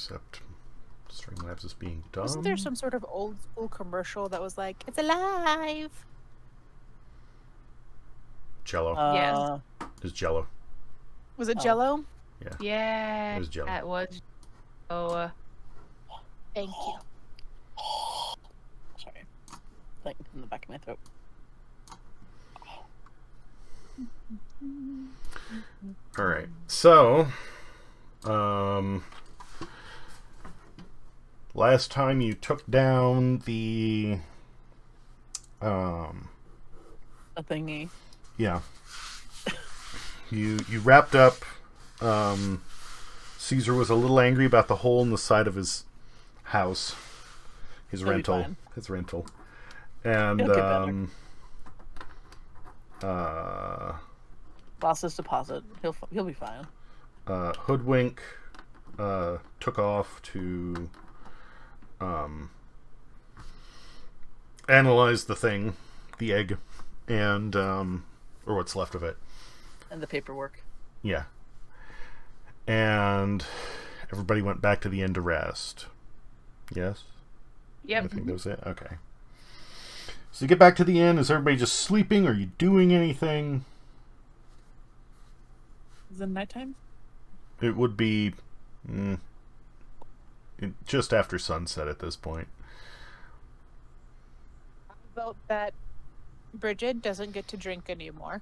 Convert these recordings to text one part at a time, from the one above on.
Except Streamlabs is being dumb. Wasn't there some sort of old school commercial that was like, "It's alive"? Jello. Yes. It's Jello. Was it Jello? Yeah. Yeah. It was Jello. That was. Oh. Thank you. Sorry. Like in the back of my throat. All right. So, last time you took down the A thingy. yeah. You wrapped up. Caesar was a little angry about the hole in the side of his house, his He'll be rental, fine. and He'll get better. Lost his deposit. He'll be fine. Hoodwink took off to analyze the thing, the egg, and or what's left of it. And the paperwork. Yeah. And everybody went back to the inn to rest. Yes? Yep. I think that was it. Okay. So you get back to the inn. Is everybody just sleeping? Are you doing anything? Is it nighttime? It would be just after sunset at this point. How about that Bridget doesn't get to drink anymore?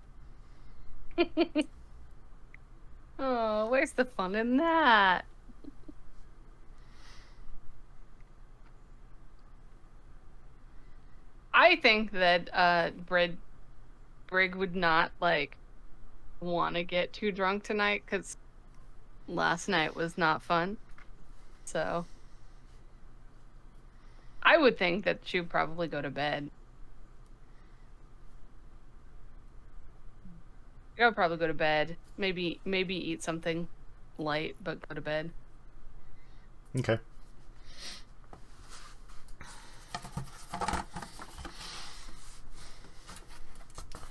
Oh, where's the fun in that? I think that Brig would not want to get too drunk tonight because last night was not fun. So I would think that she would probably go to bed. I would probably go to bed. Maybe eat something light, but go to bed. Okay.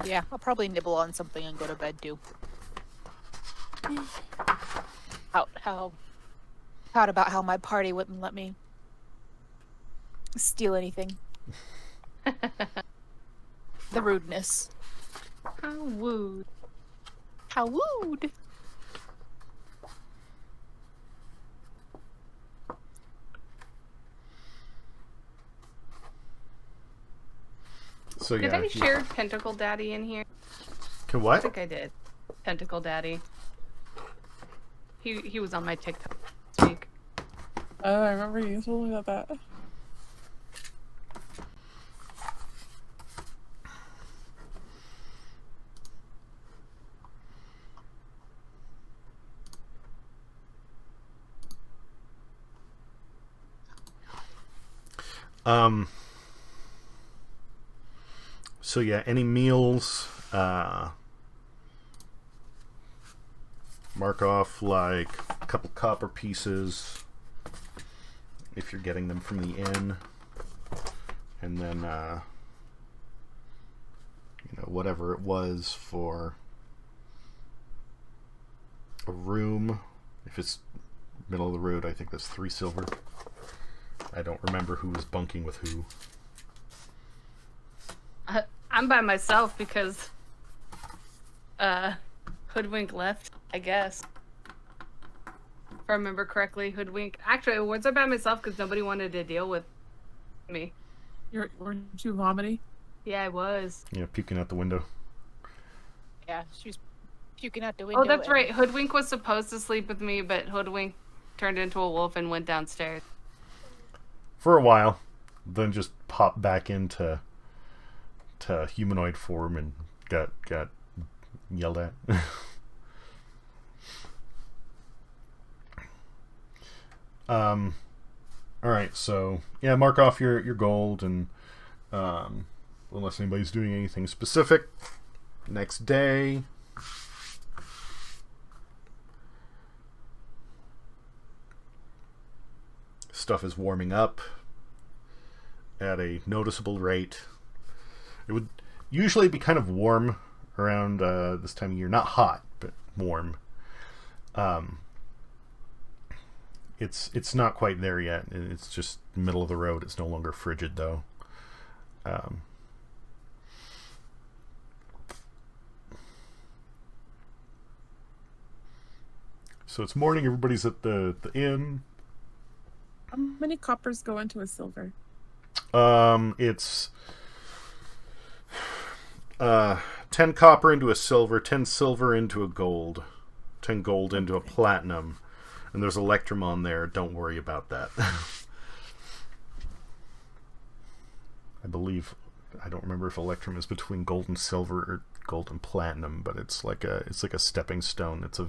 Yeah, I'll probably nibble on something and go to bed too. How about how my party wouldn't let me steal anything? The rudeness. How wooed. How wooed. So Did yeah. I share Tentacle Daddy in here? Can I what? think I did. Tentacle Daddy. He was on my TikTok this week. I remember you told me about that. So yeah, any meals, mark off like a couple copper pieces if you're getting them from the inn, and then whatever it was for a room. If it's middle of the road, I think that's 3 silver. I don't remember who was bunking with who. I'm by myself because Hoodwink left, I guess. If I remember correctly, Hoodwink. Actually, was I by myself because nobody wanted to deal with me? Weren't you vomiting? Yeah, I was. Yeah, puking out the window. Yeah, she was puking out the window. Oh, that's right. Hoodwink was supposed to sleep with me, but Hoodwink turned into a wolf and went downstairs. For a while, then just popped back into humanoid form and got yelled at. All right, so yeah, mark off your gold, and unless anybody's doing anything specific, next day. Stuff is warming up at a noticeable rate. It would usually be kind of warm around this time of year. Not hot, but warm. It's not quite there yet. It's just middle of the road. It's no longer frigid though. So it's morning. Everybody's at the inn. How many coppers go into a silver? It's 10 copper into a silver, 10 silver into a gold, 10 gold into a platinum, and there's electrum on there. Don't worry about that. I believe, I don't remember if electrum is between gold and silver or gold and platinum, but it's like a stepping stone. It's a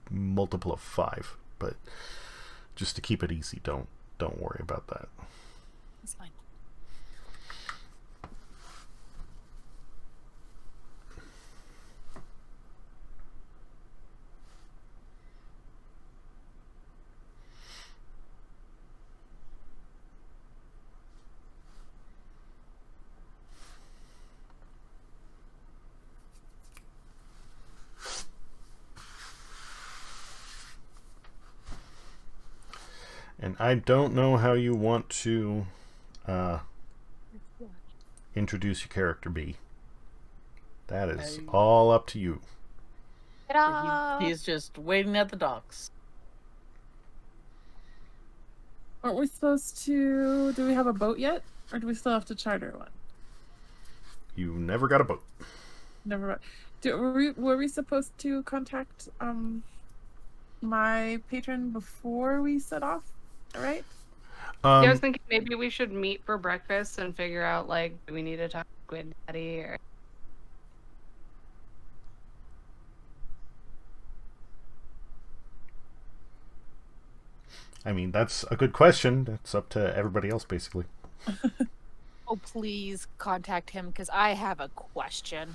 multiple of 5, but just to keep it easy, don't worry about that. It's fine. And I don't know how you want to introduce your character, B. That is all up to you. He's just waiting at the docks. Aren't we supposed to... Do we have a boat yet? Or do we still have to charter one? You never got a boat. Never mind. Were we supposed to contact my patron before we set off? Right? I was thinking maybe we should meet for breakfast and figure out, like, do we need to talk to Squid Daddy or... I mean, that's a good question. That's up to everybody else, basically. Oh, please contact him because I have a question.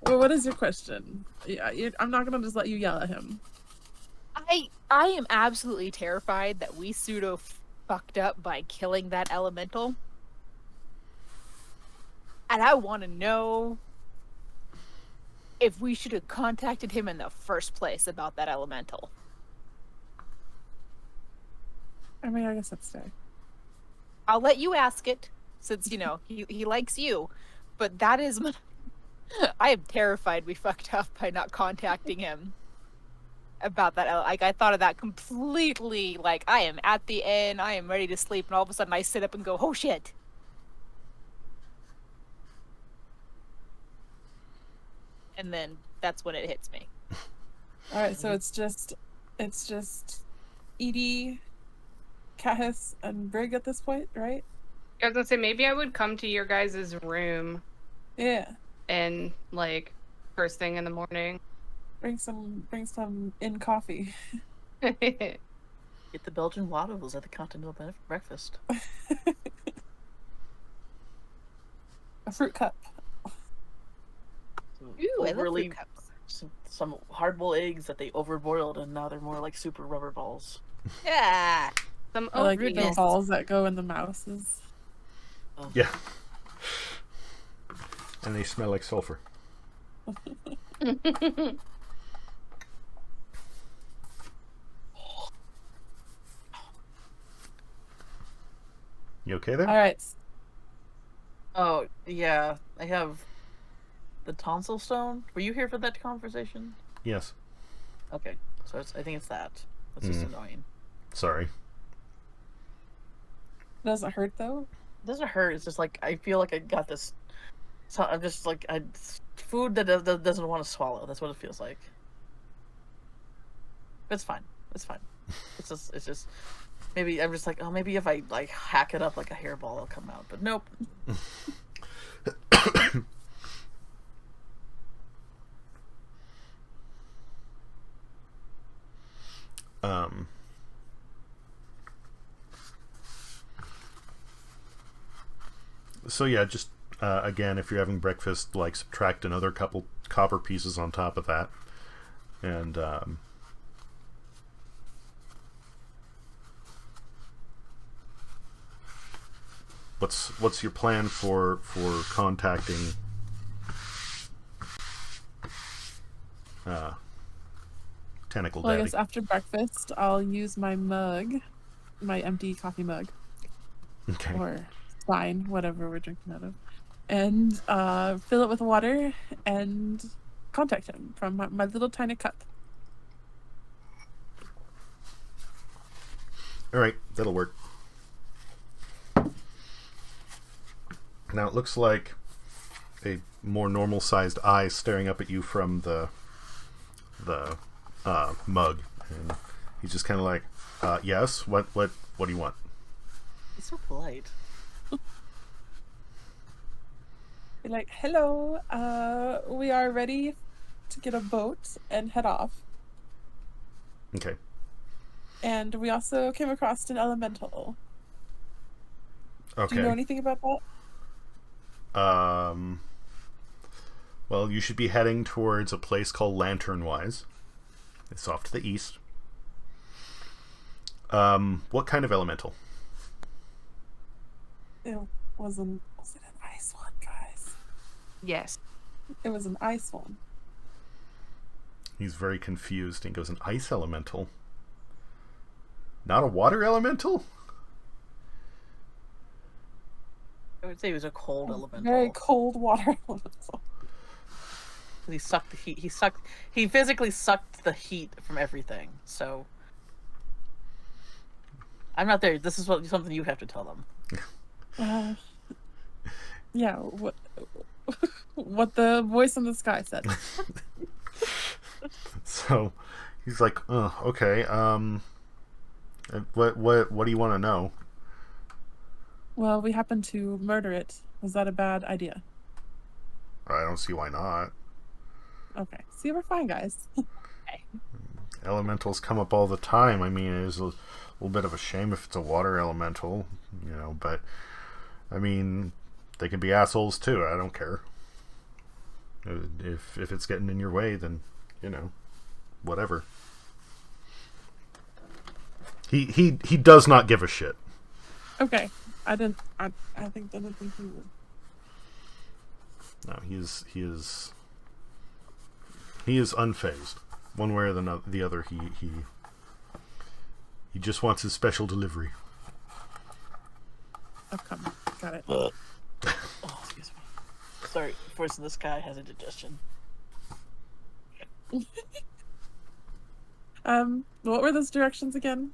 Well, what is your question? Yeah, I'm not gonna just let you yell at him. I am absolutely terrified that we pseudo fucked up by killing that elemental. And I want to know if we should have contacted him in the first place about that elemental. I mean, I guess that's fair. I'll let you ask it, since, you know, he likes you. But that is... I am terrified we fucked up by not contacting him about that. Like, I thought of that completely, like, I am at the inn, I am ready to sleep, and all of a sudden I sit up and go, oh shit. And then that's when it hits me. Alright, so it's just Edie, Cahus, and Brig at this point, right? I was gonna say, maybe I would come to your guys' room Yeah. and, like, first thing in the morning. Bring some in coffee. Get the Belgian waffles at the continental breakfast. A fruit cup. Ooh, I love fruit cups. Some hard-boiled eggs that they overboiled and now they're more like super rubber balls. Yeah. Some I like the oatmeal. balls that go in the mouses. Oh. Yeah. And they smell like sulfur. You okay there? Alright. Oh, yeah. I have the tonsil stone. Were you here for that conversation? Yes. Okay. So I think it's that. That's just annoying. Sorry. Does it hurt though? It doesn't hurt. It's just like I feel like I got this. So I'm just like food that doesn't want to swallow. That's what it feels like. But it's fine. It's fine. It's just. Maybe I'm just like, oh, maybe if I like hack it up like a hairball, it'll come out. But nope. So yeah, just again, if you're having breakfast, like subtract another couple copper pieces on top of that, and what's your plan for contacting Tentacle Well, I Daddy. guess after breakfast, I'll use my mug, my empty coffee mug, Okay. or stein, whatever we're drinking out of, and fill it with water and contact him from my little tiny cup. All right, that'll work. Now it looks like a more normal-sized eye staring up at you from the mug, and he's just kind of like, "Yes, what do you want?" He's so polite. Be like, hello, we are ready to get a boat and head off. Okay. And we also came across an elemental. Okay. Do you know anything about that? Well, you should be heading towards a place called Lanternwise. It's off to the east. What kind of elemental? Was it an ice one, guys? Yes. It was an ice one. He's very confused and goes, an ice elemental? Not a water elemental? I would say he was a cold elemental. Very cold water elemental. He sucked the heat. He physically sucked the heat from everything. So I'm not there. This is something you have to tell them. Yeah, what the voice in the sky said. So he's like, okay. What do you want to know? Well, we happened to murder it. Was that a bad idea? I don't see why not. Okay. See, we're fine, guys. Elementals come up all the time. I mean, it is a little bit of a shame if it's a water elemental, but I mean, they can be assholes too. I don't care. If it's getting in your way, then whatever. He does not give a shit. Okay. I didn't think he would. No, he is unfazed. One way or the other, he just wants his special delivery. Oh, come on. Got it. Oh, excuse me. Sorry, voice in the sky has indigestion. What were those directions again?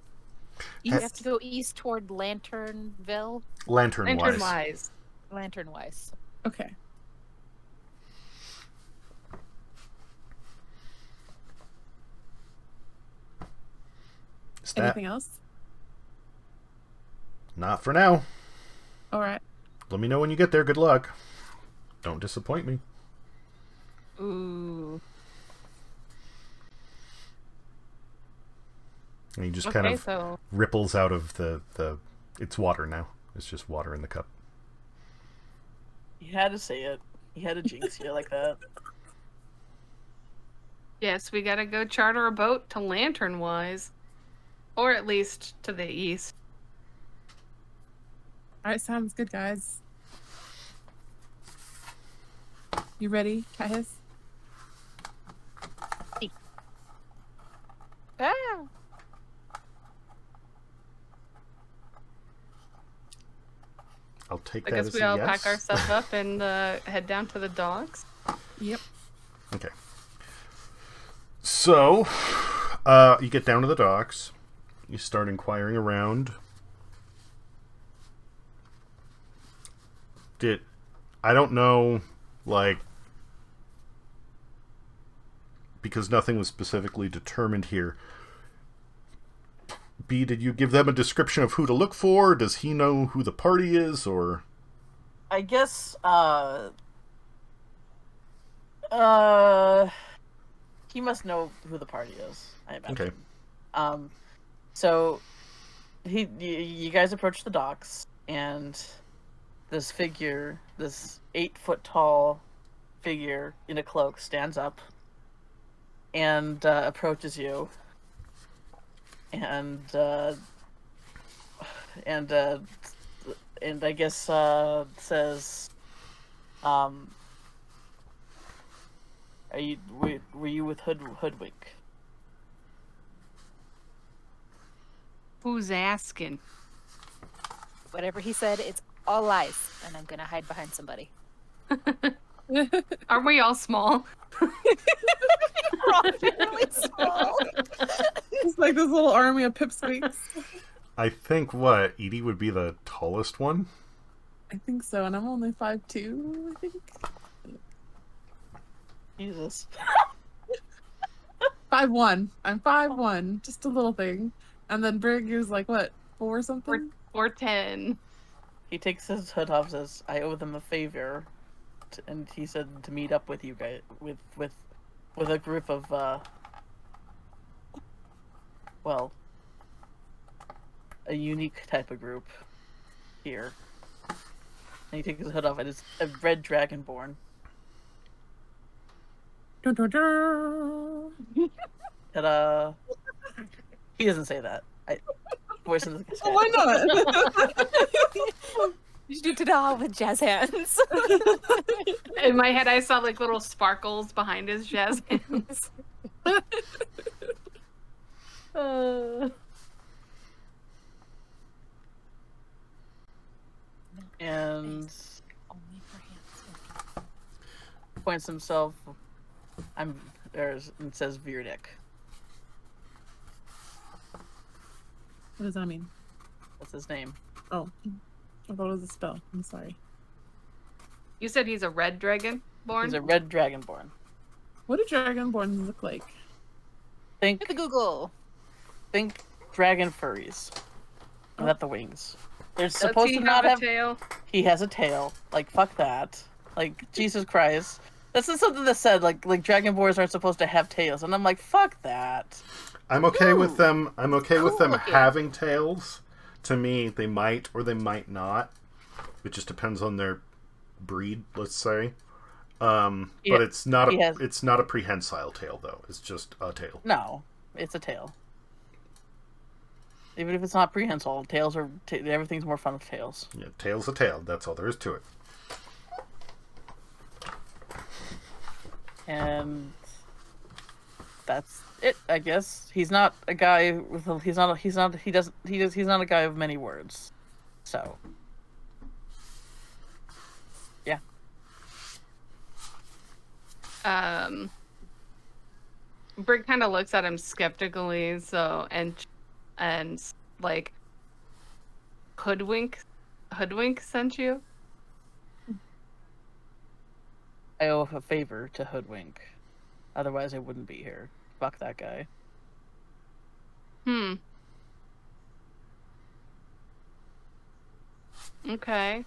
You have to go east toward Lanternville. Lanternwise. Lanternwise. Okay. Anything else? Not for now. All right. Let me know when you get there. Good luck. Don't disappoint me. Ooh. And he just Okay, kind of so ripples out of the. It's water now. It's just water in the cup. He had to say it. He had to jinx you like that. yes, we gotta go charter a boat to Lanternwise, or at least to the east. All right, sounds good, guys. You ready, guys? Ah. I'll take I that guess as we a all yes. pack our stuff up and head down to the docks. Yep. Okay. So, you get down to the docks. You start inquiring around. I don't know, because nothing was specifically determined here. B, did you give them a description of who to look for? Does he know who the party is, or? I guess, he must know who the party is, I imagine. Okay. So, you guys approach the docks, and this 8-foot tall figure in a cloak stands up and approaches you, and I guess says, were you with Hoodwink? Who's asking? Whatever he said, it's all lies, and I'm gonna hide behind somebody. Aren't we all small? We're all fairly small. It's like this little army of pipsqueaks. I think Edie would be the tallest one. I think so, and I'm only 5'2", I think. Jesus. 5'1". I'm 5'1", just a little thing. And then Brig is like, what, 4 something? Or 10. He takes his hood off, says, "I owe them a favor," and he said to meet up with you guys with a group of well, a unique type of group here. And he takes his hood off, and it's a red dragonborn. Dun, dun, dun. And he doesn't say that. Voice in the Oh, why not? You should do ta-da with jazz hands. In my head, I saw like little sparkles behind his jazz hands. And Only for hands. points himself. And says Virdic. What does that mean? That's his name. Oh, I thought it was a spell. I'm sorry. You said he's a red dragon born? He's a red dragonborn. What do dragonborns look like? Think Hit the Google. dragon furries. Without the wings. They're Does supposed he to not have. a tail? He has a tail. Like, fuck that. Like, Jesus Christ. This is something that said like dragonborns aren't supposed to have tails, and I'm like, fuck that. I'm okay with Ooh. them. I'm okay with Cool them looking. having tails. To me, they might or they might not. It just depends on their breed, let's say. Yeah, But it's not he has- it's not a prehensile tail though. It's just a tail. No, it's a tail. Even if it's not prehensile, tails are everything's more fun with tails. Yeah, tail's a tail. That's all there is to it. And that's it, I guess. He's not a guy with a, he's not a guy of many words. So, yeah. Brig kind of looks at him skeptically, and like, Hoodwink sent you? I owe a favor to Hoodwink. Otherwise I wouldn't be here. Fuck that guy. Okay.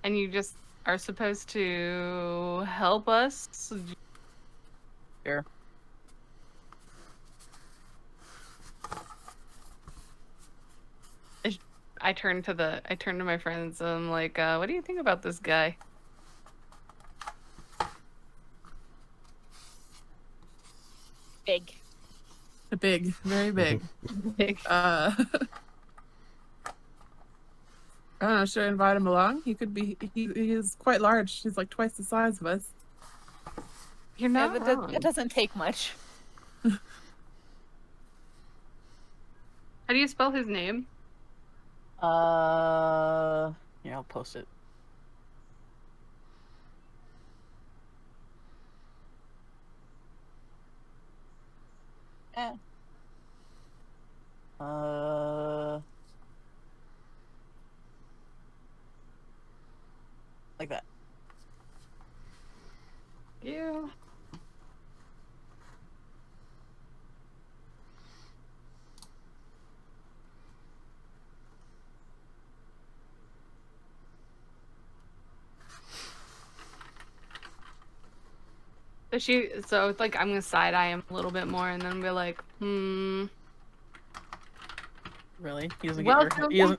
And you just are supposed to help us? Sure. I turn to my friends and I'm like, what do you think about this guy? Big. Big, very big. Big. I don't know. Should I invite him along? He could be. He is quite large. He's like twice the size of us. You're Yeah, not but wrong. it doesn't take much. How do you spell his name? Yeah, I'll post it. Eh. Like that. Yeah. So it's like I'm gonna side eye him a little bit more and then be like, Really? He doesn't Welcome. get your,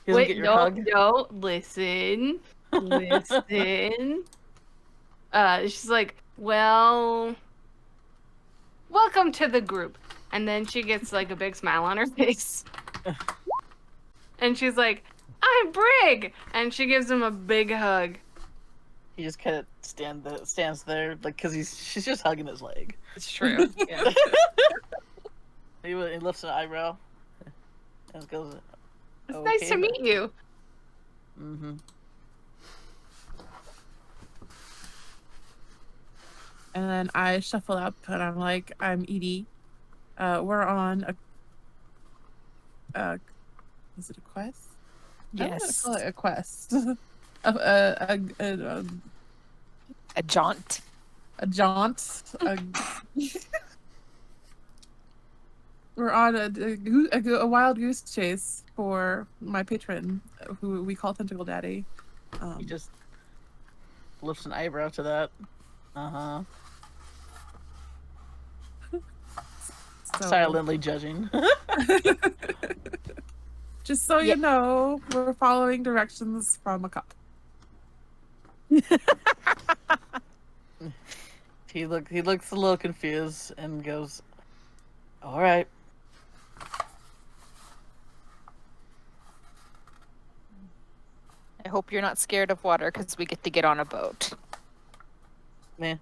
he doesn't get your hug? No, listen. She's like, well, welcome to the group. And then she gets like a big smile on her face. And she's like, I'm Brig! And she gives him a big hug. He just kind of stands there, like, cause she's just hugging his leg. It's true. Yeah. He lifts an eyebrow. And goes, It's okay, nice to then. meet you. Mm-hmm. And then I shuffle up and I'm like, I'm Edie. We're on a is it a quest? I don't want to Yes. call it a quest. a A jaunt. jaunt. We're on a wild goose chase for my patron, who we call Tentacle Daddy. He just lifts an eyebrow to that. Uh-huh. So, Silently judging. just so you know, we're following directions from a cup. He looks a little confused and goes, all right. I hope you're not scared of water because we get to get on a boat. Meh.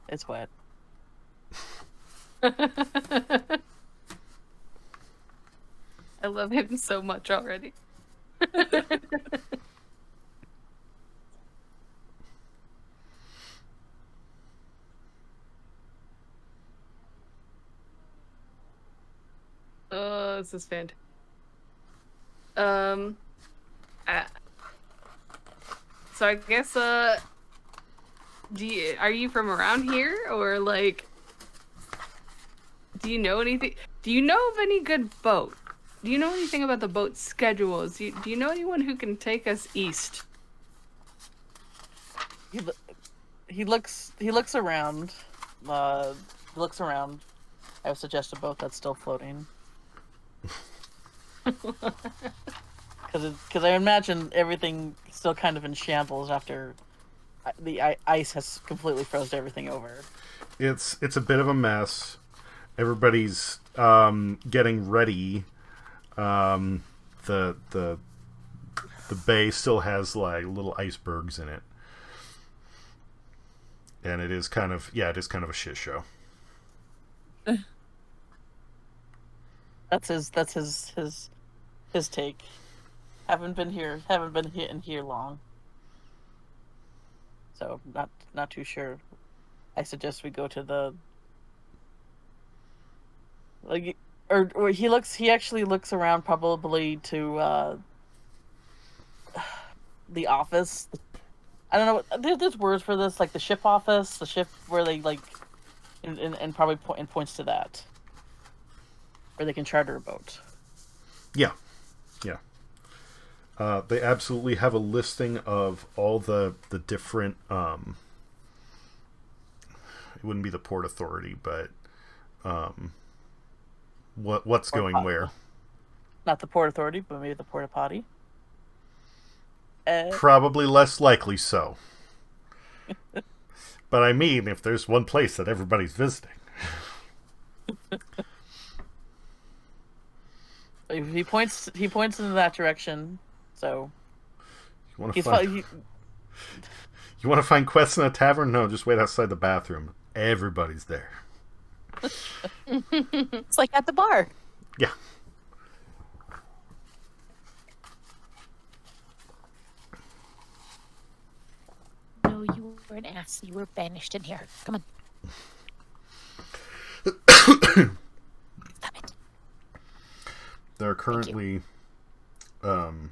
It's wet. I love him so much already. Oh, this is fantastic. So I guess, are you from around here, or like, do you know anything? Do you know of any good boat? Do you know anything about the boat schedules? Do you know anyone who can take us east? He looks around. He looks around. I would suggest a boat that's still floating. Because I imagine everything still kind of in shambles after the ice has completely frozen everything over. It's a bit of a mess. Everybody's getting ready. The bay still has like little icebergs in it, and it is kind of a shit show. That's his take. Haven't been here in here long. So not too sure. I suggest we go to the or he actually looks around probably to the office. I don't know. There's words for this, like the ship office, the ship where they like, and probably points to that, where they can charter a boat. Yeah. They absolutely have a listing of all the different. It wouldn't be the port authority, but what's Port going potty. where? Not the port authority, but maybe the porta potty. Probably less likely so. But I mean, if there's one place that everybody's visiting. He points in that direction. So You want to find quests in a tavern? No, just wait outside the bathroom. Everybody's there. It's like at the bar. Yeah. No, you were an ass. You were banished in here. Come on. Stop it. There are currently 3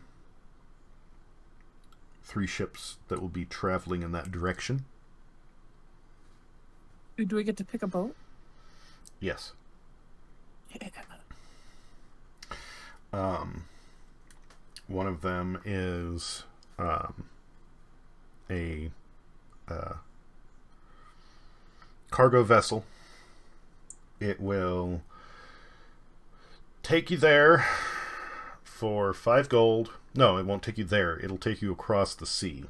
ships that will be traveling in that direction. Do we get to pick a boat? Yes. Yeah. One of them is a cargo vessel. It will take you there for 5 gold. No, it won't take you there. It'll take you across the sea,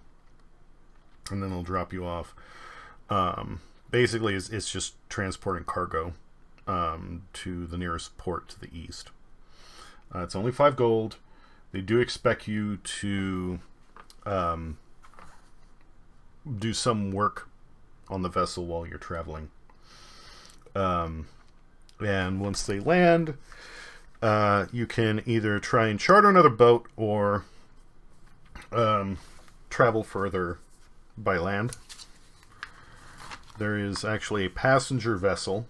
and then it'll drop you off. Basically, it's just transporting cargo to the nearest port to the east. It's only 5 gold. They do expect you to do some work on the vessel while you're traveling. And once they land, you can either try and charter another boat or travel further by land. There is actually a passenger vessel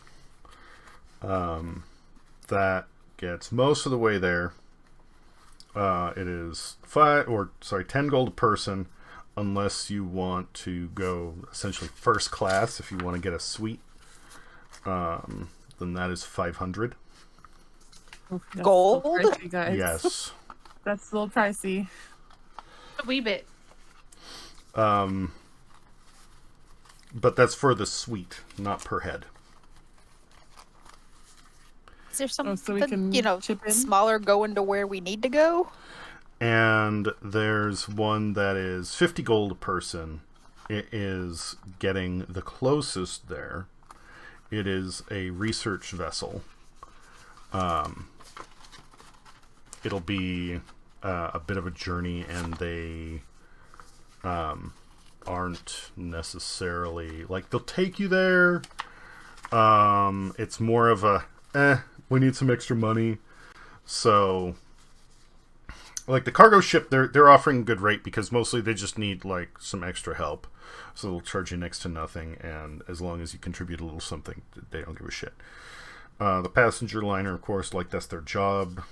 that gets most of the way there. It is 10 gold a person, unless you want to go essentially first class. If you want to get a suite, then that is 500. Oof, that's Gold? a little pricey, guys. Yes. That's a little pricey. A wee bit. But that's for the suite, not per head. Is there something, so we can chip in? smaller going to where we need to go? And there's one that is 50 gold a person. It is getting the closest there. It is a research vessel. It'll be a bit of a journey, and they aren't necessarily like they'll take you there. It's more of a we need some extra money. So like the cargo ship, they're offering a good rate because mostly they just need like some extra help. So they'll charge you next to nothing, and as long as you contribute a little something, they don't give a shit. The passenger liner, of course, like that's their job.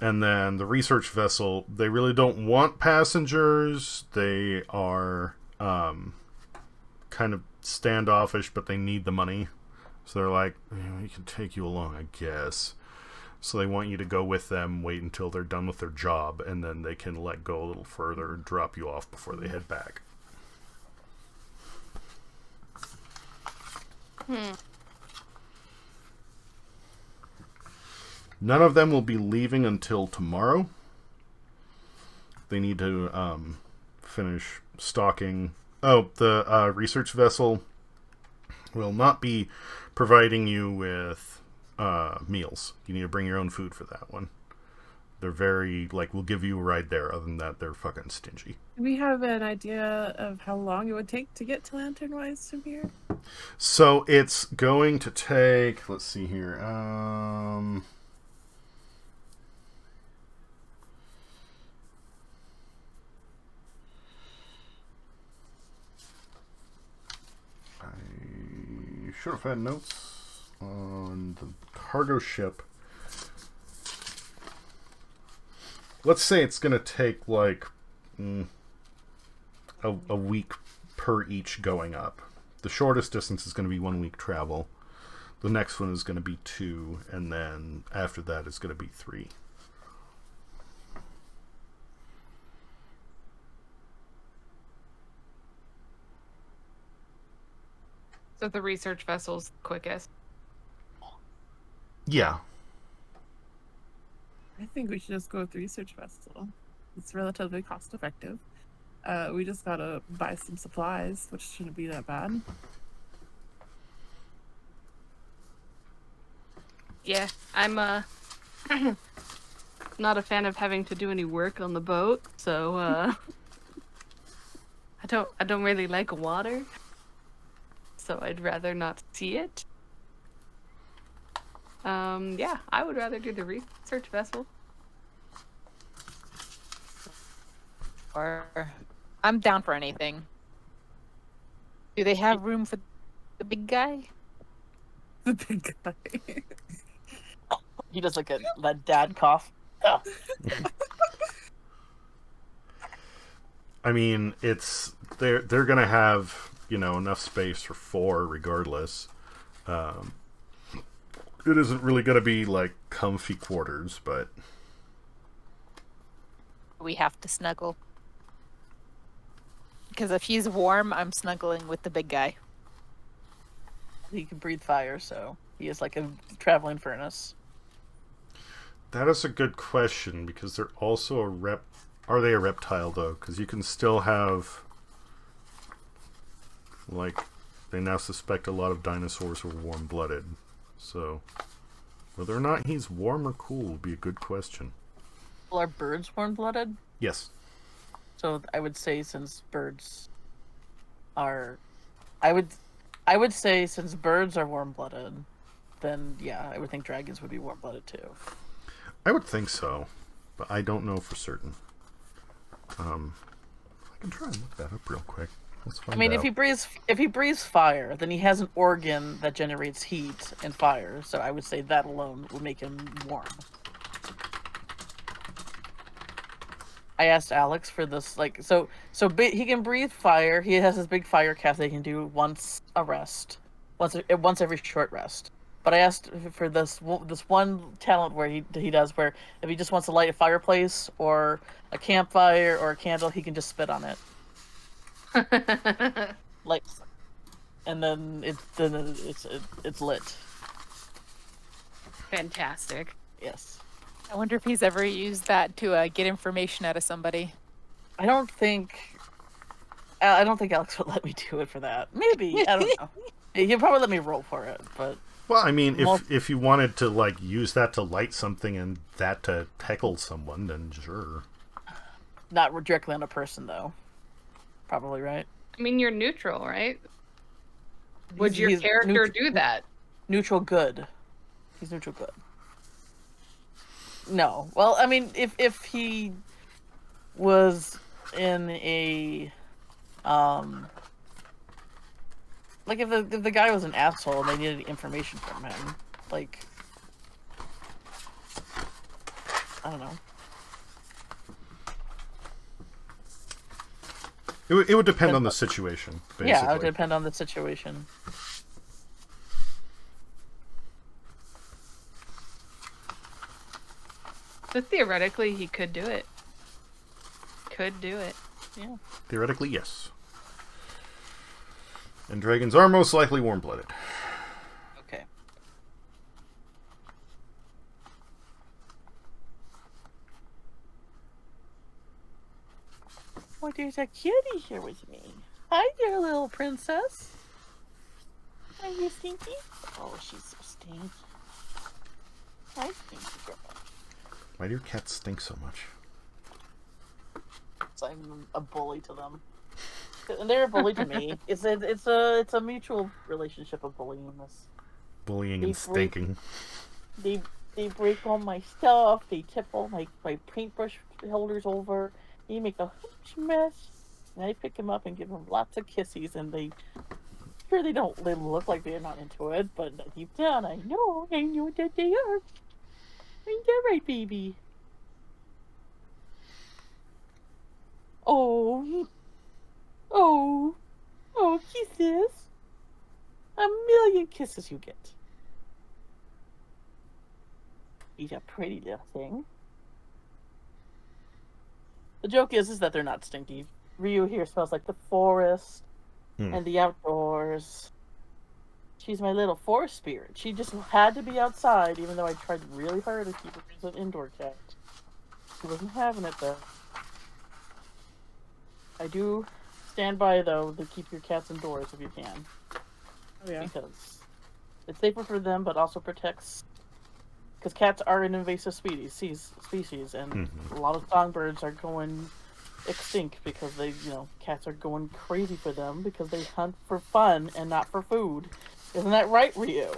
And then the research vessel, they really don't want passengers. They are kind of standoffish, but they need the money. So they're like, we can take you along, I guess. So they want you to go with them, wait until they're done with their job, and then they can let go a little further and drop you off before they head back. None of them will be leaving until tomorrow. They need to finish stocking. Oh, the research vessel will not be providing you with meals. You need to bring your own food for that one. They're very, like, we'll give you a ride there. Other than that, they're fucking stingy. Do we have an idea of how long it would take to get to Lantern Wise from here? So it's going to take, let's see here. I should have had notes on the cargo ship. Let's say it's going to take like a week per each going up. The shortest distance is going to be 1 week travel. The next one is going to be 2, and then after that is going to be 3. So the research vessel's the quickest. Yeah. I think we should just go with the research vessel. It's relatively cost effective. We just gotta buy some supplies, which shouldn't be that bad. Yeah, I'm not a fan of having to do any work on the boat, so I don't really like water. So I'd rather not see it. Yeah, I would rather do the research vessel. Or I'm down for anything. Do they have room for the big guy? The big guy. He does like that dad cough. Oh. I mean, they're gonna have, you know, enough space for 4 regardless. It isn't really gonna be like comfy quarters, but We have to snuggle. Because if he's warm, I'm snuggling with the big guy. He can breathe fire, so he is like a traveling furnace. that is a good question because they're also Are they a reptile though? Because you can still have, like, they now suspect a lot of dinosaurs were warm-blooded. So whether or not he's warm or cool will be a good question. Well, are birds warm-blooded? Yes. So I would say since birds are... I would say since birds are warm-blooded, then yeah, I would think dragons would be warm-blooded too. I would think so, but I don't know for certain. I can try and look that up real quick. Let's find I mean, out. if he breathes fire, then he has an organ that generates heat and fire. So I would say that alone would make him warm. I asked Alex for this, like, he can breathe fire. He has this big fire cast that he can do once a rest, once every short rest. But I asked for this one talent where he does where if he just wants to light a fireplace or a campfire or a candle, he can just spit on it, like, and then it's lit. Fantastic. Yes. I wonder if he's ever used that to get information out of somebody. I don't think Alex would let me do it for that. Maybe, I don't know. He'd probably let me roll for it, but. Well, I mean, if you wanted to like use that to light something and that to heckle someone, then sure. Not directly on a person, though. Probably, right? I mean, you're neutral, right? Would He's- your he's character neut- do that? Neutral good. He's neutral good. No. Well, I mean, if he was in a like if the guy was an asshole and they needed information from him, like, I don't know. It would depend on the situation, basically. Yeah, it would depend on the situation. So theoretically, he could do it. Could do it. Yeah. Theoretically, yes. And dragons are most likely warm-blooded. Okay. Oh, there's a kitty here with me. Hi there, little princess. Are you stinky? Oh, she's so stinky. Hi, stinky girl. Why do your cats stink so much? So I'm a bully to them. And they're a bully to me. It's a mutual relationship of bullying this. Bullying and They break- stinking. They break all my stuff. They tip all my paintbrush holders over. They make a huge mess. And I pick them up and give them lots of kisses. And they don't. They look like they're not into it, but deep down, I know that they are. Ain't that right, baby? Oh, kisses. A million kisses you get. He's a pretty little thing. The joke is that they're not stinky. Ryu here smells like the forest and the outdoors. She's my little forest spirit. She just had to be outside, even though I tried really hard to keep her as an indoor cat. She wasn't having it, though. I do stand by, though, to keep your cats indoors if you can. Oh, yeah. Because it's safer for them, but also protects... Because cats are an invasive species, and a lot of songbirds are going extinct because cats are going crazy for them because they hunt for fun and not for food. Isn't that right, Ryu?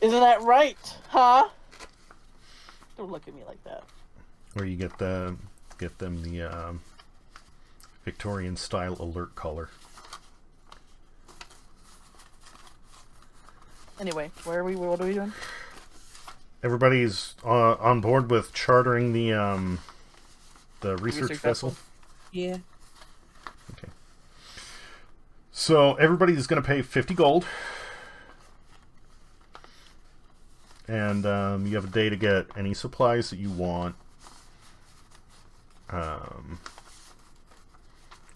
Isn't that right? Huh? Don't look at me like that. Or you get them the Victorian style alert collar. Anyway, where are we? What are we doing? Everybody's on board with chartering the research vessel. Yeah. Okay. So everybody's going to pay 50 gold. And you have a day to get any supplies that you want.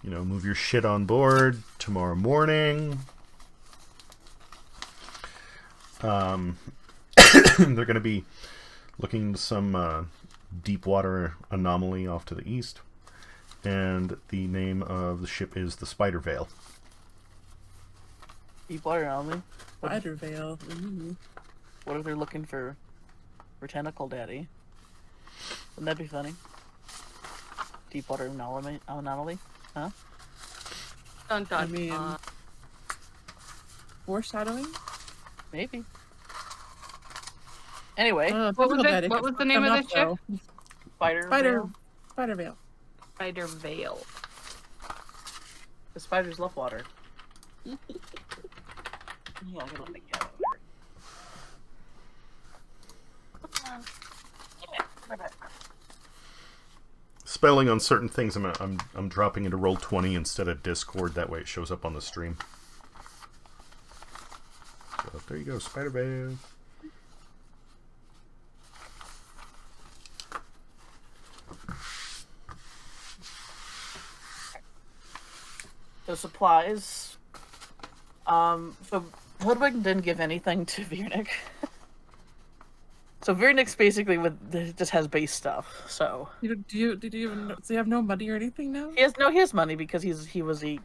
Move your shit on board tomorrow morning. They're going to be looking into some deep water anomaly off to the east. And the name of the ship is the Spider Veil. Deep water anomaly. Spider Veil. What if they're looking for Tentacle Daddy? Wouldn't that be funny? Deep water anomaly? Huh? Dun, dun, I mean, dun. foreshadowing? Maybe. Anyway, What was it? What was the name of this ship? Spider Veil. Spider Veil. The spiders love water. Yeah, I'm gonna let me get over here. Spelling on certain things, I'm dropping into Roll20 instead of Discord. That way it shows up on the stream. So there you go, Spider Veil. The supplies. So Hoodwink didn't give anything to Viernick. So Viernick's basically just has base stuff. So Do you have no money or anything now? he has money because he was a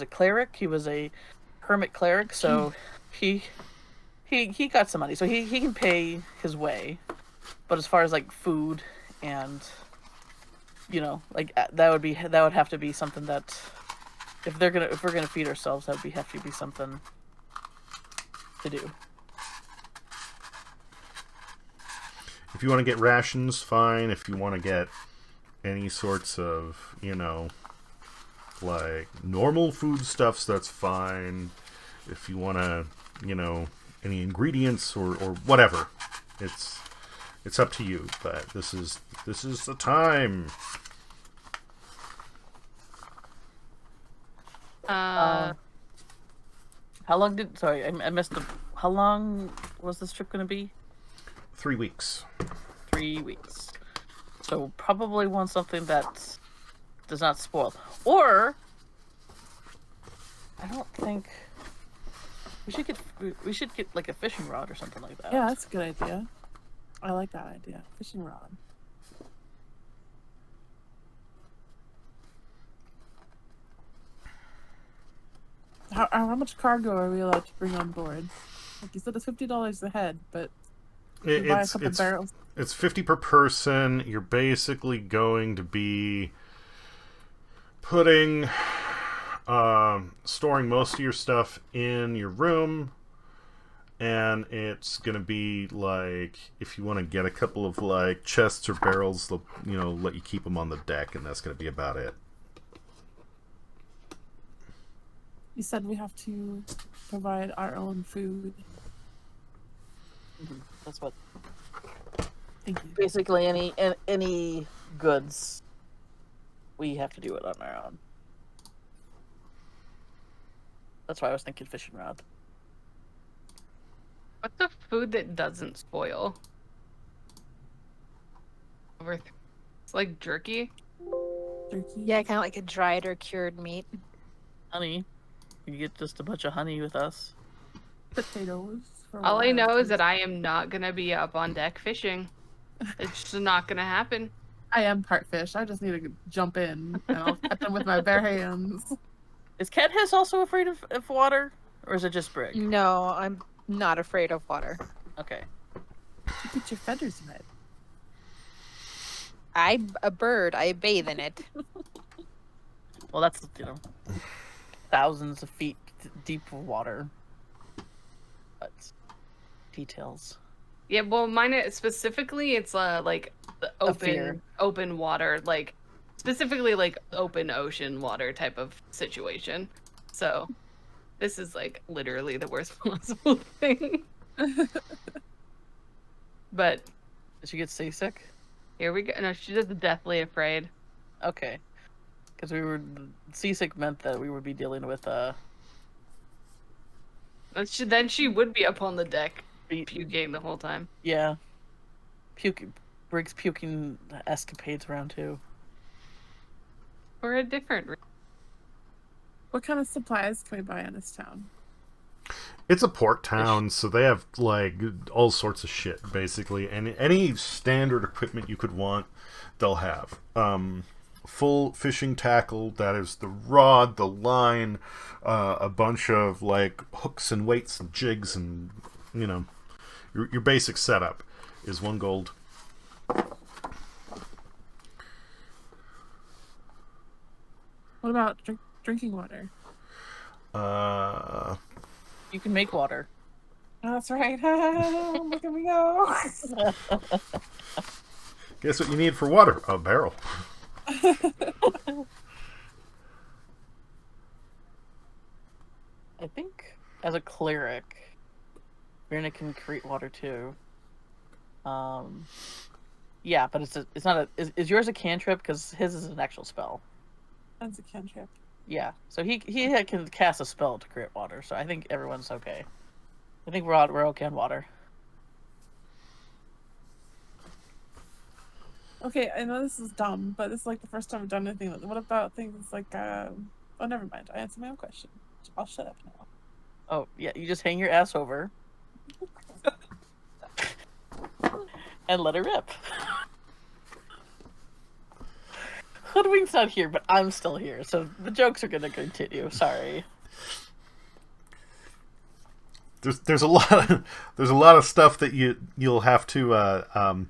cleric. He was a hermit cleric. So he got some money. So he can pay his way. But as far as like food and that would have to be something that if we're gonna feed ourselves, that would have to be something to do. If you want to get rations, fine. If you want to get any sorts of, like normal foodstuffs, that's fine. If you want to, any ingredients or whatever, it's up to you. But this is the time. How long I missed how long was this trip going to be? 3 weeks. 3 weeks. So probably want something that does not spoil. Or I don't think we should get like a fishing rod or something like that. Yeah, that's a good idea. I like that idea. Fishing rod. How much cargo are we allowed to bring on board? Like you said, it's $50 a head, but buy a couple barrels. It's 50 per person. You're basically going to be putting, storing most of your stuff in your room, and it's gonna be like if you want to get a couple of like chests or barrels, they'll let you keep them on the deck, and that's gonna be about it. You said we have to provide our own food. Mm-hmm. That's what. Thank you. Basically, any goods, we have to do it on our own. That's why I was thinking fishing rod. What's the food that doesn't spoil? It's like jerky. Turkey. Yeah, kind of like a dried or cured meat. Honey, you get just a bunch of honey with us. Potatoes. All I know is that I am not gonna be up on deck fishing. It's just not gonna happen. I am part fish. I just need to jump in and I'll catch them with my bare hands. Is Cat Hiss also afraid of water? Or is it just Brig? No, I'm not afraid of water. Okay. You get your feathers wet. I'm a bird. I bathe in it. Well, that's, thousands of feet deep of water. But details. Yeah, well, mine specifically, it's like the open water, like specifically like open ocean water type of situation. So this is like literally the worst possible thing. But did she get seasick? Here we go. No, she's just deathly afraid. Okay. Because seasick meant that we would be dealing with then she would be up on the deck puking the whole time. Yeah. Brig's puking escapades around too. For a different reason. What kind of supplies can we buy in this town? It's a port town, so they have like all sorts of shit basically, and any standard equipment you could want, they'll have. Full fishing tackle, that is the rod, the line, a bunch of like hooks and weights and jigs, and your basic setup is 1 gold. What about drinking water? You can make water. Oh, that's right. Look at me go. Guess what you need for water? A barrel. I think as a cleric, Verna can create water too. Yeah, but it's not a. Is yours a cantrip? Because his is an actual spell. That's a cantrip. Yeah, so he can cast a spell to create water. So I think everyone's okay. I think we're okay on water. Okay, I know this is dumb, but this is like the first time I've done anything. What about things like, oh, never mind. I answered my own question. I'll shut up now. Oh, yeah, you just hang your ass over and let her rip. Hoodwink's not here, but I'm still here, so the jokes are gonna continue. Sorry. There's a lot of stuff that you'll have to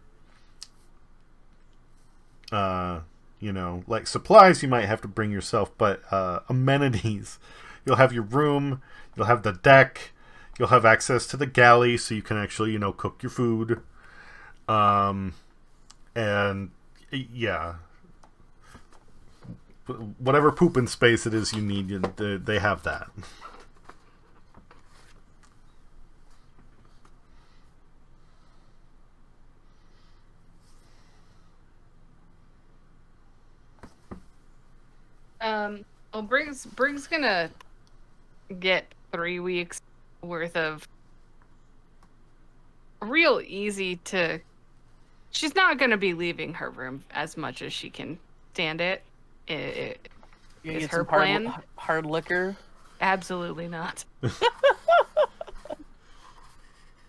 you know, like supplies you might have to bring yourself, but amenities, you'll have your room, you'll have the deck, you'll have access to the galley so you can actually, you know, cook your food, and yeah, whatever pooping space it is you need, they have that. Well, Brig's gonna get 3 weeks worth of real easy to. She's not gonna be leaving her room as much as she can stand it. It You is get her some plan. hard liquor. Absolutely not.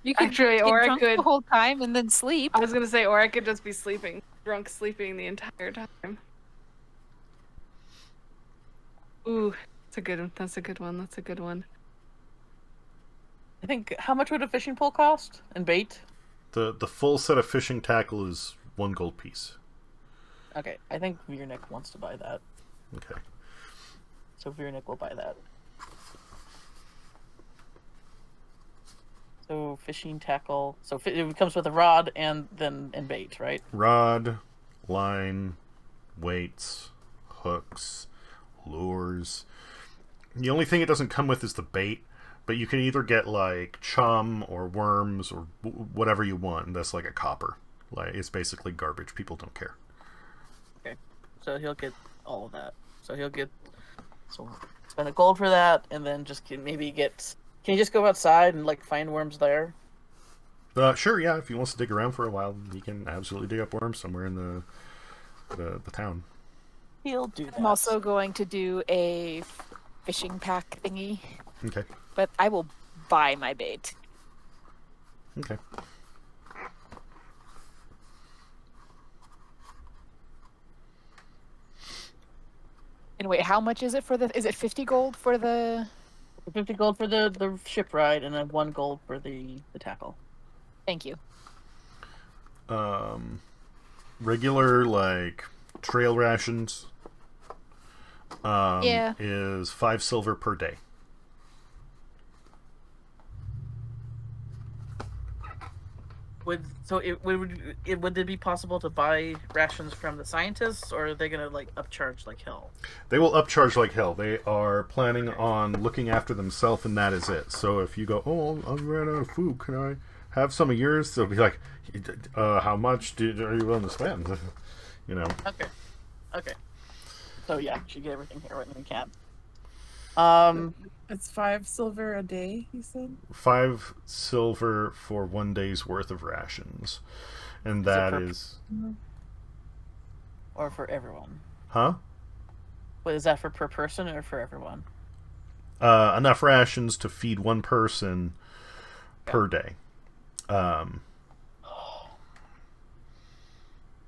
You could Actually, get or I drunk could. the whole time and then sleep. I was gonna say, or I could just be sleeping, drunk, sleeping the entire time. Ooh, that's a good one. That's a good one. That's a good one. I think, how much would a fishing pole cost? And bait? The full set of fishing tackle is 1 gold piece. Okay, I think Virnik wants to buy that. Okay. So Virnik will buy that. So fishing tackle. So it comes with a rod and bait, right? Rod, line, weights, hooks, lures. The only thing it doesn't come with is the bait, but you can either get like chum or worms or whatever you want. That's like a copper. Like it's basically garbage. People don't care. Okay, so he'll get all of that. So he'll get spend a gold for that, and then just maybe get. Can you just go outside and like find worms there? Sure, yeah. If he wants to dig around for a while, he can absolutely dig up worms somewhere in the town. He'll do that. I'm also going to do a fishing pack thingy, Okay. but I will buy my bait. Okay. And wait, how much is it for is it 50 gold for the... 50 gold for the ship ride, and then 1 gold for the tackle. Thank you. Regular like trail rations. Yeah. Is 5 silver per day. Would it be possible to buy rations from the scientists, or are they gonna like upcharge like hell? They will upcharge like hell. They are planning on looking after themselves, and that is it. So if you go, oh, I'm ran out of food, can I have some of yours? They'll be like, how much are you willing to spend? You know. Okay. So yeah, she get everything here right in the can. It's 5 silver a day, you said? 5 silver for 1 day's worth of rations, and that is. Or for everyone. Huh? Wait, is that for per person or for everyone? Enough rations to feed 1 person per day.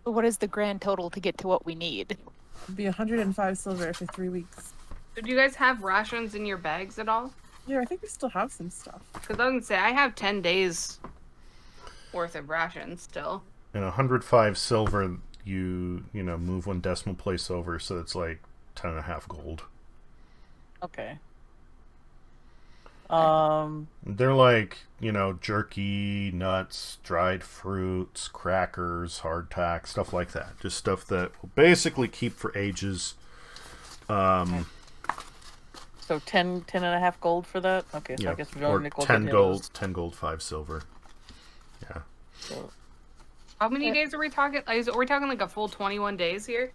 What is the grand total to get to what we need? It'd be 105 silver for 3 weeks. Do you guys have rations in your bags at all? Yeah, I think we still have some stuff. Because I was gonna say I have 10 days worth of rations still. And 105 silver, you know, move 1 decimal place over, so it's like 10.5 gold. Okay. They're like, jerky, nuts, dried fruits, crackers, hardtack, stuff like that. Just stuff that will basically keep for ages. So 10 and a half gold for that? Okay, so Yeah, I guess we're or going to 10 gold, 5 silver. Yeah. So, How many days are we talking? Are we talking like a full 21 days here?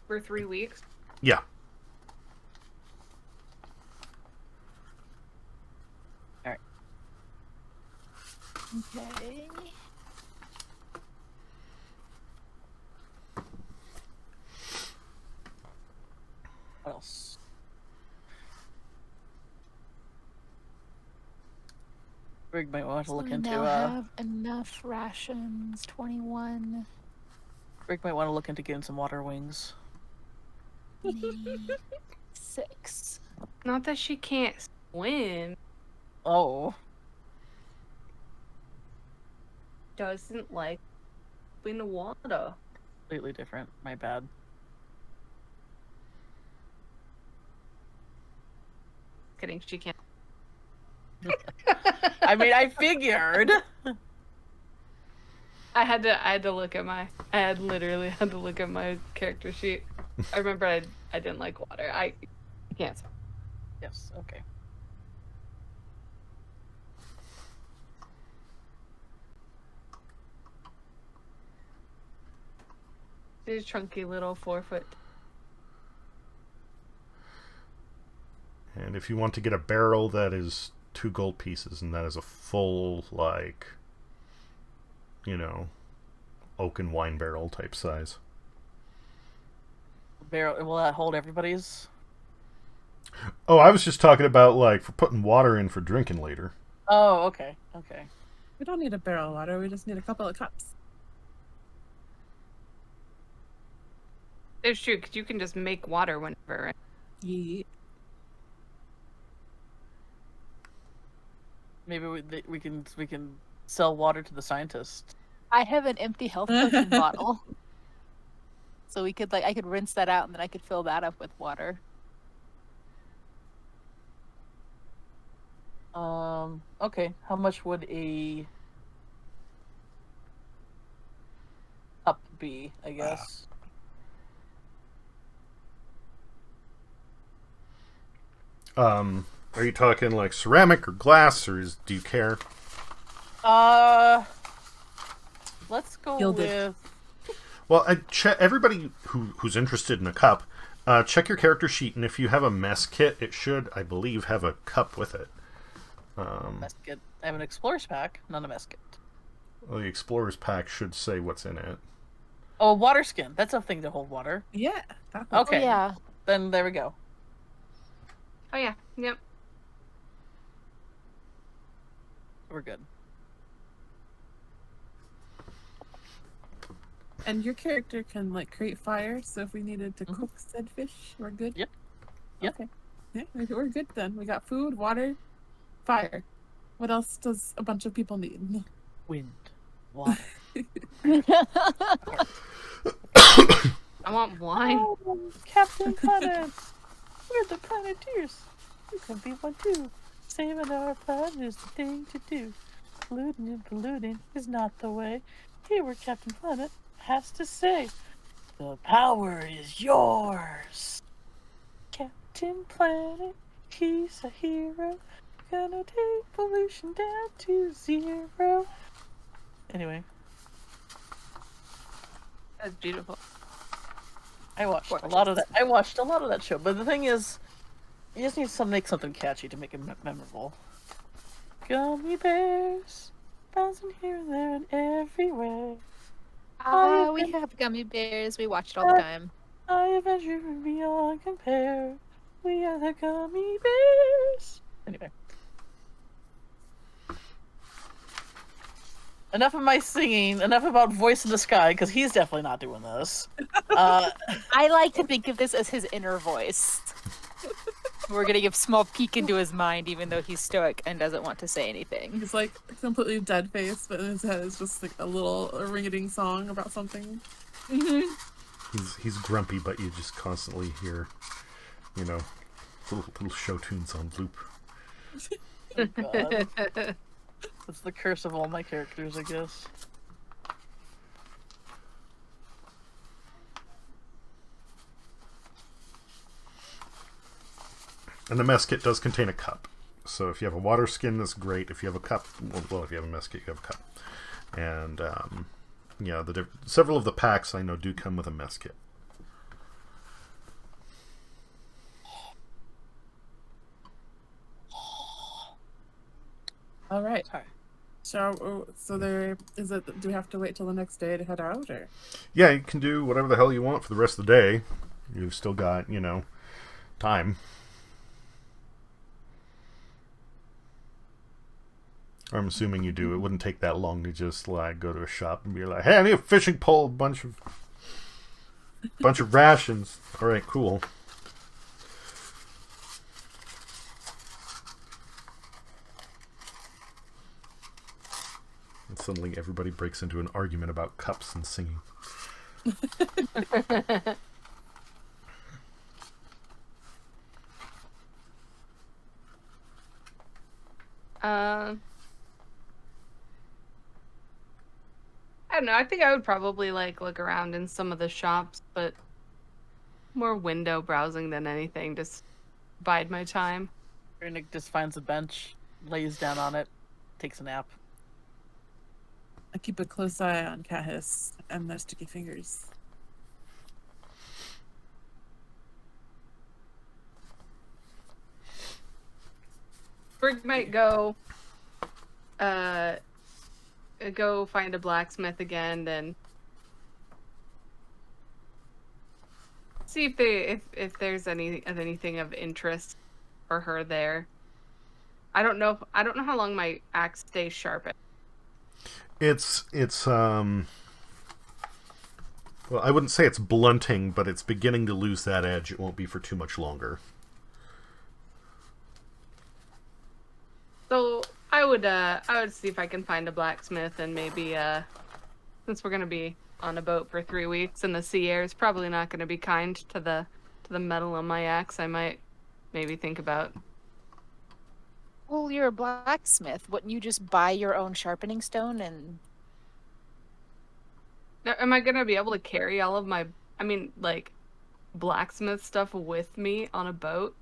For 3 weeks? Yeah. all right. Okay. What else? Rig might want to look So into. now have enough rations. 21. Rig might want to look into getting some water wings. Need 6. Not that she can't swim. Oh, Doesn't like in the water. completely different. My bad. Kidding, she can't. I mean, I figured. I literally had to look at my character sheet. I remember I didn't like water. I can't swim. Yes. Okay. She's a chunky little 4-foot. And if you want to get a barrel, that is 2 gold pieces, and that is a full, oaken wine barrel type size. Barrel. Will that hold everybody's? Oh, I was just talking about, for putting water in for drinking later. Oh, okay. Okay. We don't need a barrel of water. We just need a couple of cups. It's true, because you can just make water whenever, right? Yeah. Maybe we can sell water to the scientists. I have an empty health potion bottle. So we could I could rinse that out and then I could fill that up with water. Okay. How much would a cup be, I guess? Are you talking ceramic or glass, or do you care? Let's go Gilded. with Well, everybody who's interested in a cup, check your character sheet, and if you have a mess kit, it should, I believe, have a cup with it. mess kit. I have an explorer's pack, not a mess kit. Well, the explorer's pack should say what's in it. Oh, water skin. That's a thing to hold water. Yeah. That Okay. Oh, yeah. Then there we go. Oh yeah, yep. We're good. And your character can create fire, so if we needed to cook said fish, we're good. Yep. Yep. Okay. Yeah, we're good then. We got food, water, fire. What else does a bunch of people need? Wind. Water. I want wine. Oh, Captain Planet! We're the Planeteers. You can be one too. Saving our planet is the thing to do. Polluting and polluting is not the way. Hear what Captain Planet has to say. The power is yours. Captain Planet, he's a hero. Gonna take pollution down to 0. Anyway, That's beautiful. I watched a lot of that. I watched a lot of that show, but the thing is, you just need to make something catchy to make it memorable. Gummy bears, bouncing here and there and everywhere. We have gummy bears. We watch it all the time. I adventure beyond compare. We are the gummy bears. Anyway. Enough of my singing, enough about Voice in the Sky, because he's definitely not doing this. I like to think of this as his inner voice. We're getting a small peek into his mind, even though he's stoic and doesn't want to say anything. He's completely dead face, but in his head is just a little ring-a-ding song about something. He's grumpy, but you just constantly hear, little show tunes on loop. Oh, God. That's the curse of all my characters, I guess. And the mess kit does contain a cup. So if you have a water skin, that's great. If you have a cup, well, if you have a mess kit, you have a cup. And yeah, several of the packs I know do come with a mess kit. All right. Sorry. So there is it. Do we have to wait till the next day to head out, or? Yeah, you can do whatever the hell you want for the rest of the day. You've still got, time. I'm assuming you do. It wouldn't take that long to just like go to a shop and be like, "Hey, I need a fishing pole, bunch of rations." All right, cool. And suddenly everybody breaks into an argument about cups and singing. I don't know. I think I would probably look around in some of the shops, but more window browsing than anything. Just bide my time. Nick just finds a bench, lays down on it, takes a nap. I keep a close eye on Cahis and their sticky fingers. Brig might go find a blacksmith again, then see if there's anything of interest for her there. I don't know how long my axe stays sharp. It's well, I wouldn't say it's blunting, but it's beginning to lose that edge. It won't be for too much longer. So I would see if I can find a blacksmith, and maybe since we're gonna be on a boat for 3 weeks and the sea air is probably not gonna be kind to the metal on my axe, I might maybe think about. Well, you're a blacksmith. Wouldn't you just buy your own sharpening stone and... Now, am I gonna be able to carry all of my, blacksmith stuff with me on a boat?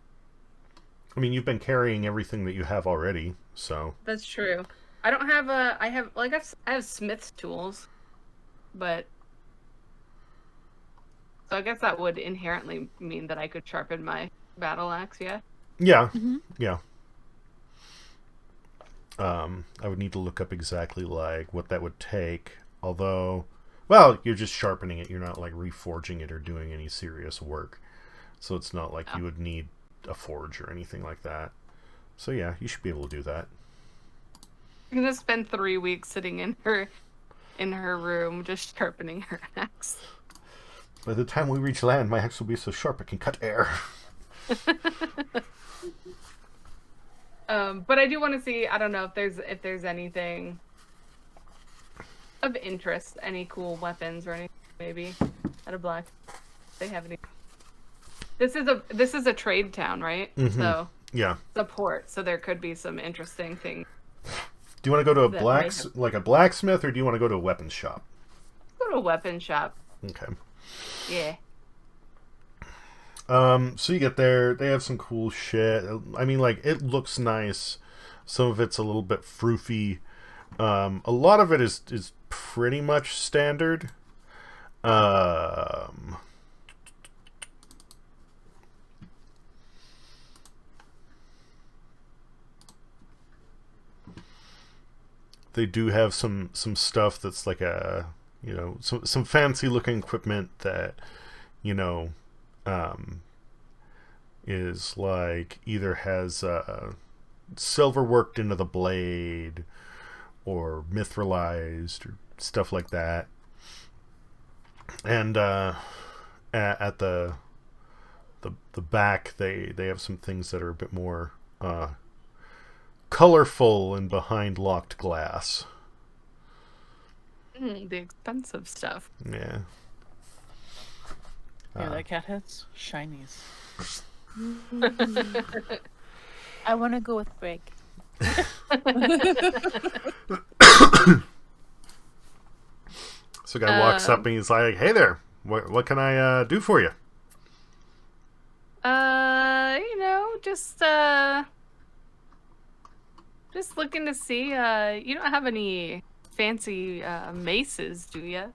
I mean, you've been carrying everything that you have already, so... That's true. I don't have I have smith's tools, but... So I guess that would inherently mean that I could sharpen my battle axe, yeah? Yeah, Mm-hmm. yeah. I would need to look up exactly, what that would take, although... Well, you're just sharpening it, you're not, reforging it or doing any serious work. So it's not like you would need a forge or anything like that. So yeah, you should be able to do that. I'm gonna spend 3 weeks sitting in her room just sharpening her axe. By the time we reach land, my axe will be so sharp it can cut air. But I do want to see. I don't know if there's anything of interest, any cool weapons or anything. Maybe at a black. If they have any. This is a trade town, right? Mm-hmm. So yeah, it's a port, so there could be some interesting things. Do you want to go to a That blacksmith, or do you want to go to a weapons shop? Go to a weapon shop. Okay. Yeah. So you get there, they have some cool shit. I mean, it looks nice. Some of it's a little bit froofy. A lot of it is pretty much standard. They do have some stuff that's like some fancy looking equipment that, is either has silver worked into the blade or mithralized or stuff like that. And at the back they have some things that are a bit more colorful and behind locked glass. The expensive stuff. Yeah. Yeah, that cat has shinies. I want to go with Greg. So guy walks up and he's like, "Hey there, what can I do for you?" Just looking to see. You don't have any fancy maces, do you?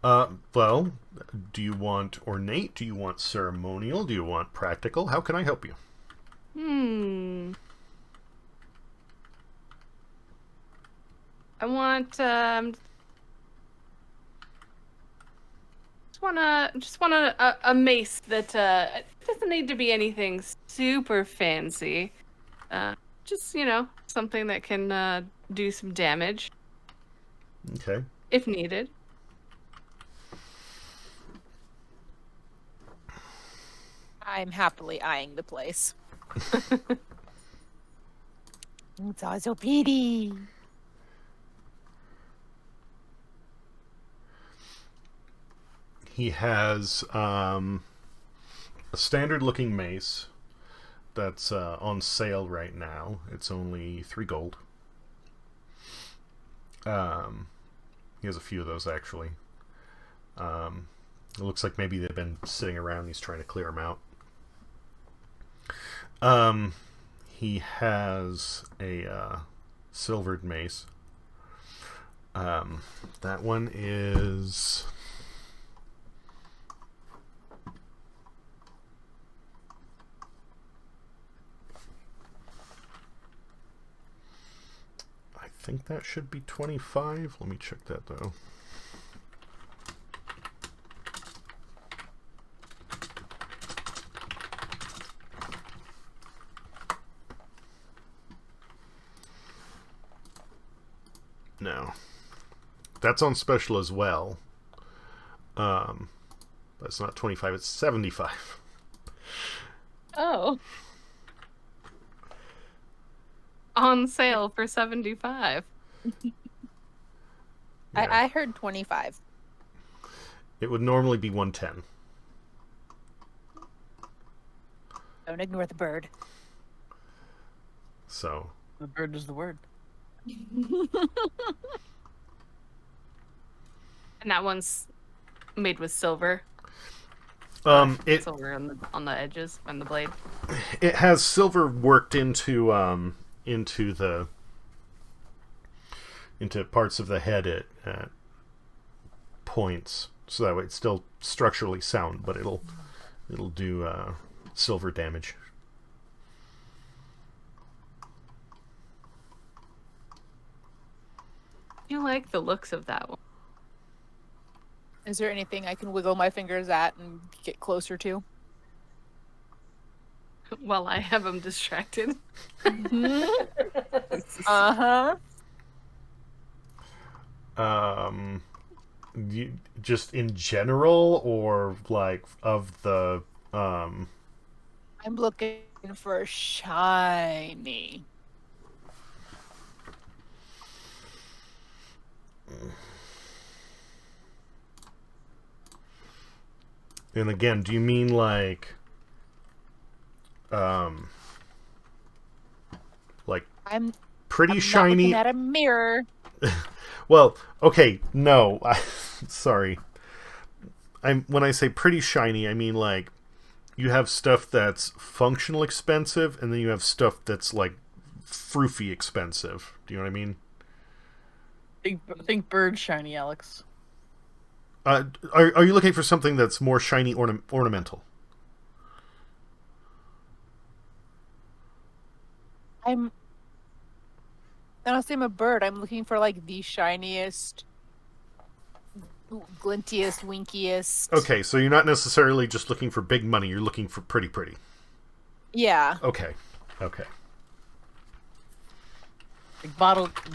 Well, do you want ornate? Do you want ceremonial? Do you want practical? How can I help you? I want just want a mace that doesn't need to be anything super fancy. Just something that can do some damage Okay. if needed. I'm happily eyeing the place. It's all so pretty. He has a standard-looking mace that's on sale right now. It's only 3 gold. He has a few of those, actually. It looks like maybe they've been sitting around. He's trying to clear them out. He has a silvered mace. That one is... I think that should be 25. Let me check that, though. No. That's on special as well. But it's not 25, it's 75. Oh. On sale for 75. Yeah. I heard 25. It would normally be 110. Don't ignore the bird. So. The bird is the word. And that one's made with silver. It Silver on the edges and the blade. It has silver worked into parts of the head at points, so that way it's still structurally sound, but it'll do silver damage. You like the looks of that one? Is there anything I can wiggle my fingers at and get closer to? While I have him distracted. Uh-huh. Just in general, or like of the I'm looking for shiny. And again, do you mean like I'm pretty not shiny? looking at a mirror. Well, okay, no, sorry. When I say pretty shiny, I mean like you have stuff that's functional expensive, and then you have stuff that's like froofy expensive. Do you know what I mean? Think bird shiny, Alex. Are you looking for something that's more shiny ornamental? Honestly, I'm a bird. I'm looking for like the shiniest, glintiest, winkiest. Okay, so you're not necessarily just looking for big money. You're looking for pretty. Yeah. Okay.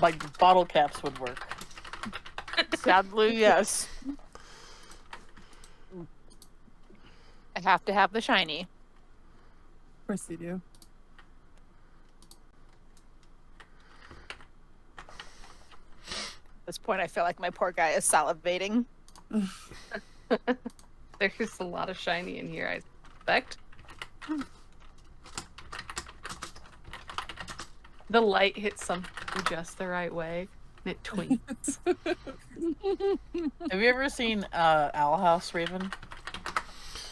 Like bottle caps would work. Sadly, yes. I have to have the shiny. Of course you do. At this point, I feel like my poor guy is salivating. There's a lot of shiny in here, I suspect. The light hits something just the right way, and it twinkles. Have you ever seen Owl House, Raven?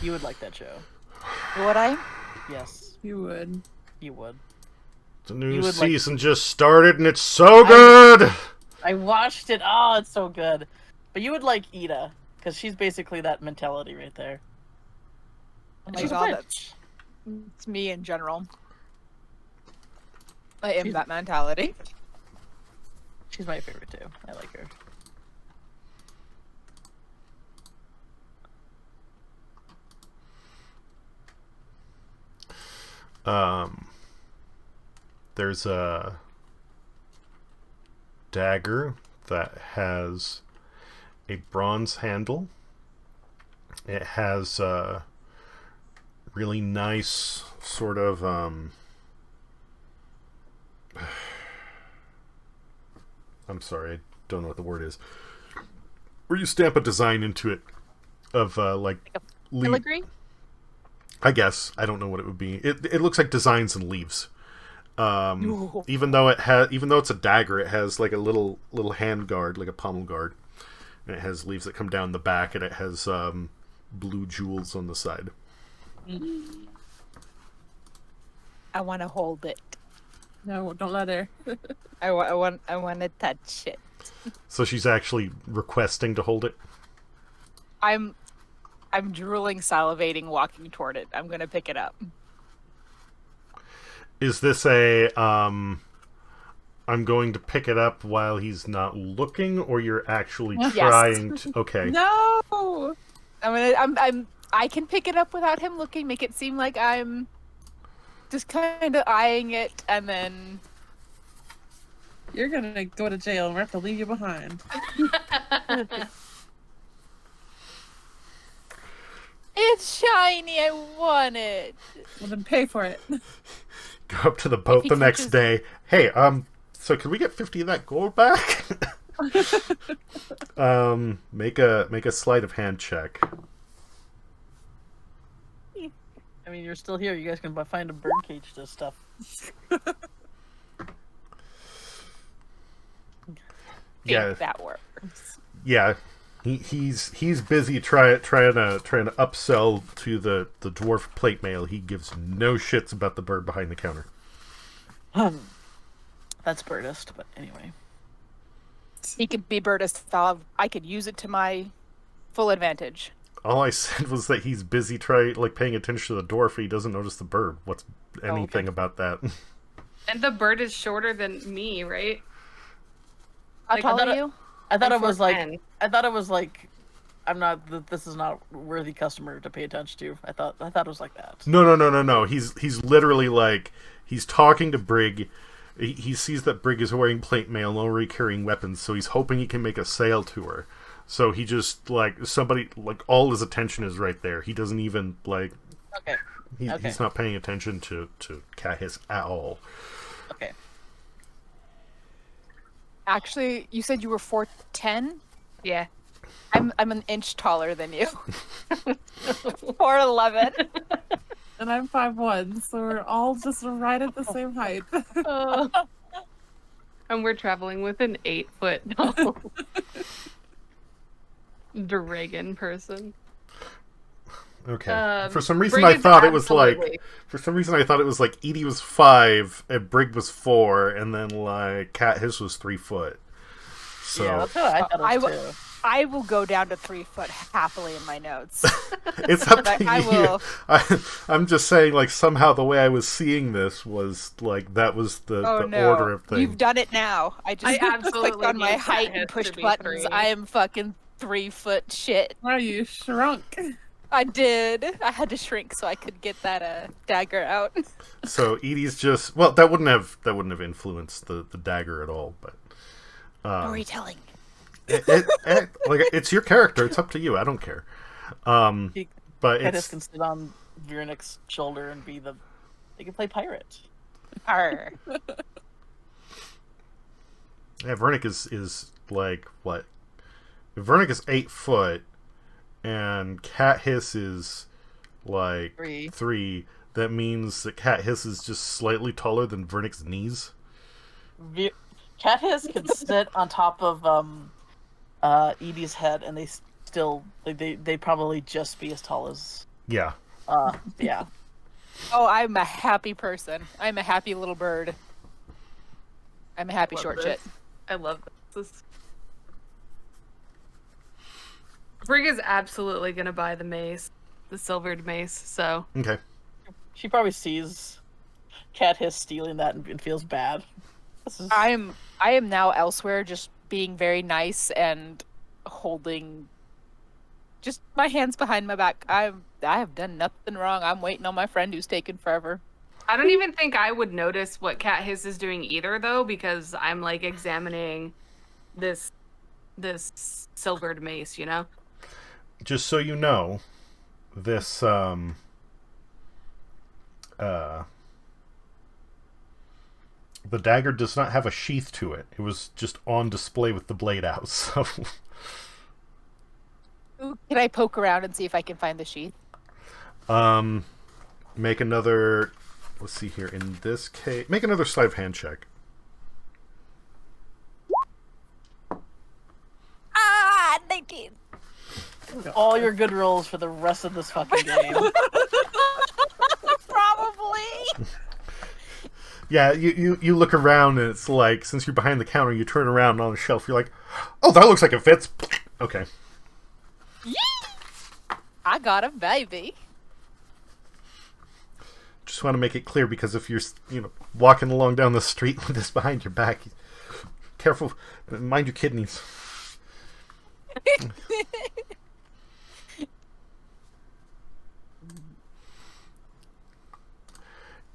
You would like that show. Would I? Yes, You would. you would. The You new would like- season just started and it's so good! I watched it. Oh, it's so good. But you would like Ida, because she's basically that mentality right there. Oh my She's a god, bitch. it's me in general. I am She's- that mentality. She's my favorite too. I like her. There's a dagger that has a bronze handle. It has a really nice sort of I'm sorry, I don't know what the word is. Where you stamp a design into it of like Filigree? I guess I don't know what it would be. It looks like designs and leaves. Ooh. Even though it's a dagger, it has like a little hand guard, like a pommel guard, and it has leaves that come down the back, and it has blue jewels on the side. I want to hold it. No, don't let her. I want to touch it. So she's actually requesting to hold it. I'm drooling, salivating, walking toward it. I'm gonna pick it up. Is this a I'm going to pick it up while he's not looking, or you're actually Yes. trying to? Okay. No. I can pick it up without him looking. Make it seem like I'm just kind of eyeing it, and then You're gonna go to jail and we have to leave you behind. it's shiny. I want it. Well, then pay for it. Go up to the boat he the next touches- day. Hey, so can we get 50 of that gold back? Make a sleight of hand check. I mean, you're still here. You guys can find a bird cage to stuff. Yeah, Think that works. yeah. He's busy trying to upsell to the dwarf plate mail. He gives no shits about the bird behind the counter. That's birdist, but anyway. He could be birdist. I could use it to my full advantage. All I said was that he's busy paying attention to the dwarf. He doesn't notice the bird. What's anything about that? And the bird is shorter than me, right? How Like, tall I thought are it- you? I thought I'm it was 4'10". like this is not a worthy customer to pay attention to. I thought it was like that. No. He's literally like he's talking to Brig. He sees that Brig is wearing plate mail and already carrying weapons, so he's hoping he can make a sale to her. So he just all his attention is right there. He doesn't even Okay. he's not paying attention to Cat Hiss at all. Okay. Actually, you said you were 4'10". Yeah. I'm an inch taller than you. 4'11". And I'm 5'1", so we're all just right at the same height. And we're traveling with an 8-foot tall dragon person. Okay. For some reason, Brig I is thought it was like. absolutely- For some reason, I thought it was like Edie was 5 and Brig was 4, and then like Cat Hiss was 3 foot. So Yeah, that's what I thought it was too. I will go down to 3 foot happily in my notes. it's up But to I you. will- I'm just saying, like somehow the way I was seeing this was like that was the order of things. You've done it now. I just I absolutely clicked on my need height Cat and Hiss to pushed be buttons. 3. I am fucking 3 foot shit. Wow, you shrunk. I did. I had to shrink so I could get that dagger out. So Edie's just that wouldn't have influenced the dagger at all, but Storytelling. like it's your character. It's up to you. I don't care. But Cadis it's can sit on Viernick's shoulder and they can play pirate. Arr. yeah. Vernick is like what? Vernick is 8 foot, and Cat Hiss is like 3. 3. That means that Cat Hiss is just slightly taller than Vernick's knees. Cat Hiss can sit on top of Edie's head, and they still they probably just be as tall as Yeah. yeah. Oh, I'm a happy person. I'm a happy little bird. I'm a happy Love short this. shit. I love this. Brig is absolutely gonna buy the mace, the silvered mace. So Okay. She probably sees Cat Hiss stealing that and feels bad. This is... I am now elsewhere, just being very nice and holding just my hands behind my back. I have done nothing wrong. I'm waiting on my friend who's taken forever. I don't even think I would notice what Cat Hiss is doing either, though, because I'm like examining this silvered mace, you know. Just so you know, this the dagger does not have a sheath to it. It was just on display with the blade out. So Ooh, can I poke around and see if I can find the sheath? make another. Let's see here. In this case, make another sleight of hand check. Ah, 19. all your good rolls for the rest of this fucking game. Probably. Yeah, you look around and it's like, since you're behind the counter, you turn around on the shelf. You're like, oh, that looks like it fits. Okay. Yeah. I got a baby. Just want to make it clear, because if you're walking along down the street with this behind your back, careful, mind your kidneys.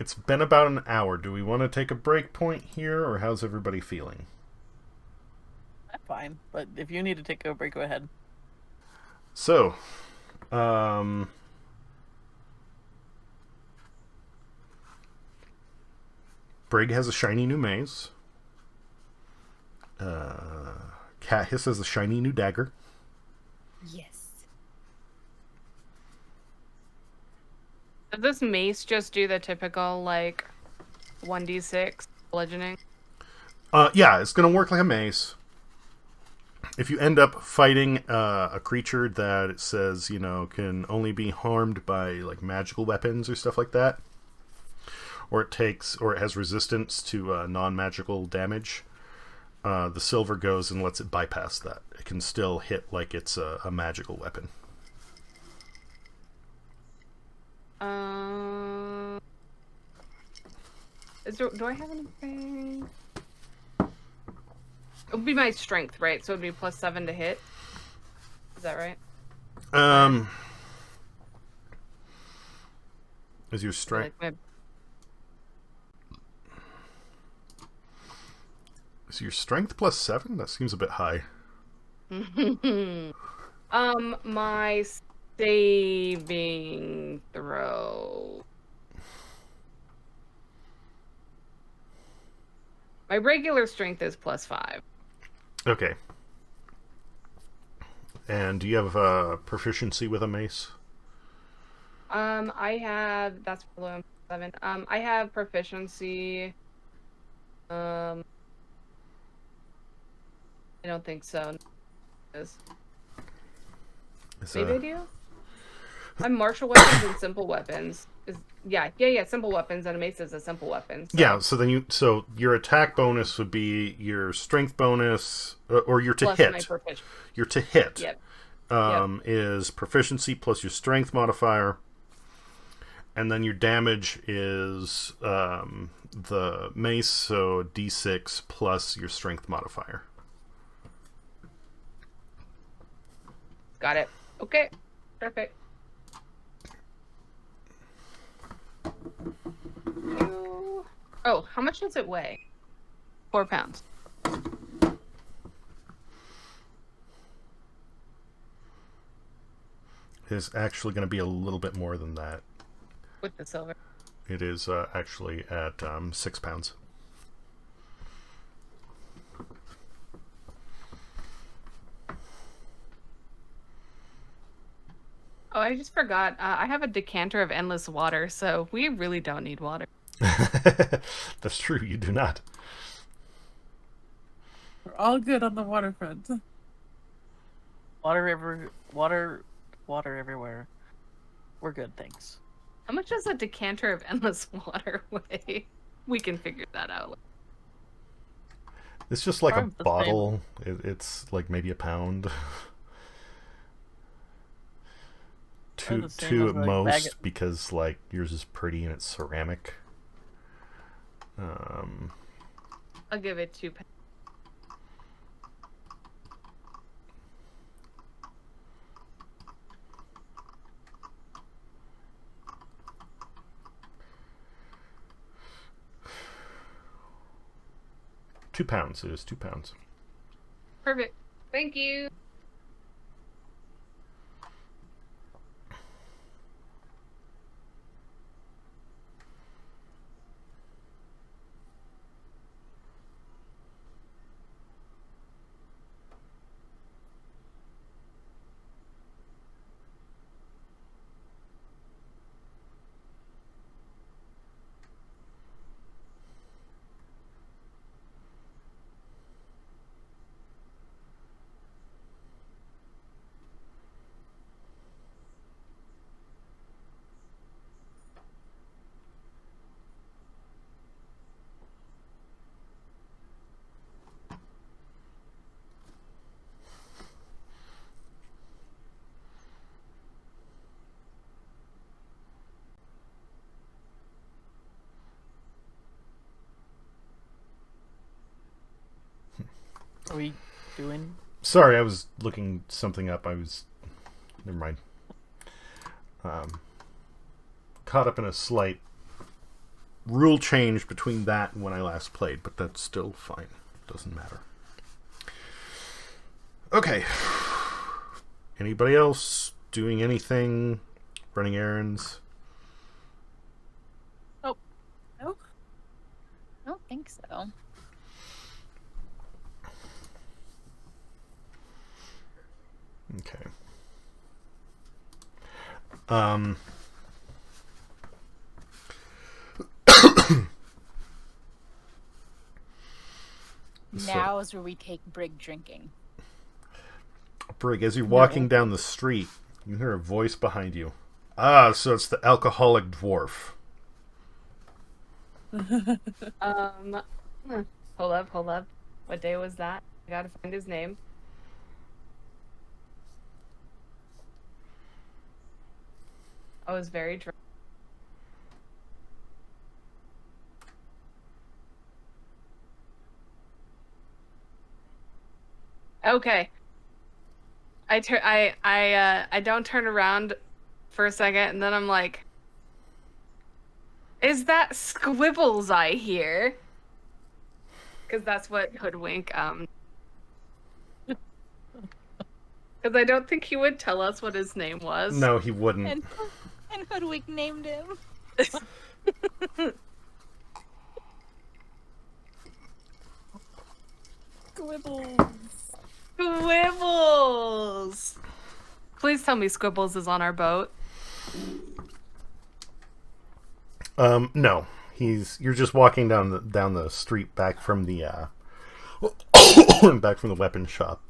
It's been about an hour. Do we want to take a break point here, or how's everybody feeling? I'm fine, but if you need to take a break, go ahead. So, Brig has a shiny new maze. Cat Hiss has a shiny new dagger. Yes. Does this mace just do the typical, like, 1d6 bludgeoning? Yeah, it's going to work like a mace. If you end up fighting a creature that it says, can only be harmed by, like, magical weapons or stuff like that, or it has resistance to non-magical damage, the silver goes and lets it bypass that. It can still hit like it's a magical weapon. Do I have anything? It would be my strength, right? So it would be +7 to hit. Is that right? Is your strength? Is your strength +7? That seems a bit high. My saving throw. My regular strength is +5. Okay. And do you have proficiency with a mace? I have, that's below 7. I have proficiency. I don't think so. Maybe I do? I'm martial weapons and simple weapons. Yeah, simple weapons, and a mace is a simple weapon. So. Yeah, so your attack bonus would be your strength bonus, or your to plus hit. My proficiency. Your to hit. Yep. Is proficiency plus your strength modifier, and then your damage is the mace, so d6 plus your strength modifier. Got it. Okay. Perfect. Oh, how much does it weigh? 4 pounds. It is actually going to be a little bit more than that. With the silver. It is actually at 6 pounds. Oh, I just forgot. I have a decanter of endless water, so we really don't need water. That's true, you do not. We're all good on the waterfront. Water everywhere. We're good, thanks. How much does a decanter of endless water weigh? We can figure that out. It's just like a Probably the bottle. It's like maybe a pound. Probably Two, the same two as at a bag most, of- because like yours is pretty and it's ceramic. I'll give it 2 pounds. £2. It is £2. Perfect. Thank you. Are we doing? Sorry, I was looking something up. Never mind. Caught up in a slight rule change between that and when I last played, but that's still fine. Doesn't matter. Okay. Anybody else doing anything? Running errands? No, I don't think so. Okay. Now is where we take Brig drinking. Brig, as you're walking down the street, you hear a voice behind you. Ah, so it's the alcoholic dwarf. Hold up. What day was that? I gotta find his name. I was very drunk. Okay. I don't turn around for a second, and then I'm like, is that Squibbles I hear? Because that's what Hoodwink, because I don't think he would tell us what his name was. No, he wouldn't. And Hoodwink named him. Squibbles. Squibbles! Please tell me Squibbles is on our boat. No. You're just walking down the street back from the back from the weapon shop.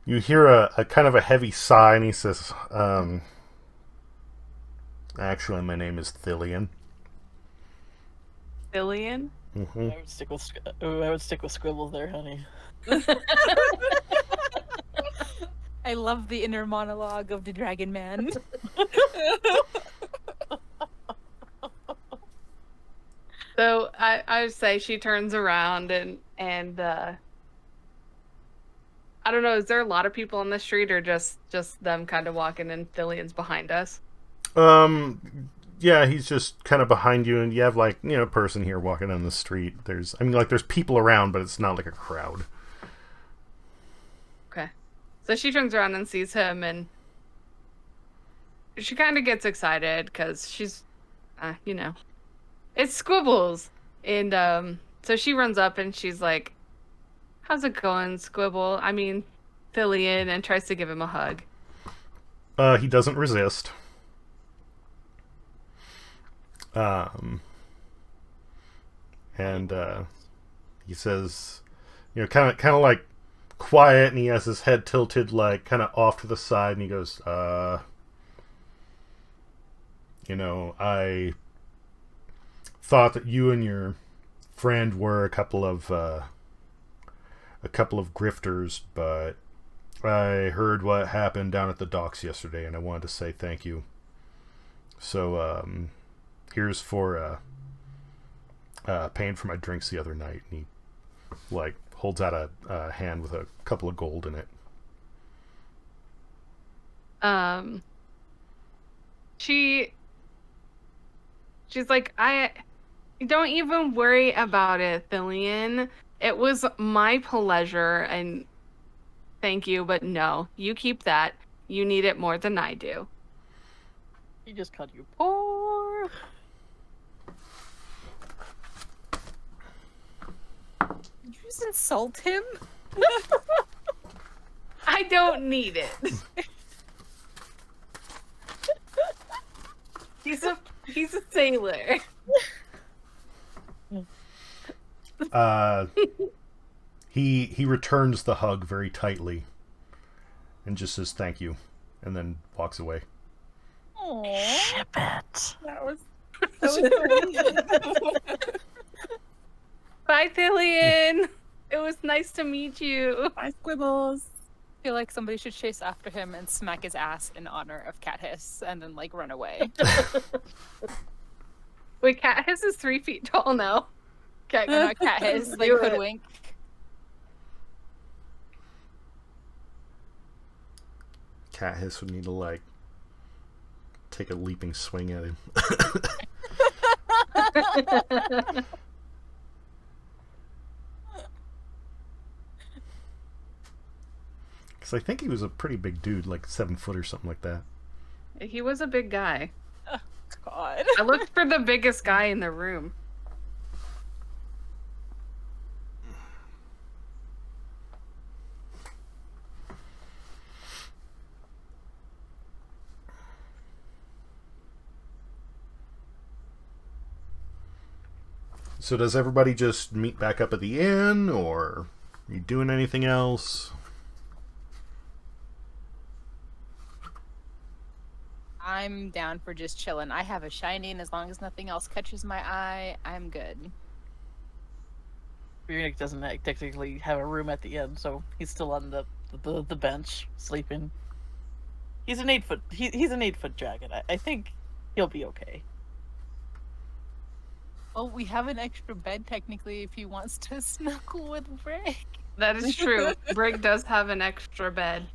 You hear a kind of a heavy sigh, and he says, actually, my name is Thillian. Billion? Mm-hmm. I would stick with Squibbles there, honey. I love the inner monologue of the Dragon Man. So I would say she turns around and I don't know, is there a lot of people on the street or just them kind of walking and Thillian's behind us? Yeah, he's just kind of behind you, and you have like, a person here walking down the street. There's people around, but it's not like a crowd. Okay. So she turns around and sees him, and she kind of gets excited because she's, it's Squibbles. And so she runs up and she's like, how's it going, Squibble? I mean, Thillian, and tries to give him a hug. He doesn't resist. and he says, kind of like quiet, and he has his head tilted like kind of off to the side, and he goes, I thought that you and your friend were a couple of grifters, but I heard what happened down at the docks yesterday, and I wanted to say thank you. So here's for paying for my drinks the other night. And he like holds out a hand with a couple of gold in it. She's like, I don't even worry about it, Thillian. It was my pleasure, and thank you, but no, you keep that. You need it more than I do. He just called you poor. You just insult him? I don't need it. He's a sailor. He returns the hug very tightly and just says thank you, and then walks away. Aww. Ship it. That was Bye, Thillian. It was nice to meet you. my squibbles. I feel like somebody should chase after him and smack his ass in honor of Cat Hiss and then like run away. Wait, Cat Hiss is 3 feet tall now. Not Cat Hiss, like Do it. hoodwink. Cat Hiss would need to like take a leaping swing at him. Because I think he was a pretty big dude, like 7 foot or something like that. He was a big guy. God. I looked for the biggest guy in the room. So does everybody just meet back up at the inn, or are you doing anything else? I'm down for just chilling. I have a shiny, and as long as nothing else catches my eye, I'm good. Runic doesn't technically have a room at the end, so he's still on the bench sleeping. He's an 8 foot. He's an 8 foot dragon. I think he'll be okay. Well, we have an extra bed technically if he wants to snuggle with Brick. That is true. Brig does have an extra bed.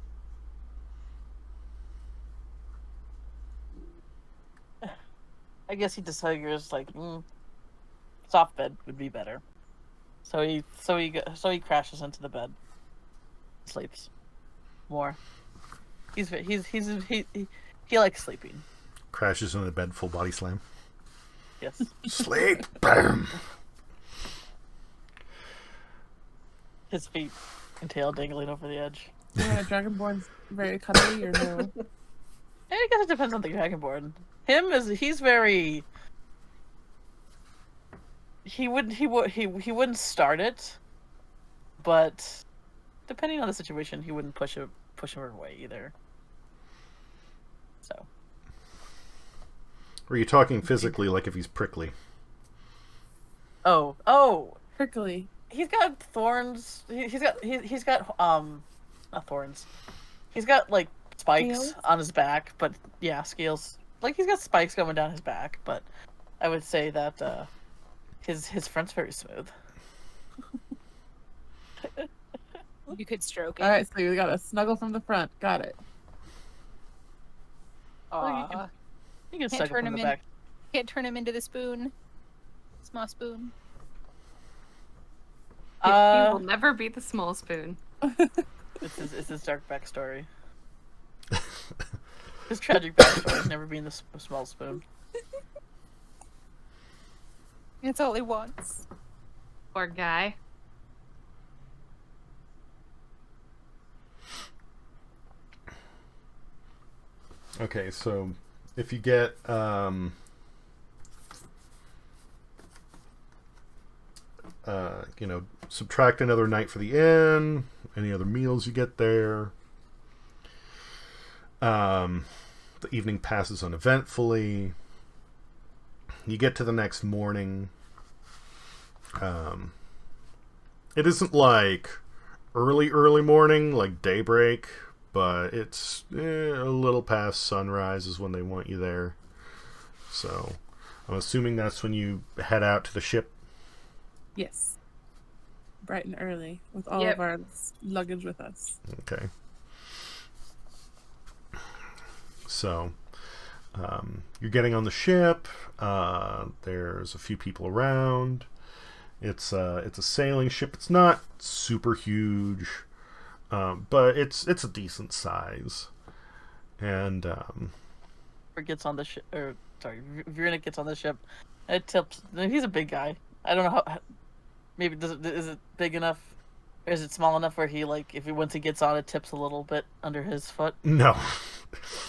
I guess he just figures like soft bed would be better. So he crashes into the bed, sleeps more. He likes sleeping. Crashes into the bed, full body slam. Yes. Sleep! Boom! His feet and tail dangling over the edge. Yeah, Dragonborn's very cuddly or no? And I guess it depends on the Dragonborn. He's very. He wouldn't start it, but depending on the situation, he wouldn't push him away either. So. Or are you talking physically, like if he's prickly? Oh, Prickly. he's got thorns. He's got not thorns. He's got like spikes Scales? on his back, but yeah, scales. Like he's got spikes going down his back, but I would say that his front's very smooth. You could stroke it. All right, so we got a snuggle from the front. Got it. Aw. You can Can't suck it turn from him the in. back. Can't turn him into the spoon. Small spoon. He will never be the small spoon. It's his dark backstory. His tragic backstory is never being the small spoon. It's all he wants. Poor guy. Okay, so if you get subtract another night for the inn, any other meals you get there. The evening passes uneventfully. You get to the next morning. It isn't like early morning, like daybreak, but it's a little past sunrise is when they want you there. So I'm assuming that's when you head out to the ship. Yes. Bright and early, with all Yep. of our luggage with us. Okay. So, you're getting on the ship. There's a few people around. It's a sailing ship. It's not super huge, but it's a decent size. And Gets on the ship, or sorry, Verena gets on the ship. It tips. He's a big guy. I don't know how. Maybe is it big enough, or is it small enough where he once he gets on, it tips a little bit under his foot? no,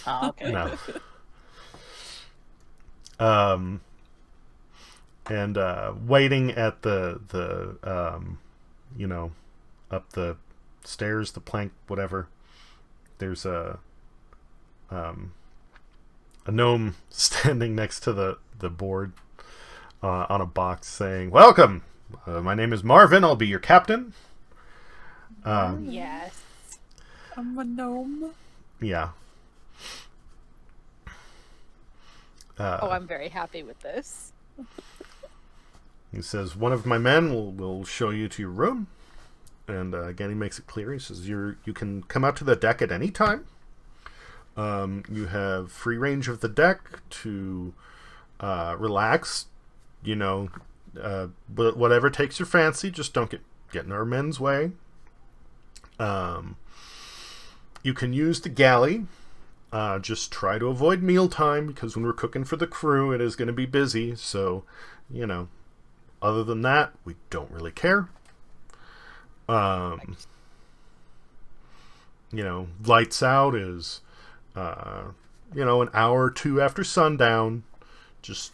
Oh, okay. no. And waiting at the up the stairs, the plank, whatever. There's a gnome standing next to the board on a box saying, "Welcome. My name is Marvin. I'll be your captain." Yes. I'm a gnome. Yeah. I'm very happy with this. He says, "One of my men will show you to your room." And again, he makes it clear. He says, you can come out to the deck at any time. You have free range of the deck to relax. But whatever takes your fancy, just don't get in our men's way. You can use the galley. Just try to avoid mealtime, because when we're cooking for the crew, it is going to be busy. So, other than that, we don't really care. Lights out is, an hour or two after sundown. Just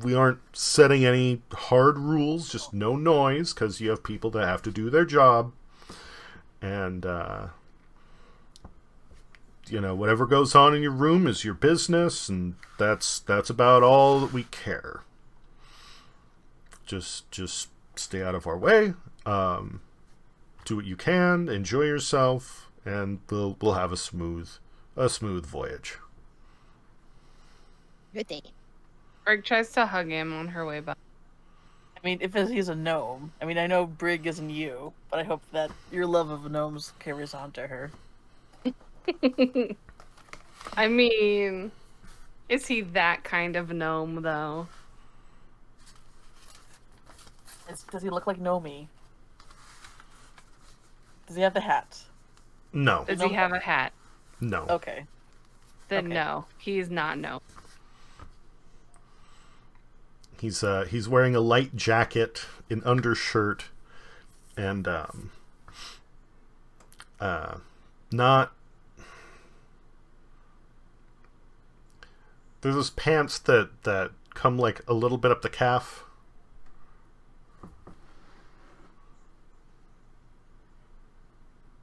we aren't setting any hard rules, just no noise, because you have people that have to do their job. And, whatever goes on in your room is your business, and that's about all that we care. Just stay out of our way. Do what you can, enjoy yourself, and we'll have a smooth voyage. Good day. Brig tries to hug him on her way back. I mean, if he's a gnome, I know Brig isn't you, but I hope that your love of gnomes carries on to her. I mean, is he that kind of gnome, though? Does he look like Nomi? Does he have the hat? No. Does he have a hat? No. Okay. Then Okay. no, he's not gnome. He's wearing a light jacket, an undershirt, and not. There's those pants that come like a little bit up the calf.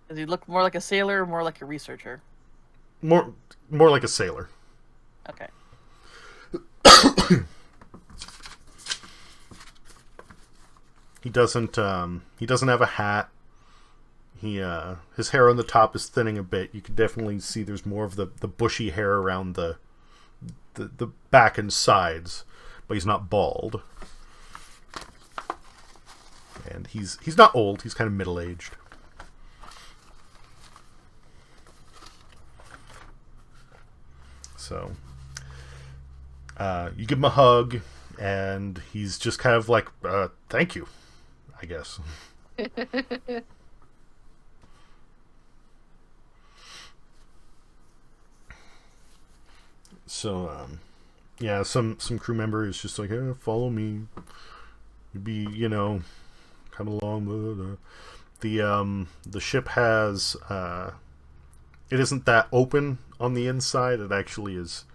Does he look more like a sailor or more like a researcher? More like a sailor. Okay. He doesn't have a hat. His hair on the top is thinning a bit. You can definitely see there's more of the bushy hair around the back and sides, but he's not bald. And he's not old. He's kind of middle-aged. So you give him a hug, and he's just kind of like, "Thank you," I guess. So, yeah, some crew member is just like, follow me. You'd be, come along. Blah, blah, blah. The ship has, it isn't that open on the inside. It actually is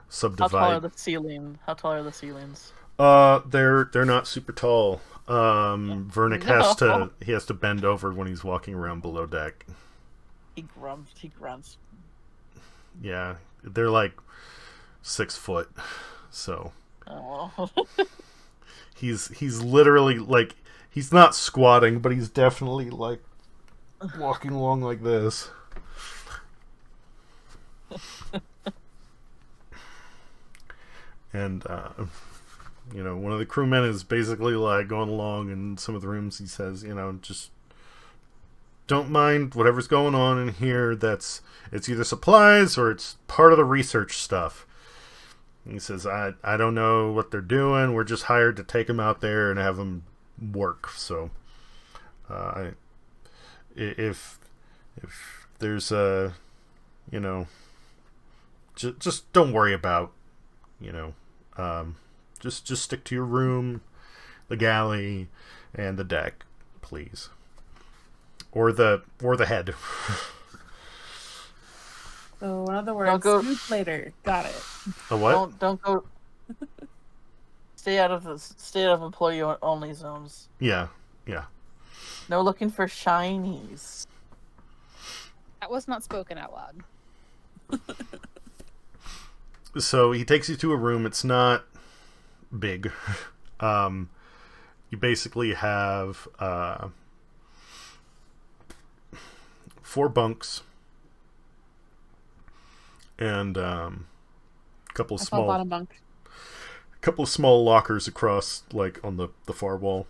How tall are subdivided. the ceilings? How tall are the ceilings? They're not super tall. Vernick has to bend over when he's walking around below deck. He grunts. Yeah, they're like 6 foot, so Oh. he's literally like, he's not squatting, but he's definitely like walking along like this. And one of the crewmen is basically like going along in some of the rooms. He says, just don't mind whatever's going on in here. It's either supplies or it's part of the research stuff. He says, I don't know what they're doing. We're just hired to take them out there and have them work. So, if there's just don't worry about, just stick to your room, the galley, and the deck, please, or the head. So in other words, smooth later. Got it. A what? Don't go. Stay out of employee only zones. Yeah. No looking for shinies. That was not spoken out loud. So he takes you to a room. It's not big. You basically have 4 bunks and a couple of small lockers across, like on the far wall.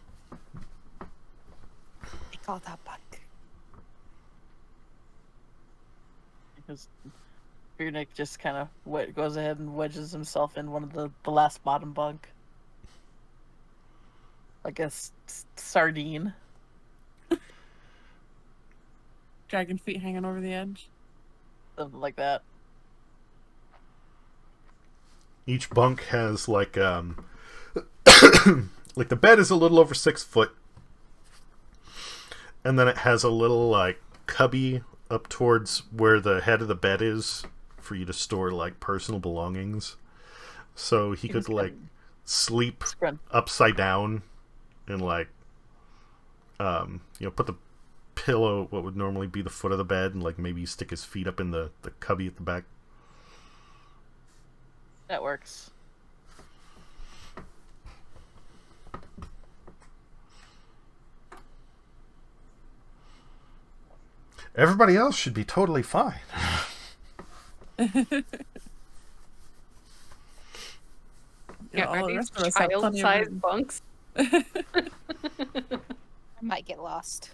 They call that bunk. Because Vernick just kind of goes ahead and wedges himself in one of the last bottom bunk. Like a sardine. Dragon feet hanging over the edge. Something like that. Each bunk has like like the bed is a little over 6 foot, and then it has a little like cubby up towards where the head of the bed is for you to store like personal belongings. So he could like sleep upside down and like put the pillow, what would normally be the foot of the bed, and like maybe stick his feet up in the cubby at the back. That works. Everybody else should be totally fine. Yeah, all are the these rest of us have plenty of child-sized room. bunks? I might get lost.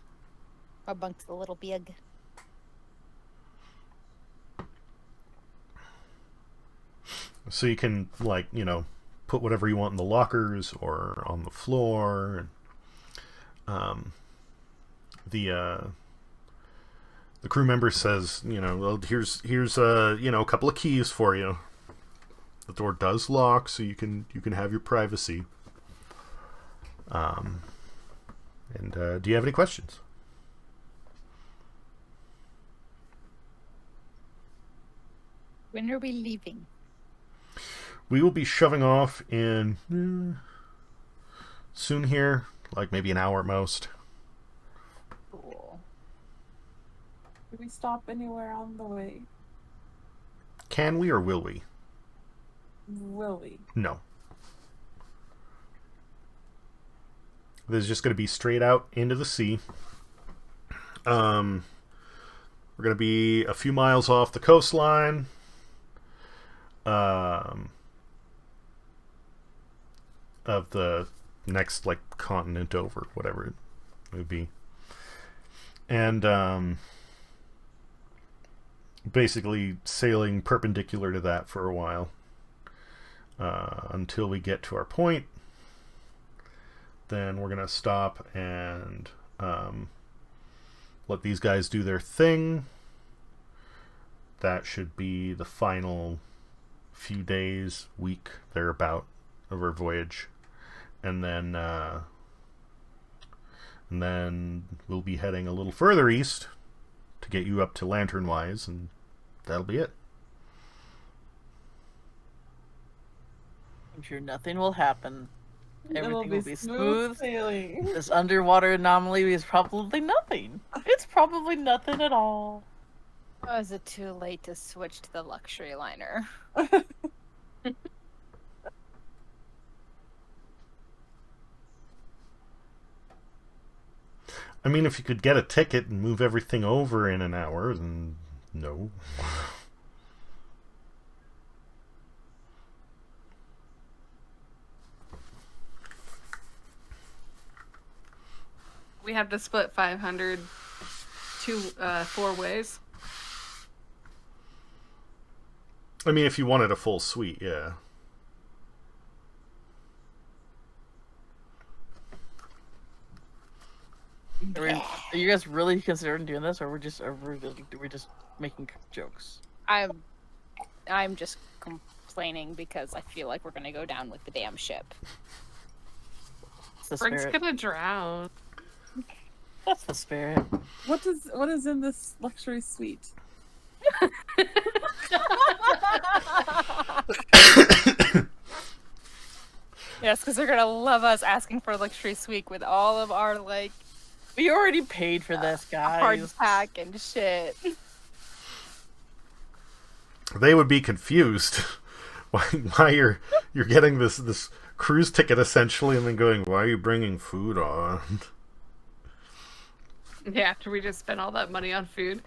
My bunk's a little big. So you can like, put whatever you want in the lockers or on the floor. The crew member says, well, here's a couple of keys for you. The door does lock, so you can have your privacy. And do you have any questions? When are we leaving? We will be shoving off in soon here, like maybe an hour at most. Cool. Do we stop anywhere on the way? Can we or will we? Will we? No. There's just going to be straight out into the sea. We're going to be a few miles off the coastline. Of the next like continent over, whatever it would be. And basically sailing perpendicular to that for a while. Until we get to our point. Then we're going to stop and let these guys do their thing. That should be the final few days, week, thereabout, of our voyage. And then we'll be heading a little further east to get you up to Lanternwise, and that'll be it. I'm sure nothing will happen. Everything will be smooth. sailing. This underwater anomaly is probably nothing. It's probably nothing at all. Oh, is it too late to switch to the luxury liner? I mean, if you could get a ticket and move everything over in an hour, then no. We have to split 500 4 ways. I mean, if you wanted a full suite, yeah. Are you guys really considering doing this, or we're just making jokes? I'm just complaining because I feel like we're gonna go down with the damn ship. It's the Frank's spirit. gonna drown. That's the spirit. What is in this luxury suite? Yes, because they're gonna love us asking for a luxury suite with all of our like We already paid for this, guys. hard pack and shit. They would be confused why you're getting this cruise ticket essentially, and then going, why are you bringing food on? Yeah, after we just spent all that money on food.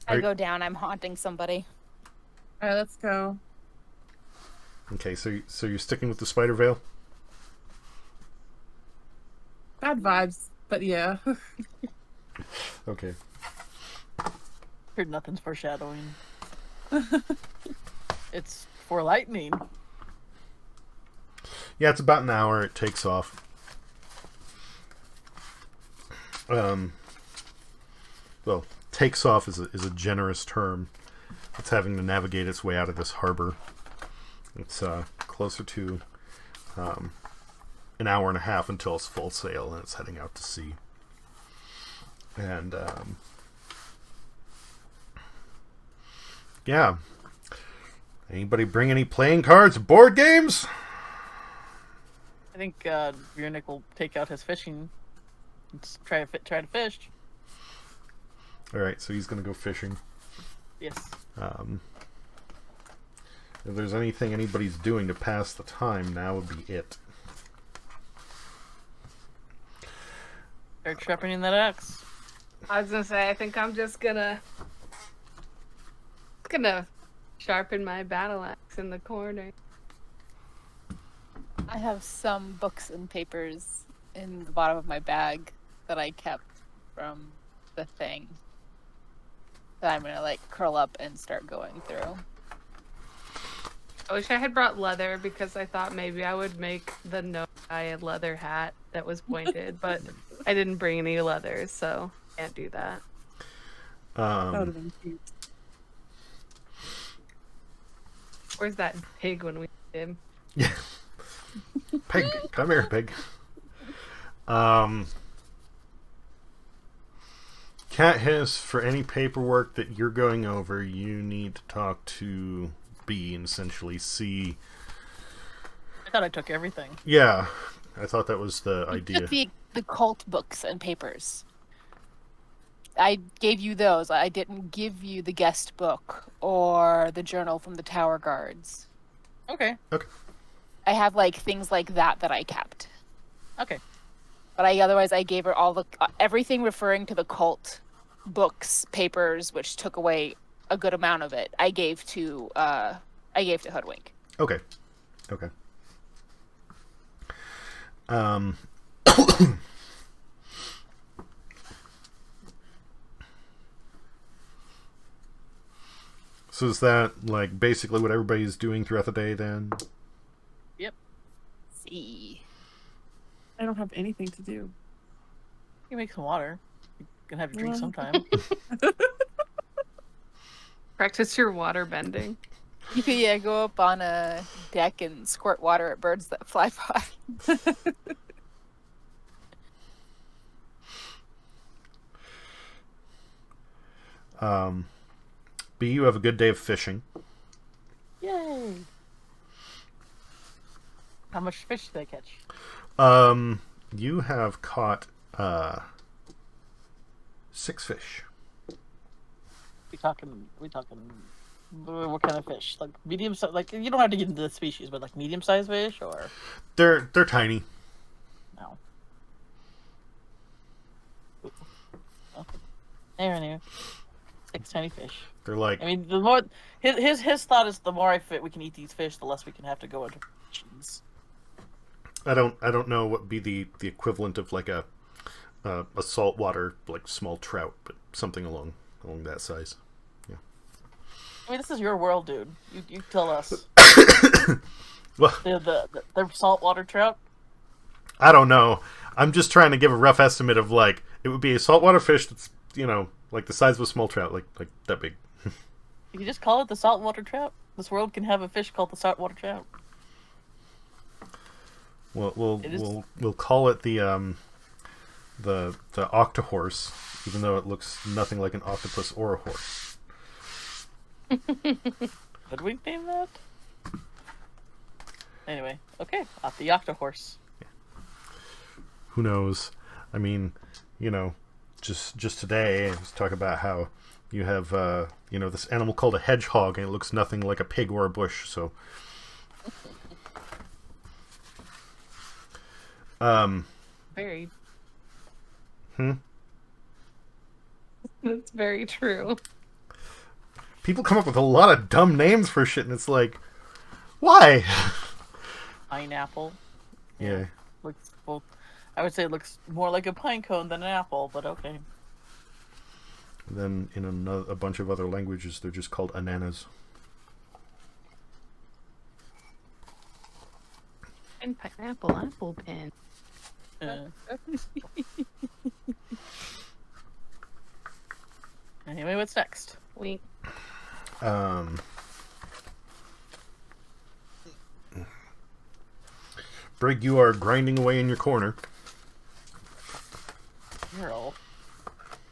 I go down, I'm haunting somebody. All right, let's go. Okay, so you're sticking with the spider veil? Bad vibes, but yeah. Okay. Heard nothing's foreshadowing. It's for lightning. Yeah, it's about an hour. It takes off. Well, takes off is a generous term. It's having to navigate its way out of this harbor. It's closer to an hour and a half until it's full sail and it's heading out to sea. And yeah. Anybody bring any playing cards, board games? I think Viernick will take out his fishing and try to fish. All right, so he's gonna go fishing. Yes. If there's anything anybody's doing to pass the time, now would be it. Start sharpening that axe. I was gonna say, I think I'm just gonna sharpen my battle axe in the corner. I have some books and papers in the bottom of my bag that I kept from the thing that I'm gonna like curl up and start going through. I wish I had brought leather because I thought maybe I would make the no guy leather hat that was pointed, but I didn't bring any leather, so can't do that. That would have been cute. Where's that pig when we need him? Yeah. Pig, come here, pig. Cat Hiss, for any paperwork that you're going over, you need to talk to B and essentially see. I thought I took everything. Yeah, I thought that was the idea. Took the cult books and papers. I gave you those. I didn't give you the guest book or the journal from the Tower Guards. Okay. I have like things like that I kept. Okay. But otherwise I gave her all the everything referring to the cult books, papers, which took away a good amount of it. I gave to Hoodwink. Okay. So is that like basically what everybody's doing throughout the day then? Yep. See. I don't have anything to do. You can make some water. You can have a drink Well. sometime. Practice your water bending. You could go up on a deck and squirt water at birds that fly by. B, you have a good day of fishing. Yay! How much fish did I catch? You have caught 6 fish. We talking what kind of fish? Like medium size, like you don't have to get into the species, but like medium sized fish or They're tiny. no. Okay. Anyway, 6 tiny fish. They're like, I mean, the more his thought is the more I fit, we can eat these fish, the less we can have to go into cheese. I don't know what would be the equivalent of like a saltwater like small trout, but something along that size. Yeah. I mean, this is your world, dude. You tell us. Well, the saltwater trout. I don't know. I'm just trying to give a rough estimate of like it would be a saltwater fish that's like the size of a small trout, like that big. You can just call it the saltwater trout. This world can have a fish called the saltwater trout. We'll call it the octohorse, even though it looks nothing like an octopus or a horse. Did we name that? Anyway, okay, the octohorse. Who knows? I mean, just today I was talking about how you have this animal called a hedgehog, and it looks nothing like a pig or a bush. So, Very. Hmm? That's very true. People come up with a lot of dumb names for shit, and it's like, why? Pineapple. Yeah. Looks well. I would say it looks more like a pine cone than an apple, but okay. Then in a bunch of other languages, they're just called ananas. And pineapple, apple pen. Anyway, what's next? Wink. Brig, you are grinding away in your corner. Girl.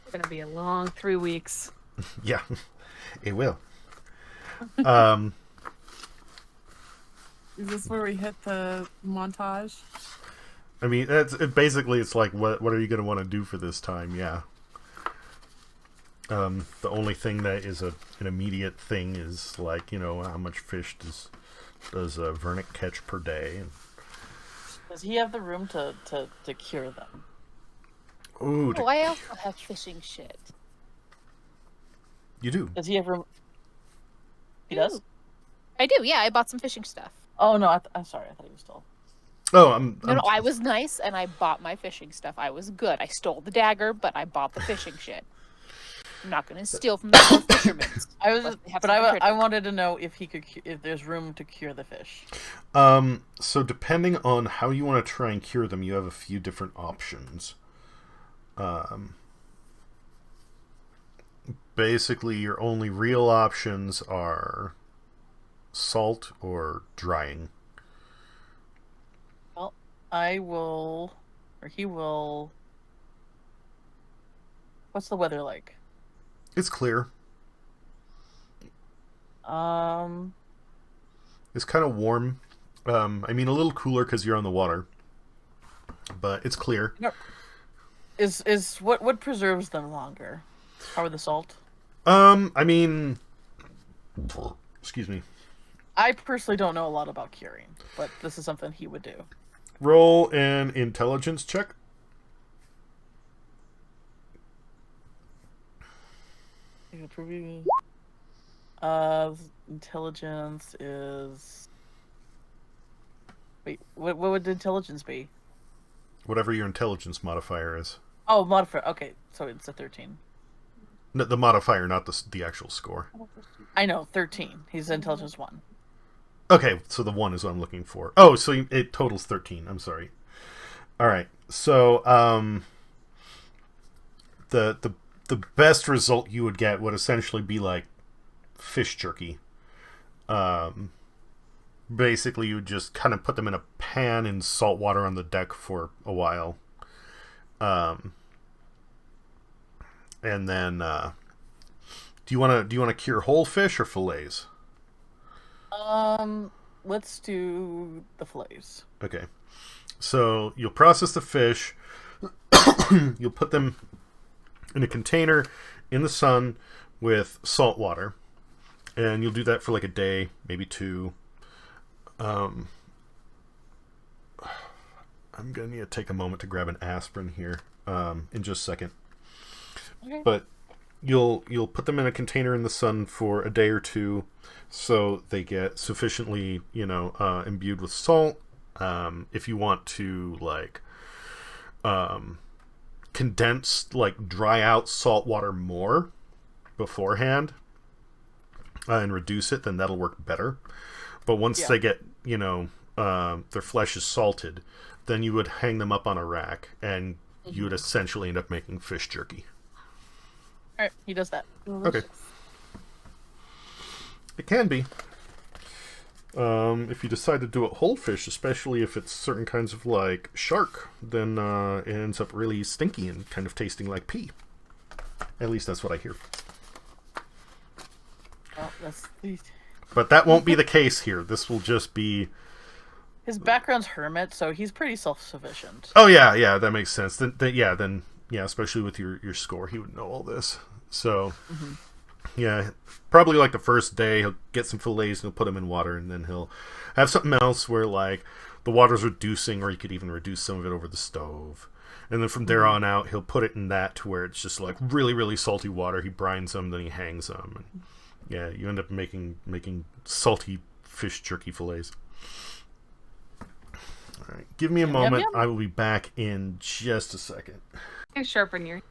It's gonna be a long 3 weeks. Yeah, it will. Is this where we hit the montage? I mean, basically it's like, what are you going to want to do for this time? Yeah. The only thing that is an immediate thing is like, how much fish does Vernick catch per day? And... Does he have the room to cure them? Ooh, Oh, I also have fishing shit. you do. Does he have room? He does? I do, yeah. I bought some fishing stuff. Oh no, I'm sorry. I thought he was still. Oh, No, I was nice and I bought my fishing stuff. I was good. I stole the dagger, but I bought the fishing shit. I'm not going to steal from the poor fishermen. I wanted to know if he could, if there's room to cure the fish. So depending on how you want to try and cure them, you have a few different options. Basically, your only real options are salt or drying. Well, I will, or he will. What's the weather like? It's clear. It's kind of warm. I mean, a little cooler because you're on the water, but it's clear. Is what preserves them longer? Or the salt? I mean, excuse me. I personally don't know a lot about curing, but this is something he would do. Roll an intelligence check. Intelligence is. Wait, what would intelligence be? Whatever your intelligence modifier is. Oh, modifier. Okay, so it's a 13. No, the modifier, not the actual score. I know, 13. He's intelligence 1. Okay, so the 1 is what I'm looking for. Oh, so it totals 13. I'm sorry. All right. So, the best result you would get would essentially be like fish jerky. Basically, you would just kind of put them in a pan in salt water on the deck for a while. And then Do you want to cure whole fish or fillets? Let's do the fillets. Okay. So you'll process the fish. You'll put them in a container in the sun with salt water, and you'll do that for like a day, maybe 2. I'm gonna need to take a moment to grab an aspirin here in just a second. Okay. But you'll put them in a container in the sun for a day or 2, so they get sufficiently, imbued with salt. If you want to condense, dry out salt water more beforehand and reduce it, then that'll work better. But once they get, their flesh is salted, then you would hang them up on a rack, and you would essentially end up making fish jerky. All right, he does that. Okay. It can be. If you decide to do it whole fish, especially if it's certain kinds of shark, then it ends up really stinky and kind of tasting like pee. At least that's what I hear. Well, that's the... But that won't be the case here. This will just be... His background's hermit, so he's pretty self-sufficient. Oh yeah, that makes sense. Then especially with your score, he would know all this. So, yeah, probably the first day he'll get some fillets and he'll put them in water, and then he'll have something else where the water's reducing, or he could even reduce some of it over the stove. And then from there on out, he'll put it in that to where it's just really, really salty water. He brines them, then he hangs them. And, yeah, you end up making salty fish jerky fillets. All right, give me a moment. yum. I will be back in just a second. Can sharpen your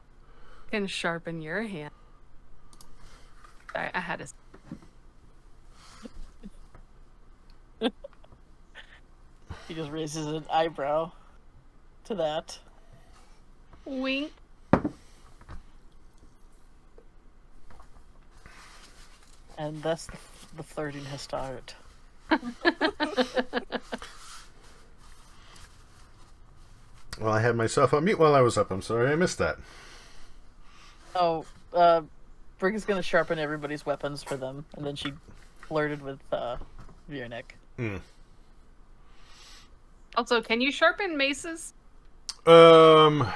hand. Sorry, I had to. He just raises an eyebrow to that. Wink. And thus the flirting has started. Well, I had myself on mute while I was up. I'm sorry I missed that. Oh, Brig's gonna sharpen everybody's weapons for them, and then she flirted with Viernick. Also, can you sharpen maces? I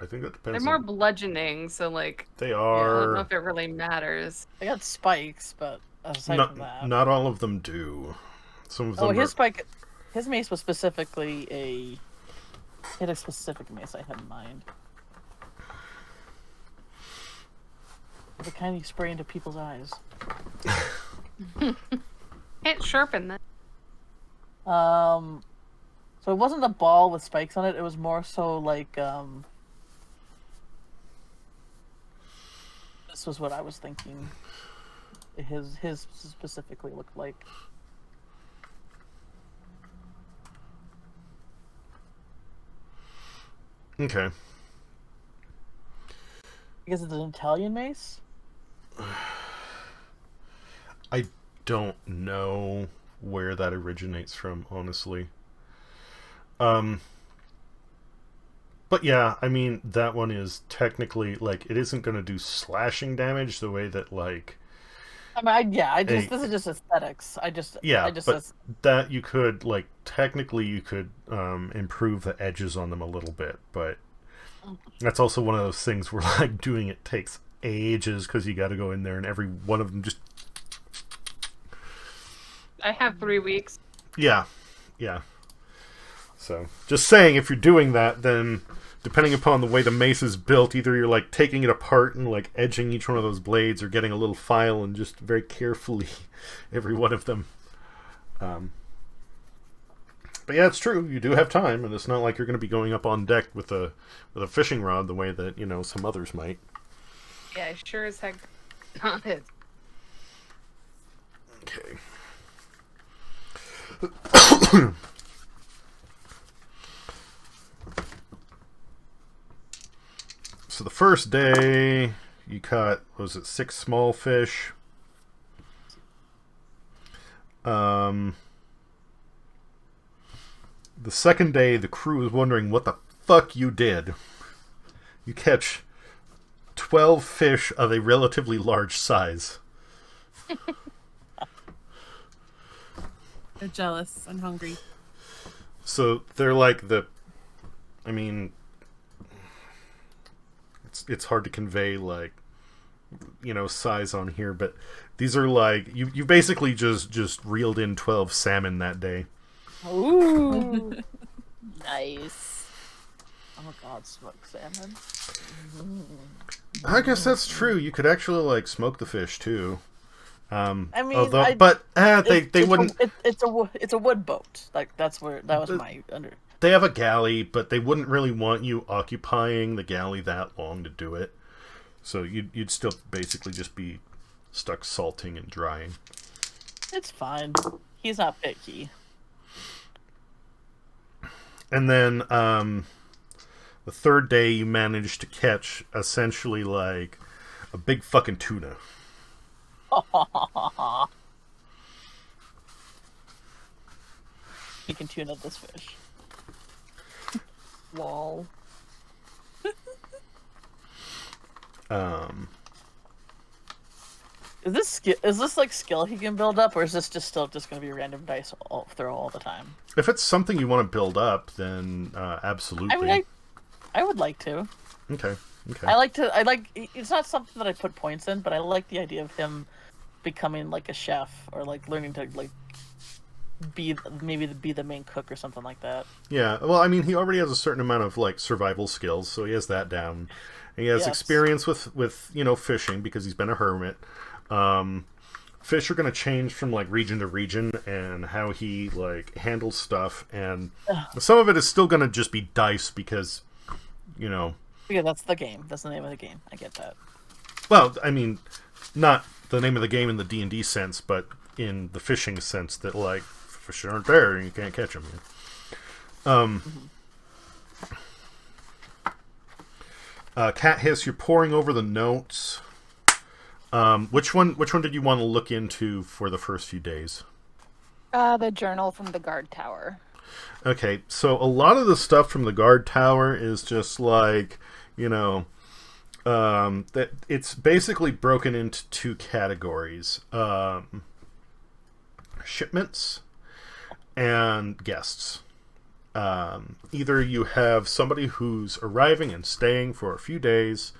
think that depends. They're more bludgeoning, so They I don't know are. if it really matters. They got spikes, but aside from that, Not all of them do. Some of them. oh, are... his mace was specifically hit a specific mace I had in mind. The kind you spray into people's eyes. Can't sharpen that. So it wasn't a ball with spikes on it. It was more so this was what I was thinking. His specifically looked like. Okay. Because it's an Italian mace. I don't know where that originates from, honestly. But yeah, I mean, that one is technically, it isn't going to do slashing damage the way that, I mean, this is just aesthetics. but that you could, technically you could improve the edges on them a little bit, but that's also one of those things where, doing it takes ages, because you got to go in there and every one of them just... I have 3 weeks. Yeah. So, just saying, if you're doing that, then depending upon the way the mace is built, either you're taking it apart and edging each one of those blades, or getting a little file and just very carefully every one of them. But yeah, it's true. You do have time, and it's not like you're going to be going up on deck with a fishing rod the way that some others might. Yeah, sure as heck not it. Okay. So the first day, you caught, was it 6 small fish? The second day, the crew was wondering what the fuck you did. You catch 12 fish of a relatively large size. They're jealous and hungry. So they're like I mean, it's hard to convey like, size on here, but these are like you basically just reeled in 12 salmon that day. Ooh. Nice. Oh god, smoked salmon. I guess that's true. You could actually like smoke the fish too. I mean, they wouldn't. It's a wood boat. Like that was my under. They have a galley, but they wouldn't really want you occupying the galley that long to do it. So you'd still basically just be stuck salting and drying. It's fine. He's not picky. And then the third day, you managed to catch essentially like a big fucking tuna. You can tune up this fish. Lol. Is this like skill he can build up, or is this still just going to be a random dice throw all the time? If it's something you want to build up, then absolutely. I mean, I would like to. Okay. It's not something that I put points in, but I like the idea of him becoming like a chef, or like learning to like be the main cook or something like that. Yeah, well, I mean, he already has a certain amount of like survival skills, so he has that down. And he has experience with fishing because he's been a hermit. Fish are going to change from like region to region and how he like handles stuff, and some of it is still going to just be dice because Yeah, that's the game. That's the name of the game. I get that. Well, I mean, not the name of the game in the D&D sense, but in the fishing sense that like fish aren't there and you can't catch them. Cat Hiss, you're poring over the notes. Which one did you want to look into for the first few days? The journal from the guard tower. Okay, so a lot of the stuff from the guard tower is just like, that it's basically broken into two categories. Shipments and guests. Either you have somebody who's arriving and staying for a few days,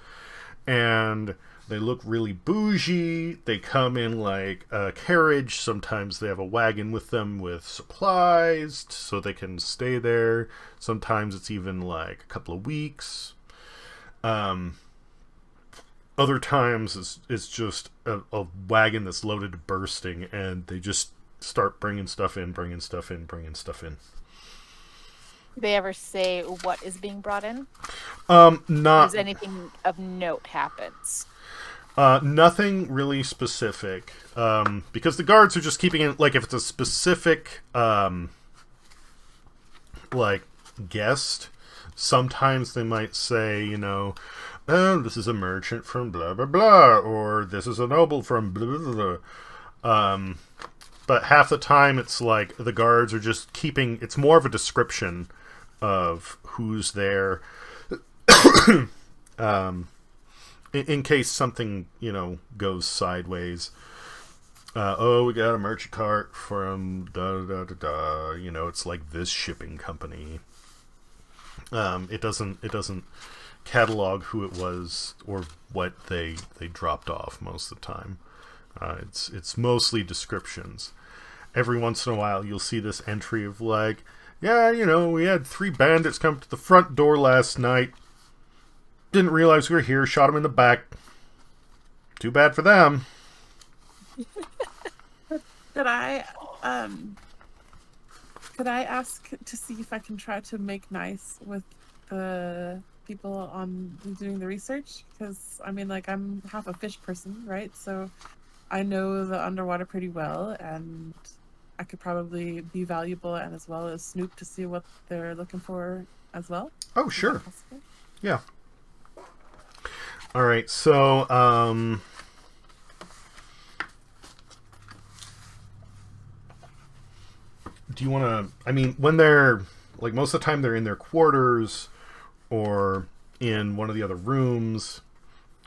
and they look really bougie. They come in like a carriage. Sometimes they have a wagon with them with supplies so they can stay there. Sometimes it's even like a couple of weeks. Other times it's just a wagon that's loaded to bursting, and they just start bringing stuff in. Do they ever say what is being brought in? Not. Does anything of note happens? Nothing really specific, because the guards are just keeping it, like, if it's a specific, like, guest, sometimes they might say, oh, this is a merchant from blah, blah, blah, or this is a noble from blah, blah, blah. But half the time it's like the guards are just keeping, it's more of a description of who's there, in case something, goes sideways. We got a merchant cart from da-da-da-da-da. It's like this shipping company. It doesn't catalog who it was or what they dropped off most of the time. It's mostly descriptions. Every once in a while you'll see this entry of like, yeah, we had 3 bandits come to the front door last night. Didn't realize we were here. Shot them in the back. Too bad for them. Could I ask to see if I can try to make nice with the people on doing the research? Because I'm half a fish person, right? So I know the underwater pretty well, and I could probably be valuable and as well as snoop to see what they're looking for as well. Oh, sure. Yeah. All right, so do you want to, when they're, like, most of the time they're in their quarters or in one of the other rooms,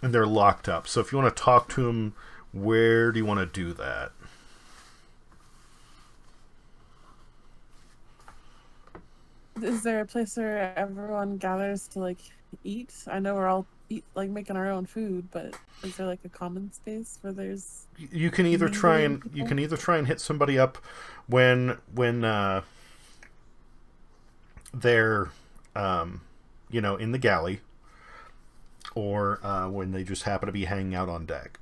and they're locked up. So if you want to talk to them, where do you want to do that? Is there a place where everyone gathers to like eat? I know we're all making our own food, but is there like a common space where there's You can either try and hit somebody up when they're in the galley, or when they just happen to be hanging out on deck.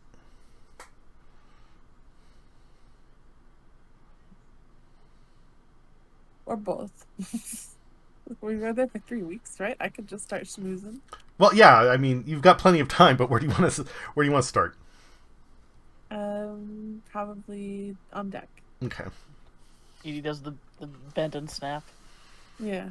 or both? We were there for 3 weeks, right? I could just start schmoozing. Well, yeah, I mean, you've got plenty of time, but where do you want to start? Probably on deck. Okay. Edie does the bend and snap. Yeah.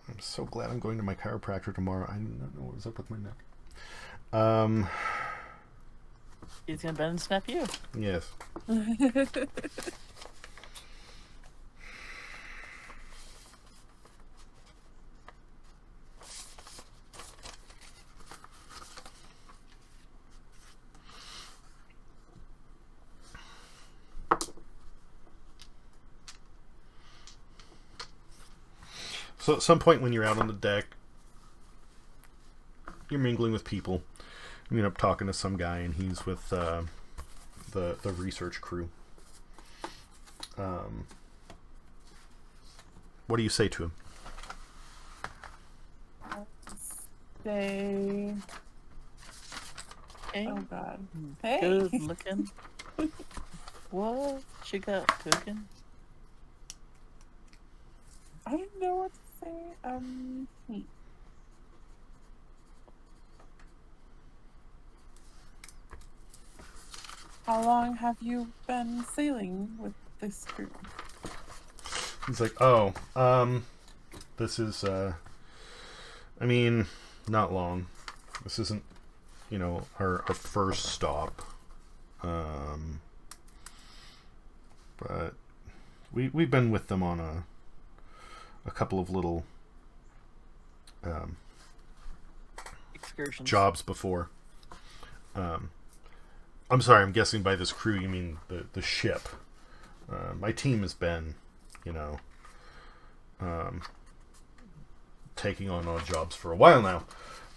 I'm so glad I'm going to my chiropractor tomorrow. I do not know what's up with my neck. He's gonna bend and snap you. Yes. So at some point when you're out on the deck, you're mingling with people. You end up talking to some guy, and he's with the research crew. What do you say to him? Say, Hey, oh god. Hey. good looking. What you got cooking? I don't know what to say. How long have you been sailing with this crew? He's like, this is, I mean, not long. This isn't, our first stop. But we've been with them on a couple of little Excursions. jobs before. I'm sorry, I'm guessing by this crew you mean the ship. My team has been, taking on odd jobs for a while now,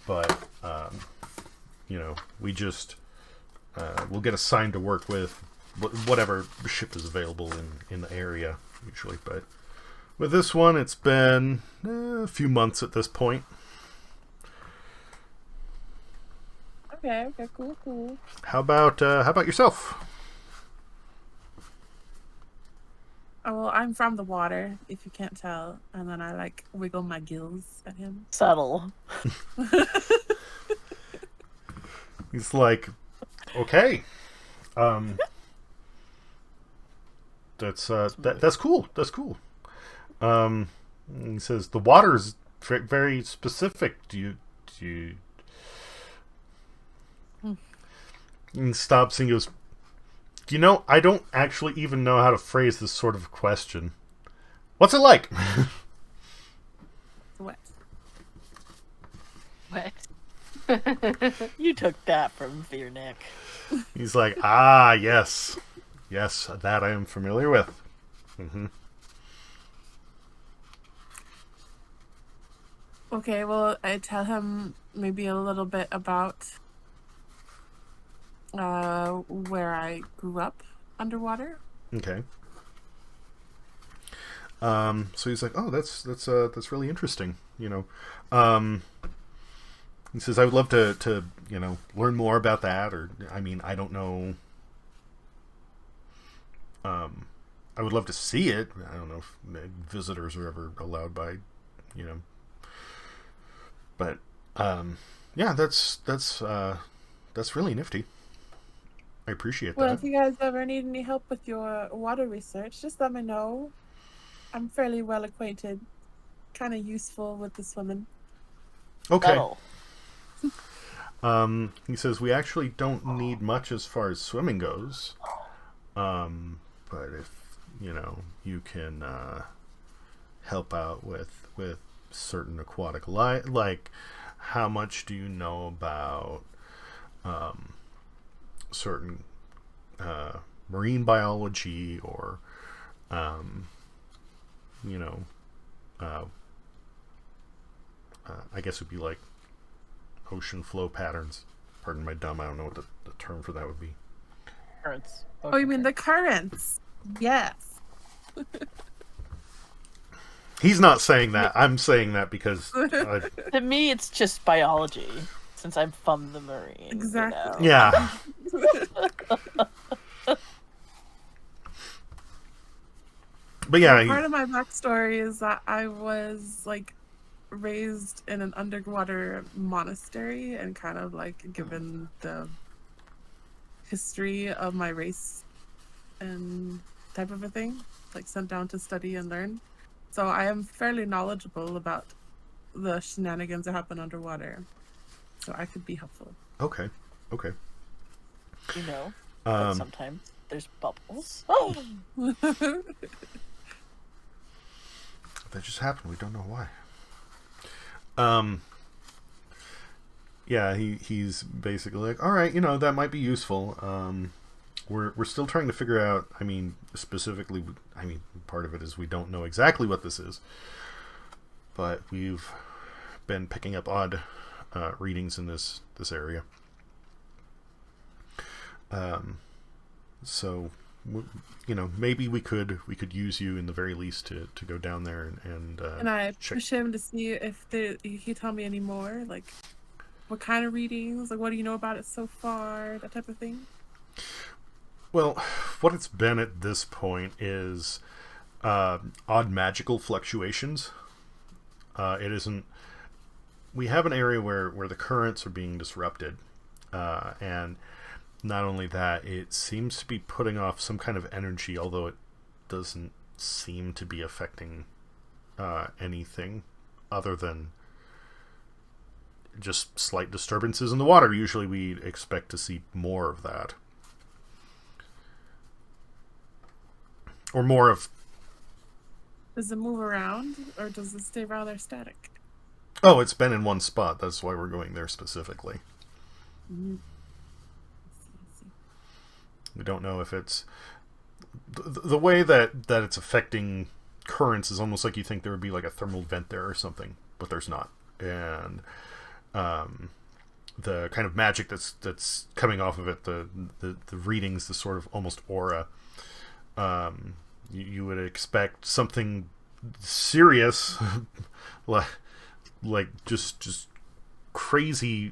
but we just we'll get assigned to work with whatever ship is available in the area usually. But with this one, it's been a few months at this point. Okay, cool. How about yourself? Oh, well, I'm from the water, if you can't tell. And then I wiggle my gills at him. Subtle. He's like, okay, that's cool. That's cool. He says the water's very specific. Do you? And he stops and goes, I don't actually even know how to phrase this sort of question. What's it like? Wet. What? You took that from Fear Nick. He's like, yes. Yes, that I am familiar with. Mm-hmm. Okay, well, I tell him maybe a little bit about where I grew up underwater. Okay. So he's like, that's really interesting. He says, I would love to learn more about that, or I mean, I don't know. I would love to see it. I don't know if visitors are ever allowed by, but yeah, that's really nifty. I appreciate Well, that. if you guys ever need any help with your water research, just let me know. I'm fairly well acquainted, kind of useful with the swimming. Okay. Subtle. He says we actually don't need much as far as swimming goes, but if you can help out with certain aquatic life, like how much do you know about certain marine biology, or I guess it would be like ocean flow patterns. Pardon my dumb, I don't know what the term for that would be. Currents. Oh, you mean the currents? Yes. He's not saying that. I'm saying that because To me, it's just biology, since I'm from the marine. Exactly. yeah. But yeah, Part of my backstory is that I was like raised in an underwater monastery and kind of like given the history of my race and type of a thing, like sent down to study and learn. So I am fairly knowledgeable about the shenanigans that happen underwater. So I could be helpful. okay. That sometimes there's bubbles. That just happened. We don't know why. Yeah, he's basically like, all right, that might be useful. We're still trying to figure out. I mean, specifically, part of it is we don't know exactly what this is, but we've been picking up odd readings in this area. So, maybe we could use you in the very least to go down there and I check. push him to see if he can tell me any more, like what kind of readings, like what do you know about it so far, that type of thing. Well, what it's been at this point is odd magical fluctuations. It isn't. We have an area where the currents are being disrupted, and not only that, it seems to be putting off some kind of energy, although it doesn't seem to be affecting anything other than just slight disturbances in the water. Usually we expect to see more of that. Or more of... Does it move around, or does it stay rather static? Oh, it's been in one spot. That's why we're going there specifically. Mm-hmm. We don't know if it's... The way that it's affecting currents is almost like you think there would be like a thermal vent there or something, but there's not. And the kind of magic that's coming off of it, the readings, the sort of almost aura, you would expect something serious, like just crazy,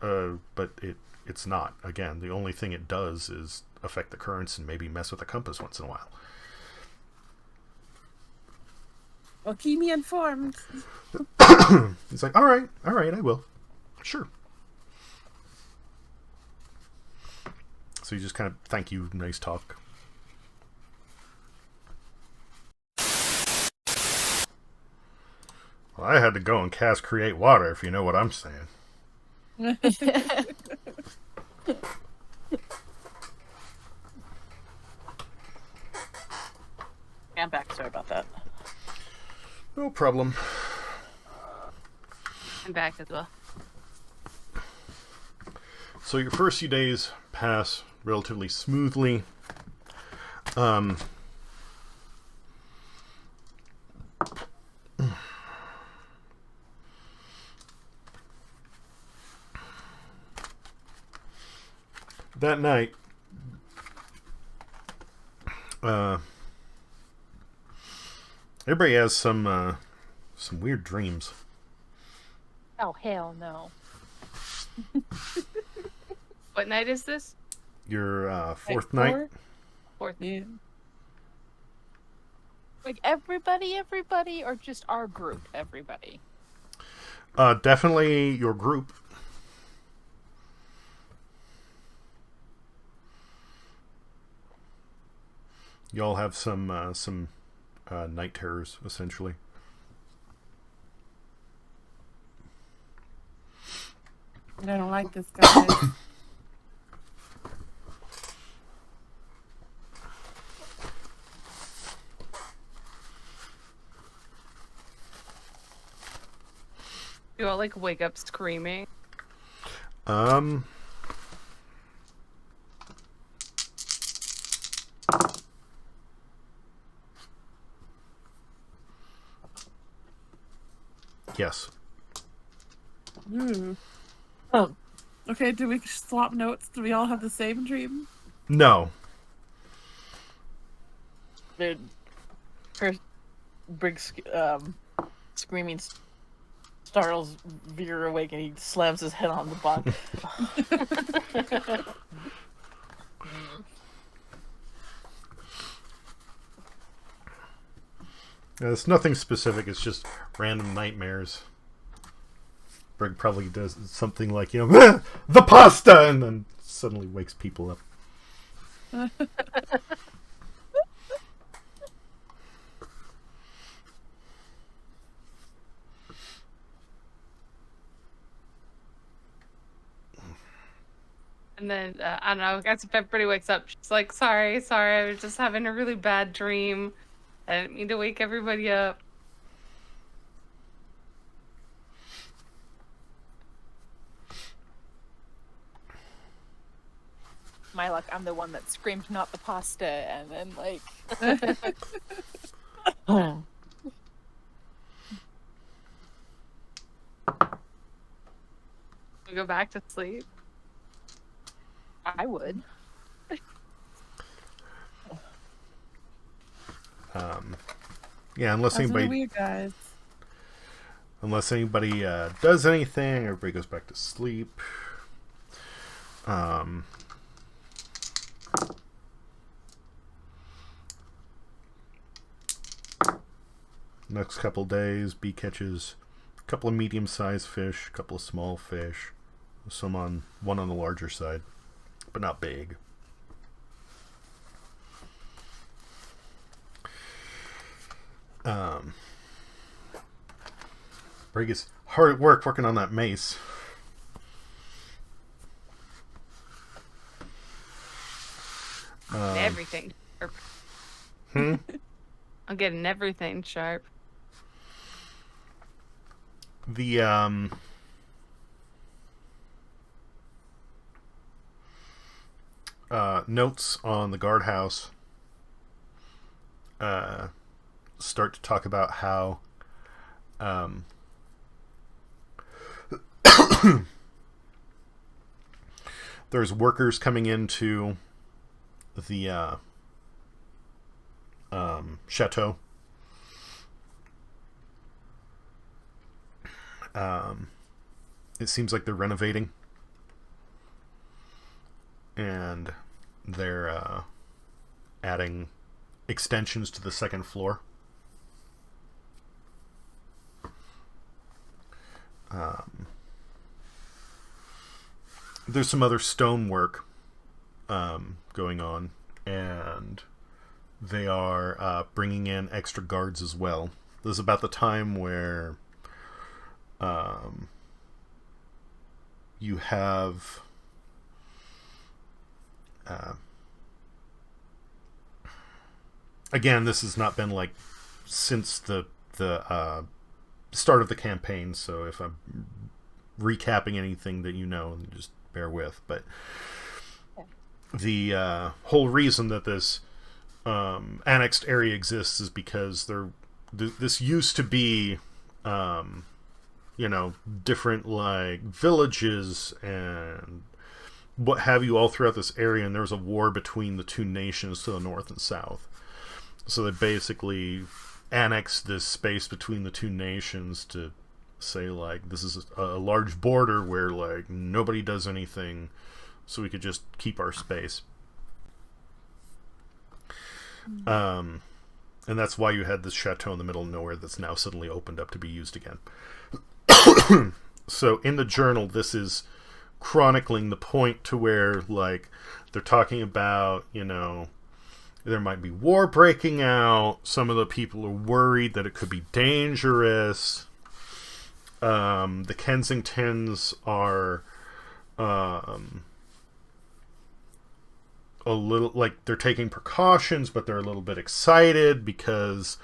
but it's not. Again, the only thing it does is affect the currents and maybe mess with the compass once in a while. Well, keep me informed. He's like, all right, I will. Sure. So you just kind of thank you, nice talk. Well, I had to go and cast Create Water, if you know what I'm saying. I'm back. Sorry about that. No problem. I'm back as well. So your first few days pass relatively smoothly. That night, everybody has some weird dreams. Oh, hell no. What night is this? Your fourth night. Fourth. Yeah. Like everybody, or just our group, everybody? Definitely your group. Y'all have some night terrors, essentially. I don't like this guy. all like wake up screaming? Yes. Ooh. Oh, Okay, do we swap notes? Do we all have the same dream? No. dude, her big screaming startles Veer awake, and he slams his head on the bunk. It's nothing specific. It's just random nightmares. Brig probably does something like, the pasta, and then suddenly wakes people up. And then, I don't know, I guess if everybody wakes up, she's like, sorry, I was just having a really bad dream. I didn't mean to wake everybody up. My luck, I'm the one that screamed not the pasta, and then like We go back to sleep. I would. Yeah, unless Those are the anybody weird guys. does anything, everybody goes back to sleep. Next couple days, B catches a couple of medium-sized fish, a couple of small fish, one on the larger side, but not big. Brig is hard at work working on that mace. Everything sharp. I'm getting everything sharp. The notes on the guardhouse start to talk about how there's workers coming into the chateau. It seems like they're renovating, and they're adding extensions to the second floor. There's some other stonework going on, and they are bringing in extra guards as well. This is about the time where you have again, this has not been like since the start of the campaign, so if I'm recapping anything that just bear with. But the whole reason that this annexed area exists is because this used to be different like villages and what have you all throughout this area, and there was a war between the two nations to the north and south. So they basically annexed this space between the two nations to say like this is a large border where like nobody does anything, so we could just keep our space. And that's why you had this chateau in the middle of nowhere that's now suddenly opened up to be used again. So in the journal, this is chronicling the point to where like they're talking about, there might be war breaking out. Some of the people are worried that it could be dangerous. The Kensingtons are a little like they're taking precautions, but they're a little bit excited because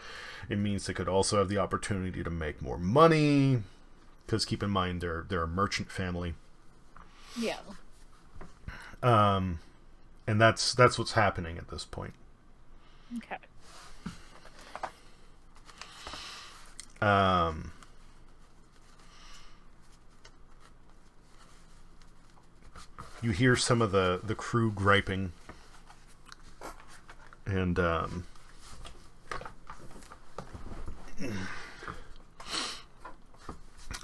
it means they could also have the opportunity to make more money. because keep in mind they're a merchant family. Yeah. And that's what's happening at this point. Okay. You hear some of the crew griping, and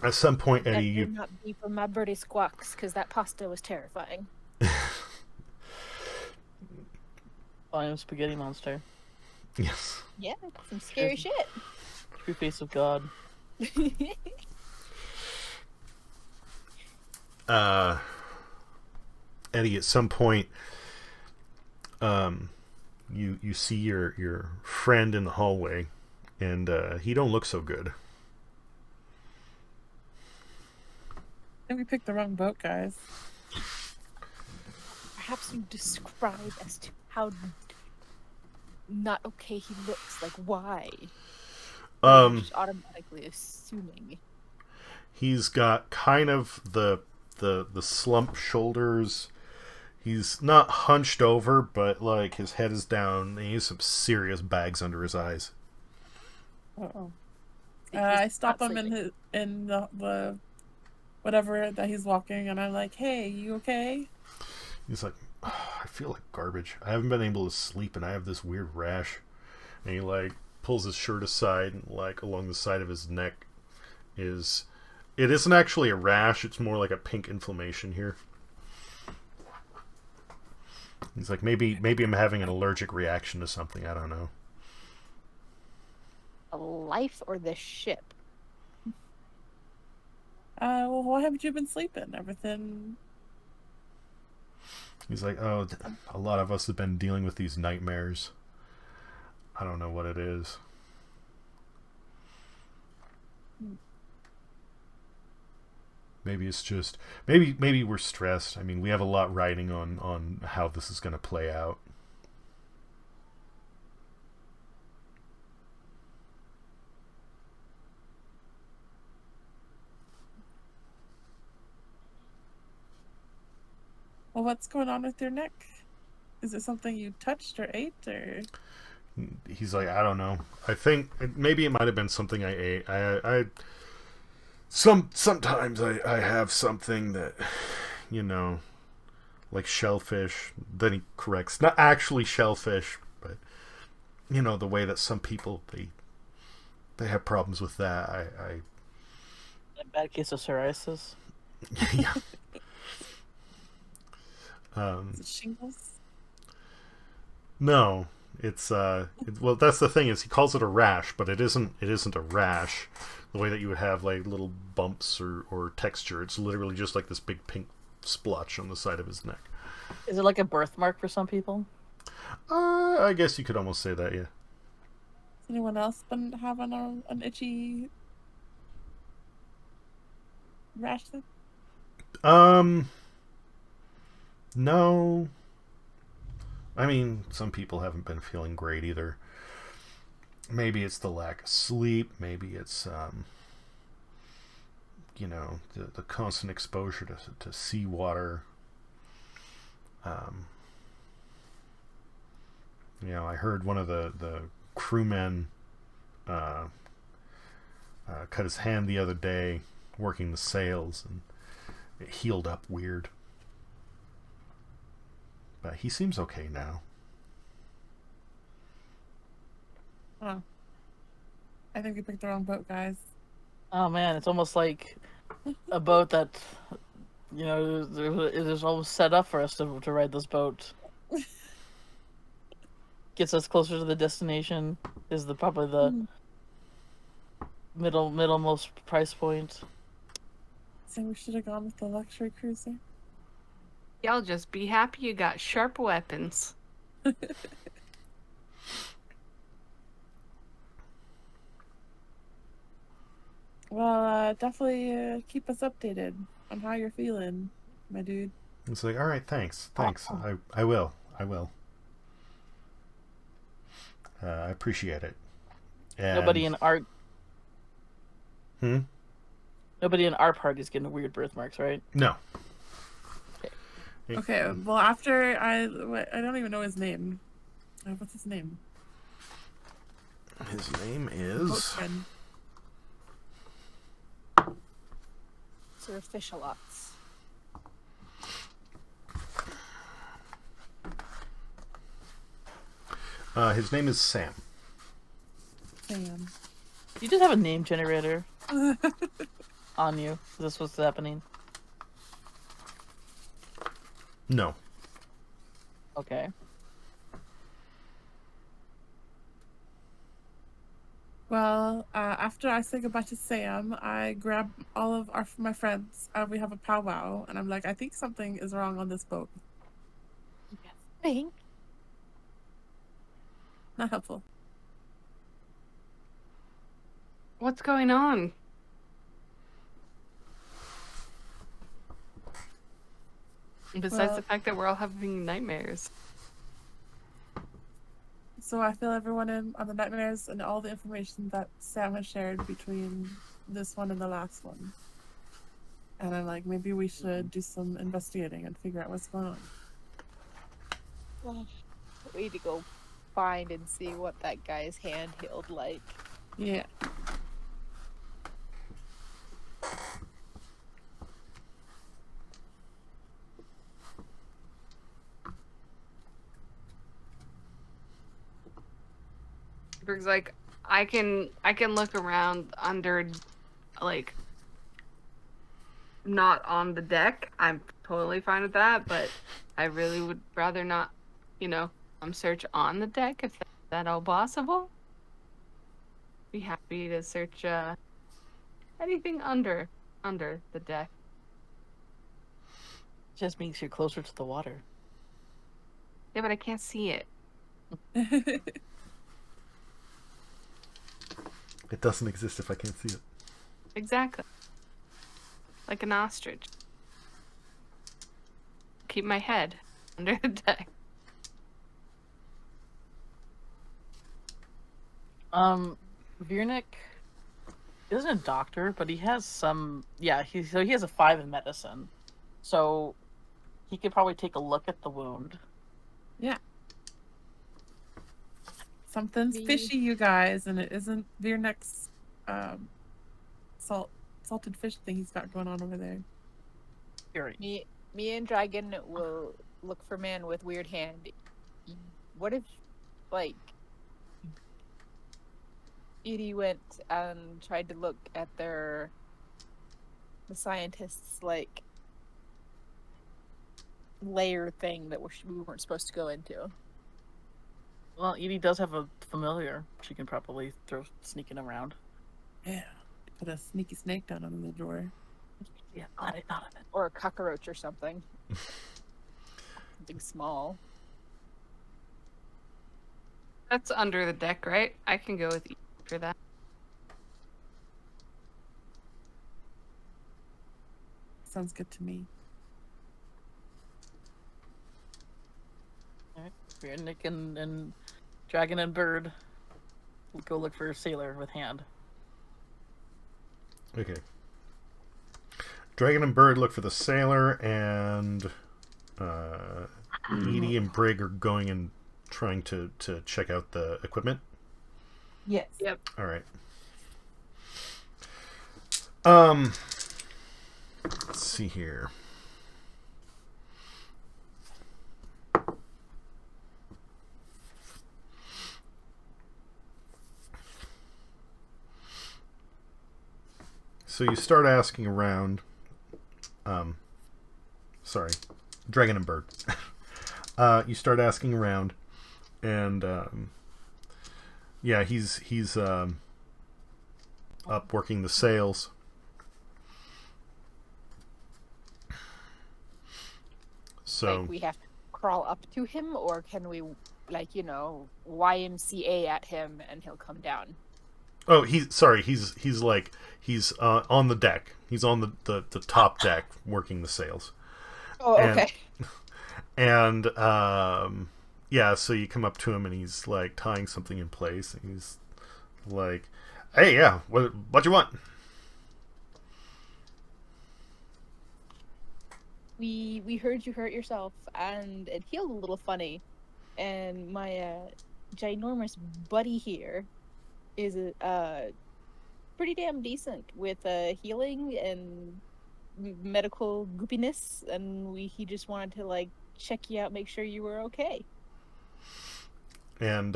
at some point, Eddie, That you did not be from my birdie squawks, because that pasta was terrifying. I am spaghetti monster. yes. Yeah, some scary shit. True face of God. Eddie, at some point, you see your friend in the hallway, and he don't look so good. I think we picked the wrong boat, guys. Perhaps you describe as to how not okay he looks. Like, why? Or you're just automatically assuming. He's got kind of the slump shoulders. He's not hunched over, but like his head is down. And he has some serious bags under his eyes. Uh-oh. He's I stop not him sleeping. in the whatever that he's walking, and I'm like, "Hey, you okay?" He's like, I feel like garbage. I haven't been able to sleep, and I have this weird rash. And he like pulls his shirt aside, and like along the side of his neck it isn't actually a rash. It's more like a pink inflammation here. He's like, maybe I'm having an allergic reaction to something. I don't know. A life or the ship? Well, why haven't you been sleeping? Everything. He's like, oh, a lot of us have been dealing with these nightmares. I don't know what it is. Maybe it's just maybe we're stressed. I mean, we have a lot riding on how this is going to play out. Well, what's going on with your neck? Is it something you touched or ate, or? He's like, I don't know. I think maybe it might have been something I ate. Sometimes I have something that, like shellfish. Then he corrects, not actually shellfish, but the way that some people they have problems with that. A bad case of psoriasis. Yeah. Is it shingles? No, it's well, that's the thing, is he calls it a rash, but it isn't a rash the way that you would have like little bumps or texture. It's literally just like this big pink splotch on the side of his neck. Is it like a birthmark for some people? I guess you could almost say that, yeah. Has anyone else been having an itchy rash thing? No. I mean, some people haven't been feeling great either. Maybe it's the lack of sleep. Maybe it's, the constant exposure to seawater. I heard one of the crewmen cut his hand the other day working the sails, and it healed up weird. But he seems okay now. Oh. I think we picked the wrong boat, guys. Oh man, it's almost like a boat that, it is almost set up for us to ride this boat. Gets us closer to the destination. Is probably the middlemost price point. So we should have gone with the luxury cruiser. Y'all just be happy you got sharp weapons. Well, definitely keep us updated on how you're feeling, my dude. It's like, all right, thanks. I will. I appreciate it. And... Nobody in art. Nobody in our party is getting weird birthmarks, right? No. Okay, well, after I don't even know his name. What's his name? His name is... Boatman. Sir Fish-a-lots. His name is Sam. Sam. You just have a name generator on you. Is this what's happening? No. Okay. Well, after I say goodbye to Sam, I grab all of my friends. We have a powwow, and I'm like, I think something is wrong on this boat. Think? Not helpful. What's going on? Besides Well- the fact that we're all having nightmares. So I fill everyone in on the nightmares and all the information that Sam has shared between this one and the last one. And I'm like, maybe we should do some investigating and figure out what's going on. Well, we need to go find and see what that guy's hand healed like. Yeah. Berg's like, I can look around under, like, not on the deck. I'm totally fine with that, but I really would rather not, search on the deck if that's at all possible. Be happy to search anything under the deck. Just means you're closer to the water. Yeah, but I can't see it. It doesn't exist if I can't see it. Exactly. Like an ostrich. Keep my head under the deck. Viernik isn't a doctor, but he has some. Yeah, he has a 5 in medicine, so he could probably take a look at the wound. Yeah. Something's Me- fishy, you guys, and it isn't Viernik's salted fish thing he's got going on over there. Fury. Me and Dragon will look for man with weird hand. What if, like, Edie went and tried to look at the scientists' like layer thing that we weren't supposed to go into. Well, Edie does have a familiar. She can probably throw sneaking around. Yeah. Put a sneaky snake down under the door. Yeah, glad I thought of it. Or a cockroach or something. Something small. That's under the deck, right? I can go with you for that. Sounds good to me. Alright. Viernik and Dragon and Bird will go look for a sailor with hand. Okay. Dragon and Bird look for the sailor, and Edie and Brig are going and trying to check out the equipment. Yes. Yep. All right. Let's see here. So you start asking around. Sorry, Dragon and Bird. You start asking around, and yeah, he's up working the sails. So Like, we have to crawl up to him, or can we, like, YMCA at him and he'll come down? oh, he's sorry. He's on the deck. He's on the top deck working the sails. Oh, And- okay. And yeah, so you come up to him and he's like tying something in place, and he's like, "Hey, yeah, what you want?" we heard you hurt yourself, and it healed a little funny. And my ginormous buddy here is pretty damn decent with healing and medical goopiness, and he just wanted to like check you out, make sure you were okay. And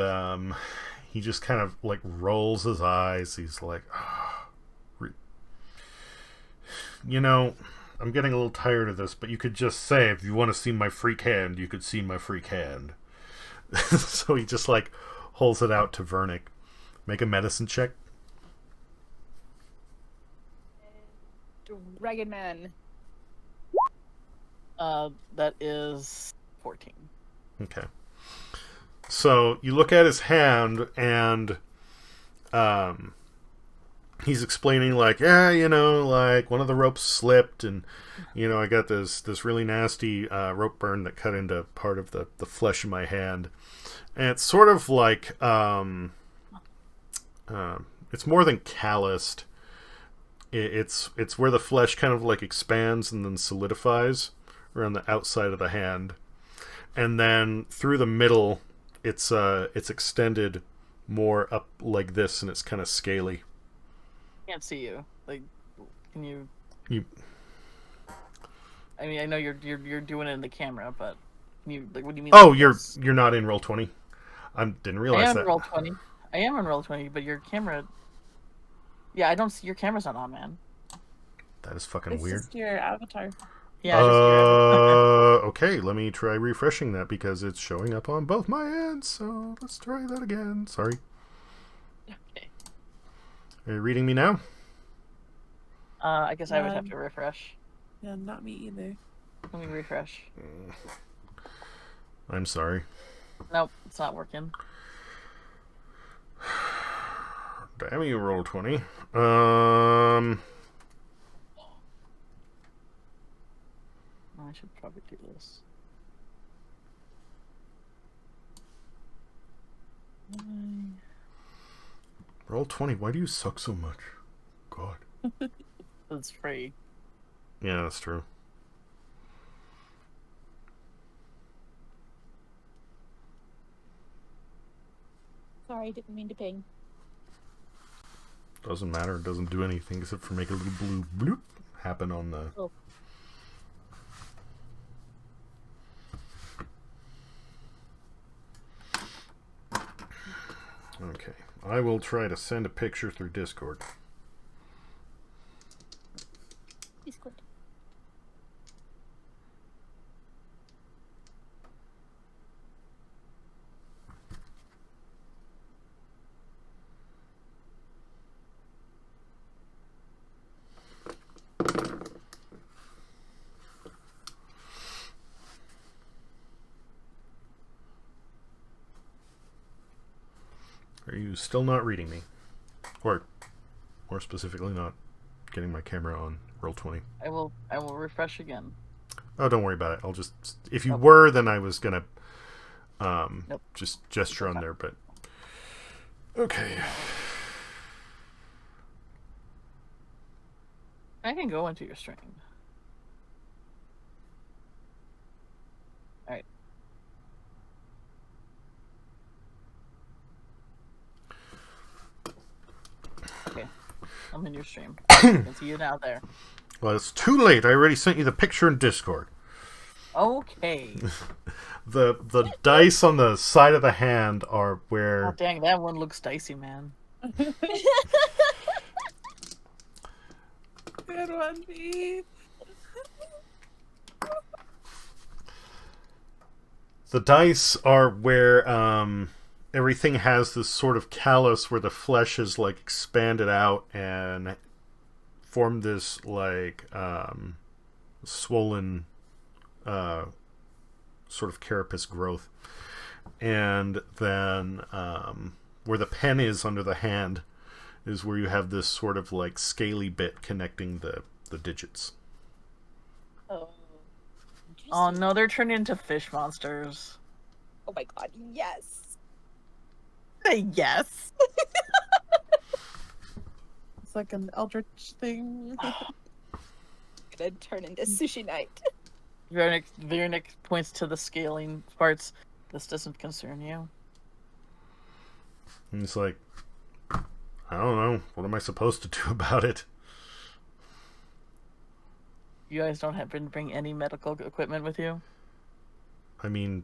he just kind of like rolls his eyes. He's like, you know, I'm getting a little tired of this, but you could just say, if you want to see my freak hand, you could see my freak hand. So he just like holds it out to Vernick. Make a medicine check. Dragon Man. That is 14. Okay. So you look at his hand, and he's explaining like, yeah, you know, like one of the ropes slipped, and you know, I got this really nasty rope burn that cut into part of the flesh in my hand, and it's sort of like it's more than calloused. It's where the flesh kind of like expands and then solidifies around the outside of the hand, and then through the middle, it's extended more up like this, and it's kind of scaly. Can't see you. Like, can you? You. I mean, I know you're doing it in the camera, but can you, like, what do you mean? Oh, like you're this? not in Roll20. I didn't I realize am that. in Roll20. I am on Roll20, but your camera. Yeah, I don't see your camera's not on, man. That is fucking It's weird. just your avatar. Yeah, I just see your Okay, let me try refreshing that because it's showing up on both my ends. So let's try that again. Sorry. Okay. Are you reading me now? I guess I would have to refresh. Yeah, not me either. Let me refresh. I'm sorry. Nope, it's not working. Damn you, Roll20. I should probably do this. Roll20, why do you suck so much? God. It's free. Yeah, that's true. Sorry, didn't mean to ping. Doesn't matter. It doesn't do anything except for make a little blue bloop happen on the... Oh. Okay. I will try to send a picture through Discord. Discord. Are you still not reading me? Or, more specifically, not getting my camera on Roll20? I will refresh again. Oh, don't worry about it. I'll just... If you Okay. were, then I was gonna Nope. just gesture on Okay. there, but... Okay. I can go into your stream. Alright. Okay. I'm in your stream. I can see you now there. Well, it's too late. I already sent you the picture in Discord. Okay. The dice on the side of the hand are Oh, where... dang, that one looks dicey, man. Good one, B. The dice are where everything has this sort of callus where the flesh is like expanded out and formed this like swollen sort of carapace growth. And then where the pen is under the hand is where you have this sort of like scaly bit connecting the digits. Oh. Oh no, they're turned into fish monsters. Oh my god, yes. Say yes. It's like an eldritch thing. Gonna turn into sushi night. Viernick points to the scaling parts. This doesn't concern you. And he's like, I don't know. What am I supposed to do about it? You guys don't bring any medical equipment with you? I mean,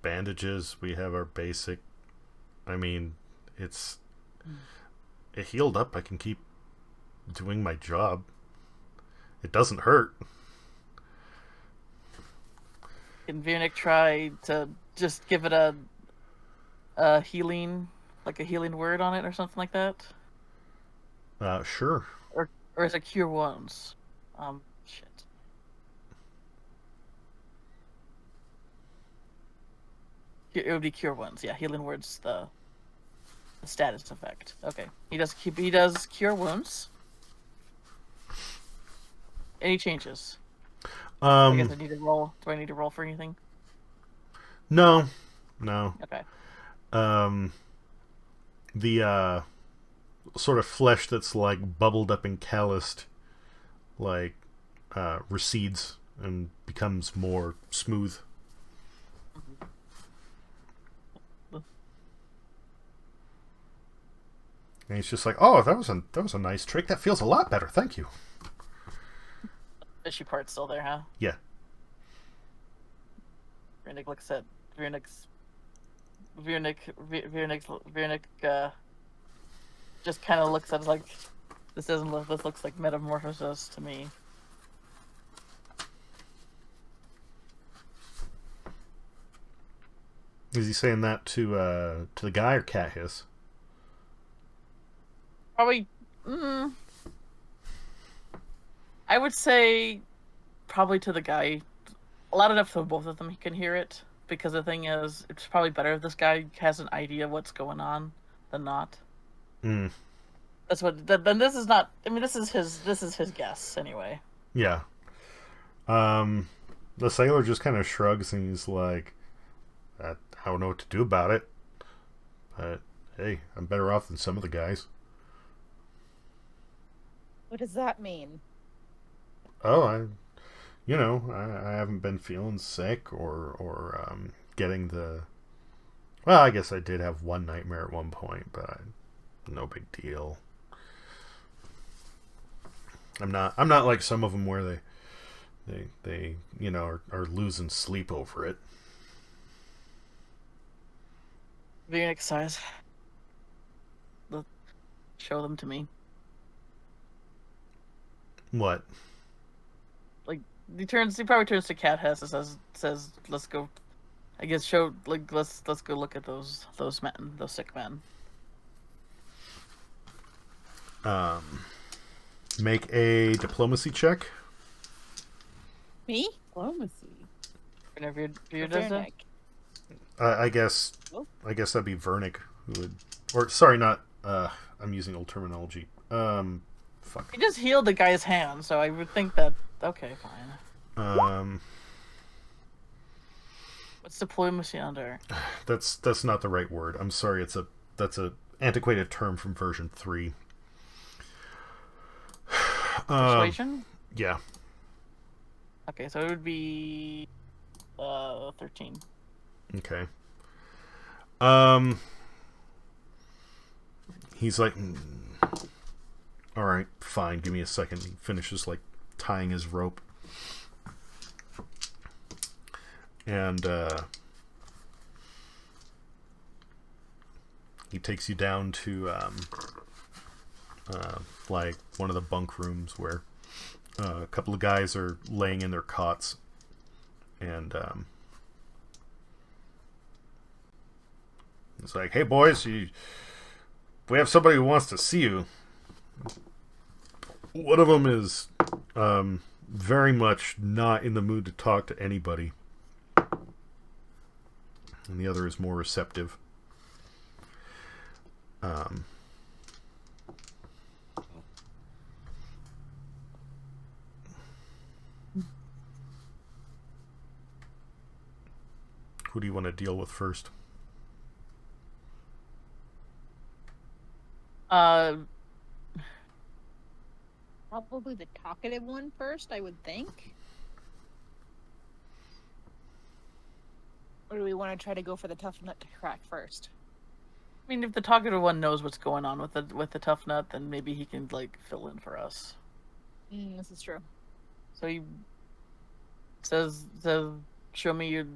bandages. We have our basic. I mean, it healed up. I can keep doing my job. It doesn't hurt. Can Viernick try to just give it a healing, like a healing word on it or something like that? Sure. Or is it cure wounds? Shit. It would be cure wounds. Yeah, healing words the status effect. Okay, he does cure wounds. Any changes? I guess I need to roll. Do I need to roll for anything? No. Okay. The sort of flesh that's like bubbled up and calloused, like recedes and becomes more smooth. And he's just like, "Oh, that was a nice trick. That feels a lot better. Thank you." Fishy part's still there, huh? Yeah. Viernick looks at Viernick, just kind of looks at it like, this looks like metamorphosis to me. Is he saying that to the guy or Cat Hiss? Probably, I would say probably to the guy. Loud enough so both of them can hear it. Because the thing is, it's probably better if this guy has an idea what's going on than not. That's what. Then this is not. I mean, this is his guess anyway. Yeah. The sailor just kind of shrugs and he's like, I don't know what to do about it. But hey, I'm better off than some of the guys. What does that mean? Oh, I haven't been feeling sick or getting the. Well, I guess I did have one nightmare at one point, but no big deal. I'm not like some of them where they are losing sleep over it. Viernick sighs. Show them to me. What? He probably turns to Cat Hess and says, let's go. I guess let's go look at those men, those sick men. Make a diplomacy check. Me? Diplomacy. Whenever you does that. I guess that'd be Vernick who would, or sorry, not. I'm using old terminology. Fuck. He just healed the guy's hand, so I would think that. Okay, fine. What's diplomacy under? That's not the right word. I'm sorry. That's a antiquated term from version 3. Persuasion? Yeah. Okay, so it would be 13. Okay. He's like, all right, fine. Give me a second. He finishes like tying his rope, and he takes you down to like one of the bunk rooms where a couple of guys are laying in their cots, and it's like, hey boys, we have somebody who wants to see you. One of them is very much not in the mood to talk to anybody, and the other is more receptive. Who do you want to deal with first? Probably the talkative one first, I would think. Or do we want to try to go for the tough nut to crack first? I mean, if the talkative one knows what's going on with the tough nut, then maybe he can like fill in for us. This is true. So he says, "Show me your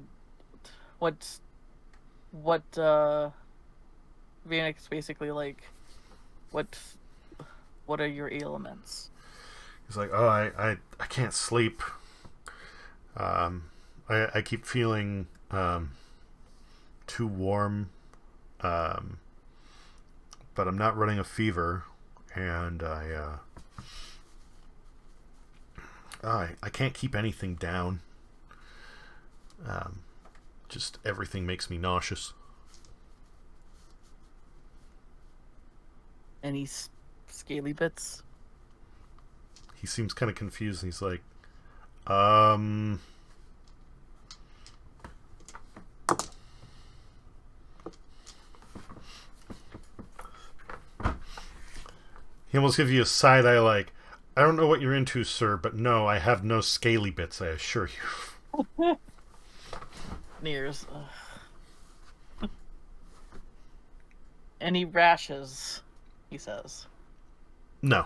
what Phoenix basically like what are your ailments?" He's like, oh, I can't sleep. I keep feeling too warm, but I'm not running a fever, and I can't keep anything down. Just everything makes me nauseous. Any scaly bits? He seems kind of confused, and he's like, He almost gives you a side eye like, I don't know what you're into, sir, but no, I have no scaly bits, I assure you. Nears. Any rashes? He says. No.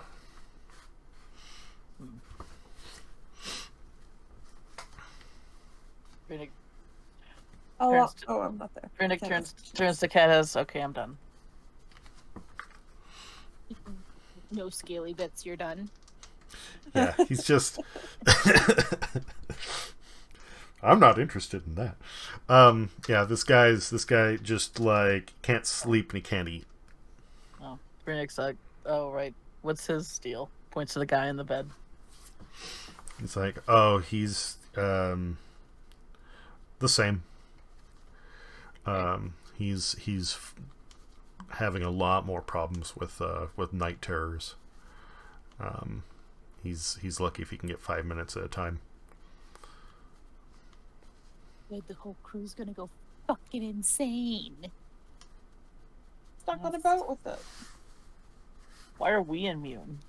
Phoenix Oh, Turns to- I'm not there. Phoenix Okay. turns to Cat as, okay, I'm done. No scaly bits, you're done. Yeah, he's just... I'm not interested in that. Yeah, this guy just, like, can't sleep and he can't eat. Oh, Phoenix like, oh, right. What's his deal? Points to the guy in the bed. He's like, oh, he's, the same. He's having a lot more problems with night terrors. He's lucky if he can get 5 minutes at a time. The whole crew's gonna go fucking insane. Stuck on a boat with it. Why are we immune?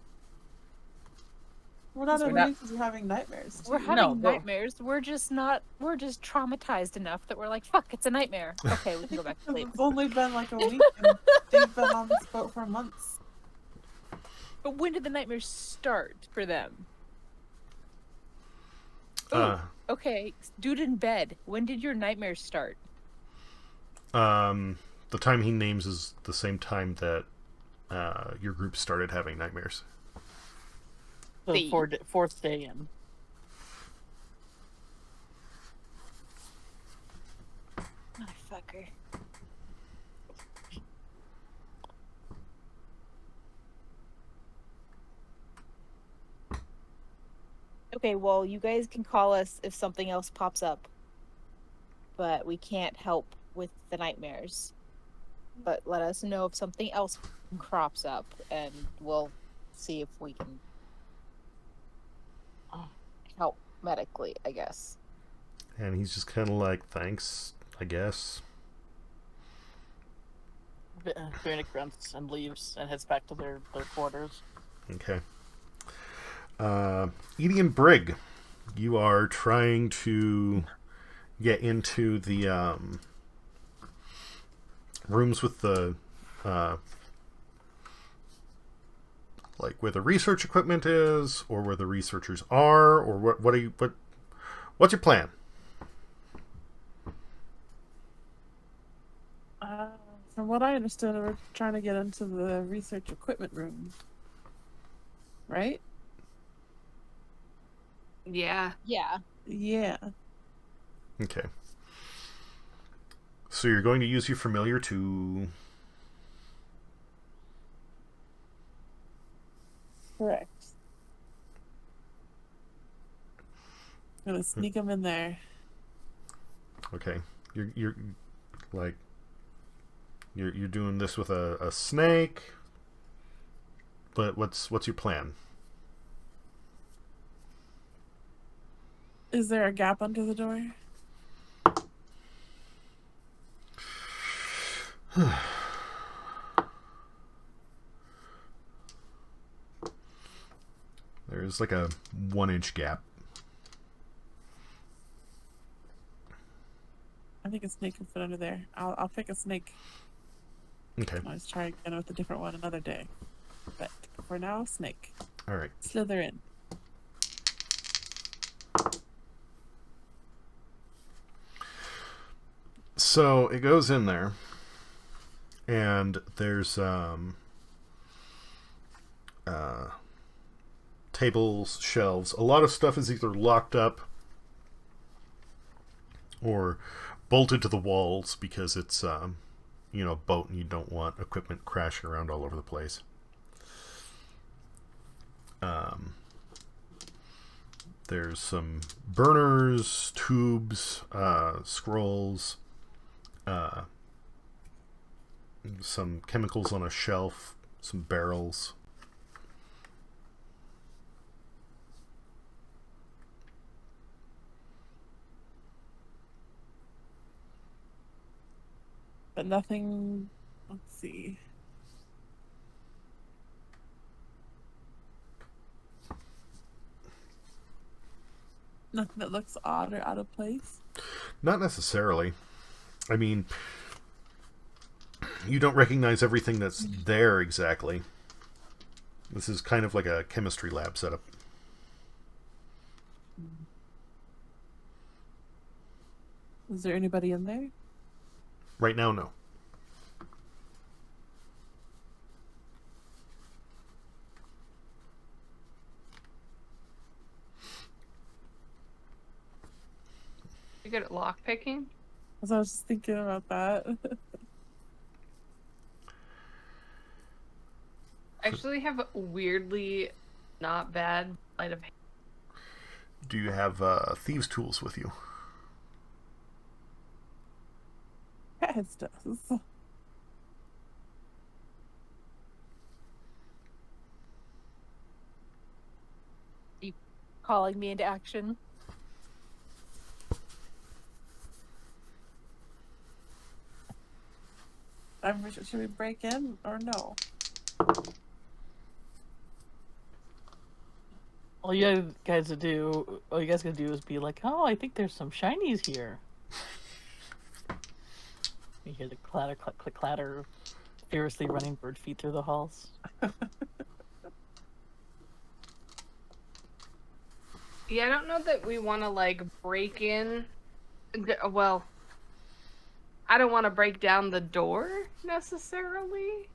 We're not We're immune not- because we're having nightmares. We're too. having no. nightmares. We're just traumatized enough that we're like, fuck, it's a nightmare. Okay, we can go back to sleep. It's only been like a week, and they've been on this boat for months. But when did the nightmares start for them? Ooh, Uh, okay, dude in bed. When did your nightmares start? the time he names is the same time that your group started having nightmares. The See. fourth day in. Motherfucker. Okay, well, you guys can call us if something else pops up. But we can't help with the nightmares. But let us know if something else crops up, and we'll see if we can help medically, I guess. And he's just kind of like, thanks, I guess. Phoenix grunts and leaves and heads back to their quarters. Okay. Edie and Brig, you are trying to get into the rooms with the like where the research equipment is, or where the researchers are, or what's your plan? From what I understood, we're trying to get into the research equipment room. Right? Yeah. Yeah. Yeah. Okay. So you're going to use your familiar to... Correct. Gonna sneak them in there. Okay. You're like... You're doing this with a snake. But what's your plan? Is there a gap under the door? There's like a 1-inch gap. think a snake can fit under there. I'll pick a snake. Okay. I'll just try again with a different one another day. But for now, snake. All right. Slither in. So it goes in there, and there's tables, shelves. A lot of stuff is either locked up or bolted to the walls because it's a boat and you don't want equipment crashing around all over the place. There's some burners, tubes, scrolls, some chemicals on a shelf, some barrels. But nothing. Let's see. Nothing that looks odd or out of place. Not necessarily. I mean, you don't recognize everything that's there exactly. This is kind of like a chemistry lab setup. Is there anybody in there? Right now, no. You good at lock picking? Because I was just thinking about that. I actually have weirdly not bad sleight of hand. Do you have thieves' tools with you? Catheads does. You calling me into action? Should we break in or no? All you guys gotta do is be like, oh, I think there's some shinies here. You hear the clatter, click, click, clatter, furiously running bird feet through the halls. Yeah, I don't know that we want to break in. Well, I don't want to break down the door necessarily.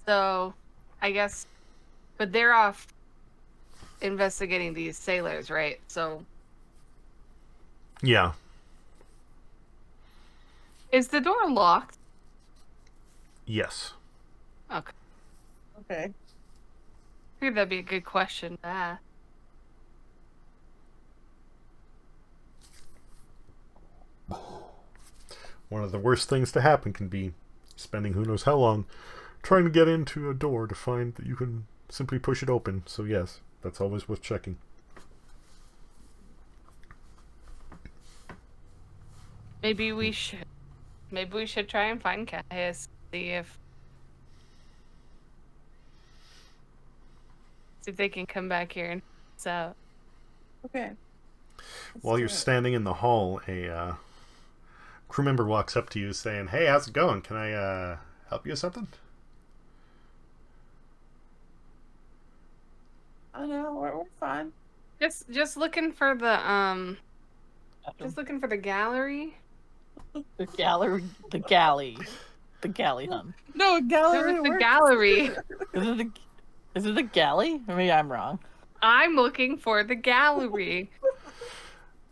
So, I guess, but they're off investigating these sailors, right? So, Yeah. is the door locked? Yes. Okay. Okay. I figured that'd be a good question to ask. One of the worst things to happen can be spending who knows how long trying to get into a door to find that you can simply push it open. So yes, that's always worth checking. Maybe we should try and find Caius, see if they can come back here and so. Okay. While you're standing in the hall, a crew member walks up to you saying, "Hey, how's it going? Can I help you with something?" I know we're fine. Just looking for the just looking for the gallery. The gallery, the galley, hun. No, gallery. There was the works. gallery. Is it the galley? Or maybe I'm wrong. I'm looking for the gallery.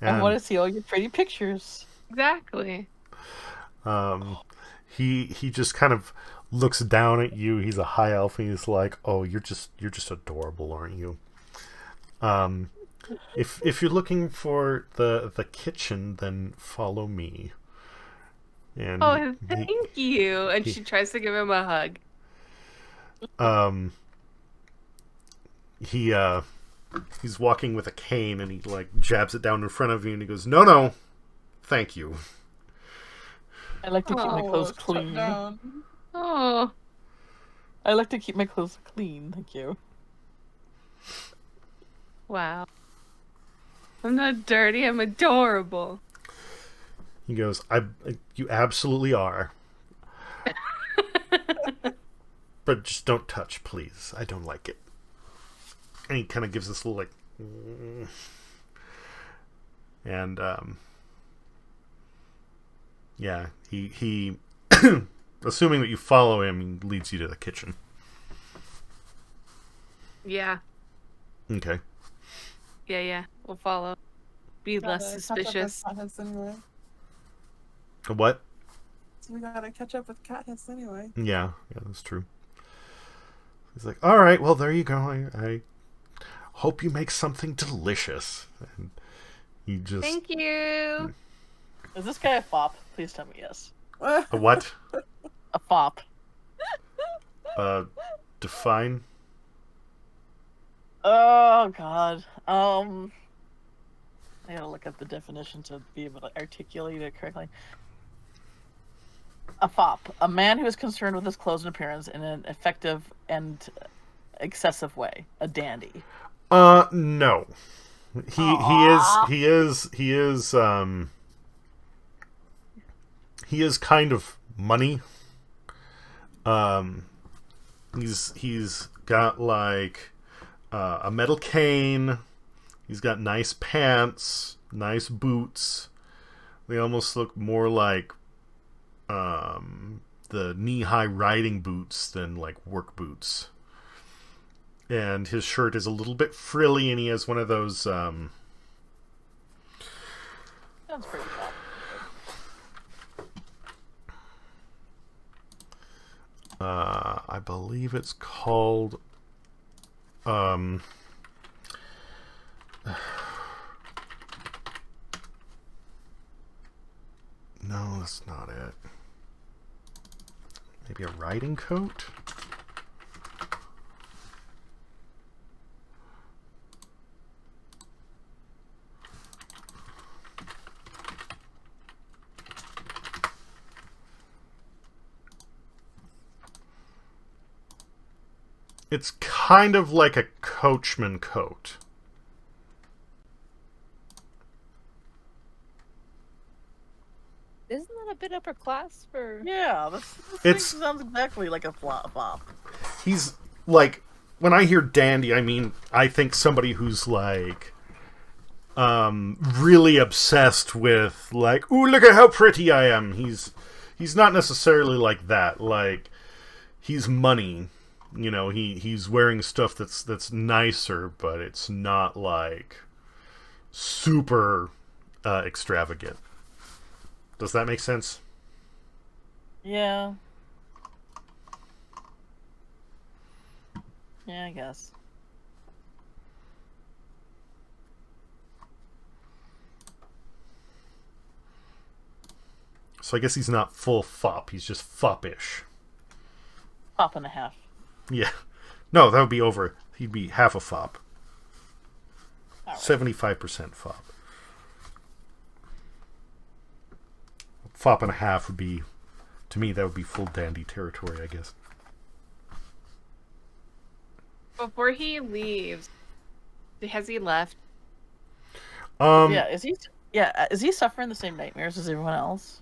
I want to see all your pretty pictures. Exactly. He just kind of looks down at you. He's a high elf, and he's like, "Oh, you're just adorable, aren't you?" If you're looking for the kitchen, then follow me. And Oh, thank you. And she tries to give him a hug. He's walking with a cane, and he jabs it down in front of you, and he goes, "No, thank you." I like to keep my clothes clean. Oh. I like to keep my clothes clean, thank you. Wow. I'm not dirty. I'm adorable. He goes, you absolutely are. But just don't touch, please. I don't like it. And he kind of gives this little, like... And, yeah, he assuming that you follow him, he leads you to the kitchen. Yeah. Okay. Yeah. We'll follow. Be less Gotta catch up with suspicious. Cat Hiss anyway. What? So we gotta catch up with Cat Hiss anyway. Yeah, that's true. He's like, all right, well, there you go. I hope you make something delicious. And he just... Thank you. Is this guy a fop? Please tell me yes. A what? A fop. Define? Oh god. I gotta look up the definition to be able to articulate it correctly. A fop, a man who is concerned with his clothes and appearance in an effective and excessive way. A dandy. No. He is kind of money. He's got like a metal cane. He's got nice pants, nice boots. They almost look more like the knee-high riding boots than like work boots. And his shirt is a little bit frilly, and he has one of those Sounds pretty fop. I believe it's called no, that's not it. Maybe a riding coat? It's kind of like a coachman coat. Isn't that a bit upper class for? Yeah, this It's- thing sounds exactly like a fop. He's like, when I hear dandy, I mean, I think somebody who's like really obsessed with like, ooh, look at how pretty I am. He's not necessarily like that. Like, he's money. You know, he's wearing stuff that's nicer, but it's not like super extravagant. Does that make sense? Yeah. Yeah, I guess. So I guess he's not full fop. He's just foppish. Fop and a half. Yeah. No, that would be over. He'd be half a fop. All right. 75% fop. Fop and a half would be, to me, that would be full dandy territory, I guess. Before he leaves, has he left? Yeah, is he suffering the same nightmares as everyone else?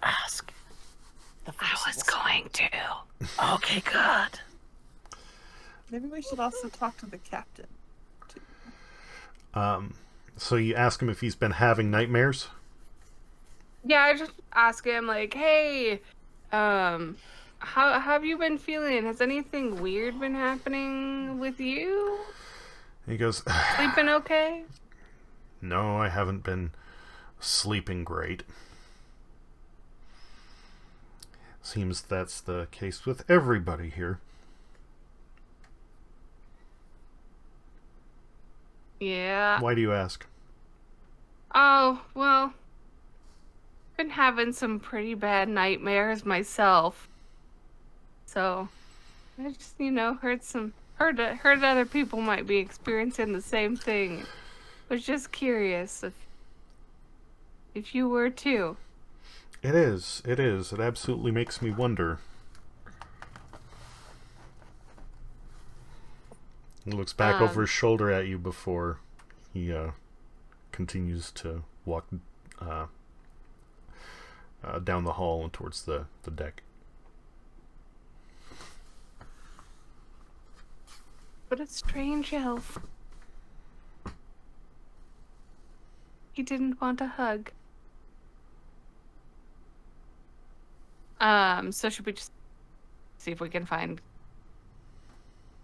Ask. I was going to. Okay, good. Maybe we should also talk to the captain. So you ask him if he's been having nightmares? Yeah, I just ask him like, hey, how have you been feeling? Has anything weird been happening with you? He goes, Sleeping okay? no, I haven't been sleeping great. Seems that's the case with everybody here. Yeah. Why do you ask? Oh, well, been having some pretty bad nightmares myself. So, I just, heard other people might be experiencing the same thing. Was just curious if you were too. It is. It absolutely makes me wonder. He looks back over his shoulder at you before he continues to walk down the hall and towards the deck. But a strange elf. He didn't want a hug. So should we just see if we can find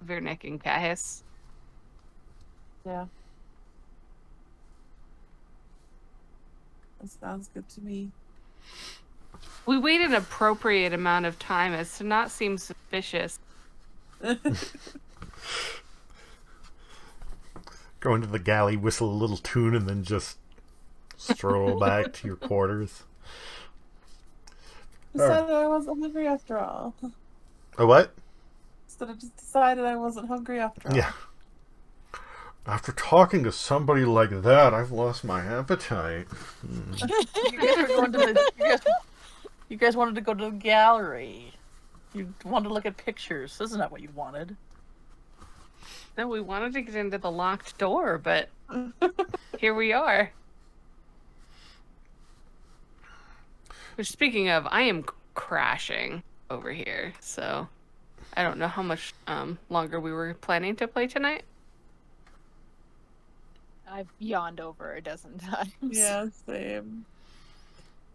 Vernick and Caius? Yeah. That sounds good to me. We wait an appropriate amount of time as to not seem suspicious. Go into the galley, whistle a little tune, and then just stroll back to your quarters. Decided I wasn't hungry after all. A what? Instead, I just decided I wasn't hungry after all. Yeah. After talking to somebody like that, I've lost my appetite. You guys wanted to go to the gallery. You wanted to look at pictures. This is not what you wanted. No, we wanted to get into the locked door, but here we are. Which, speaking of, I am crashing over here, so I don't know how much longer we were planning to play tonight. I've yawned over a dozen times. Yeah, same.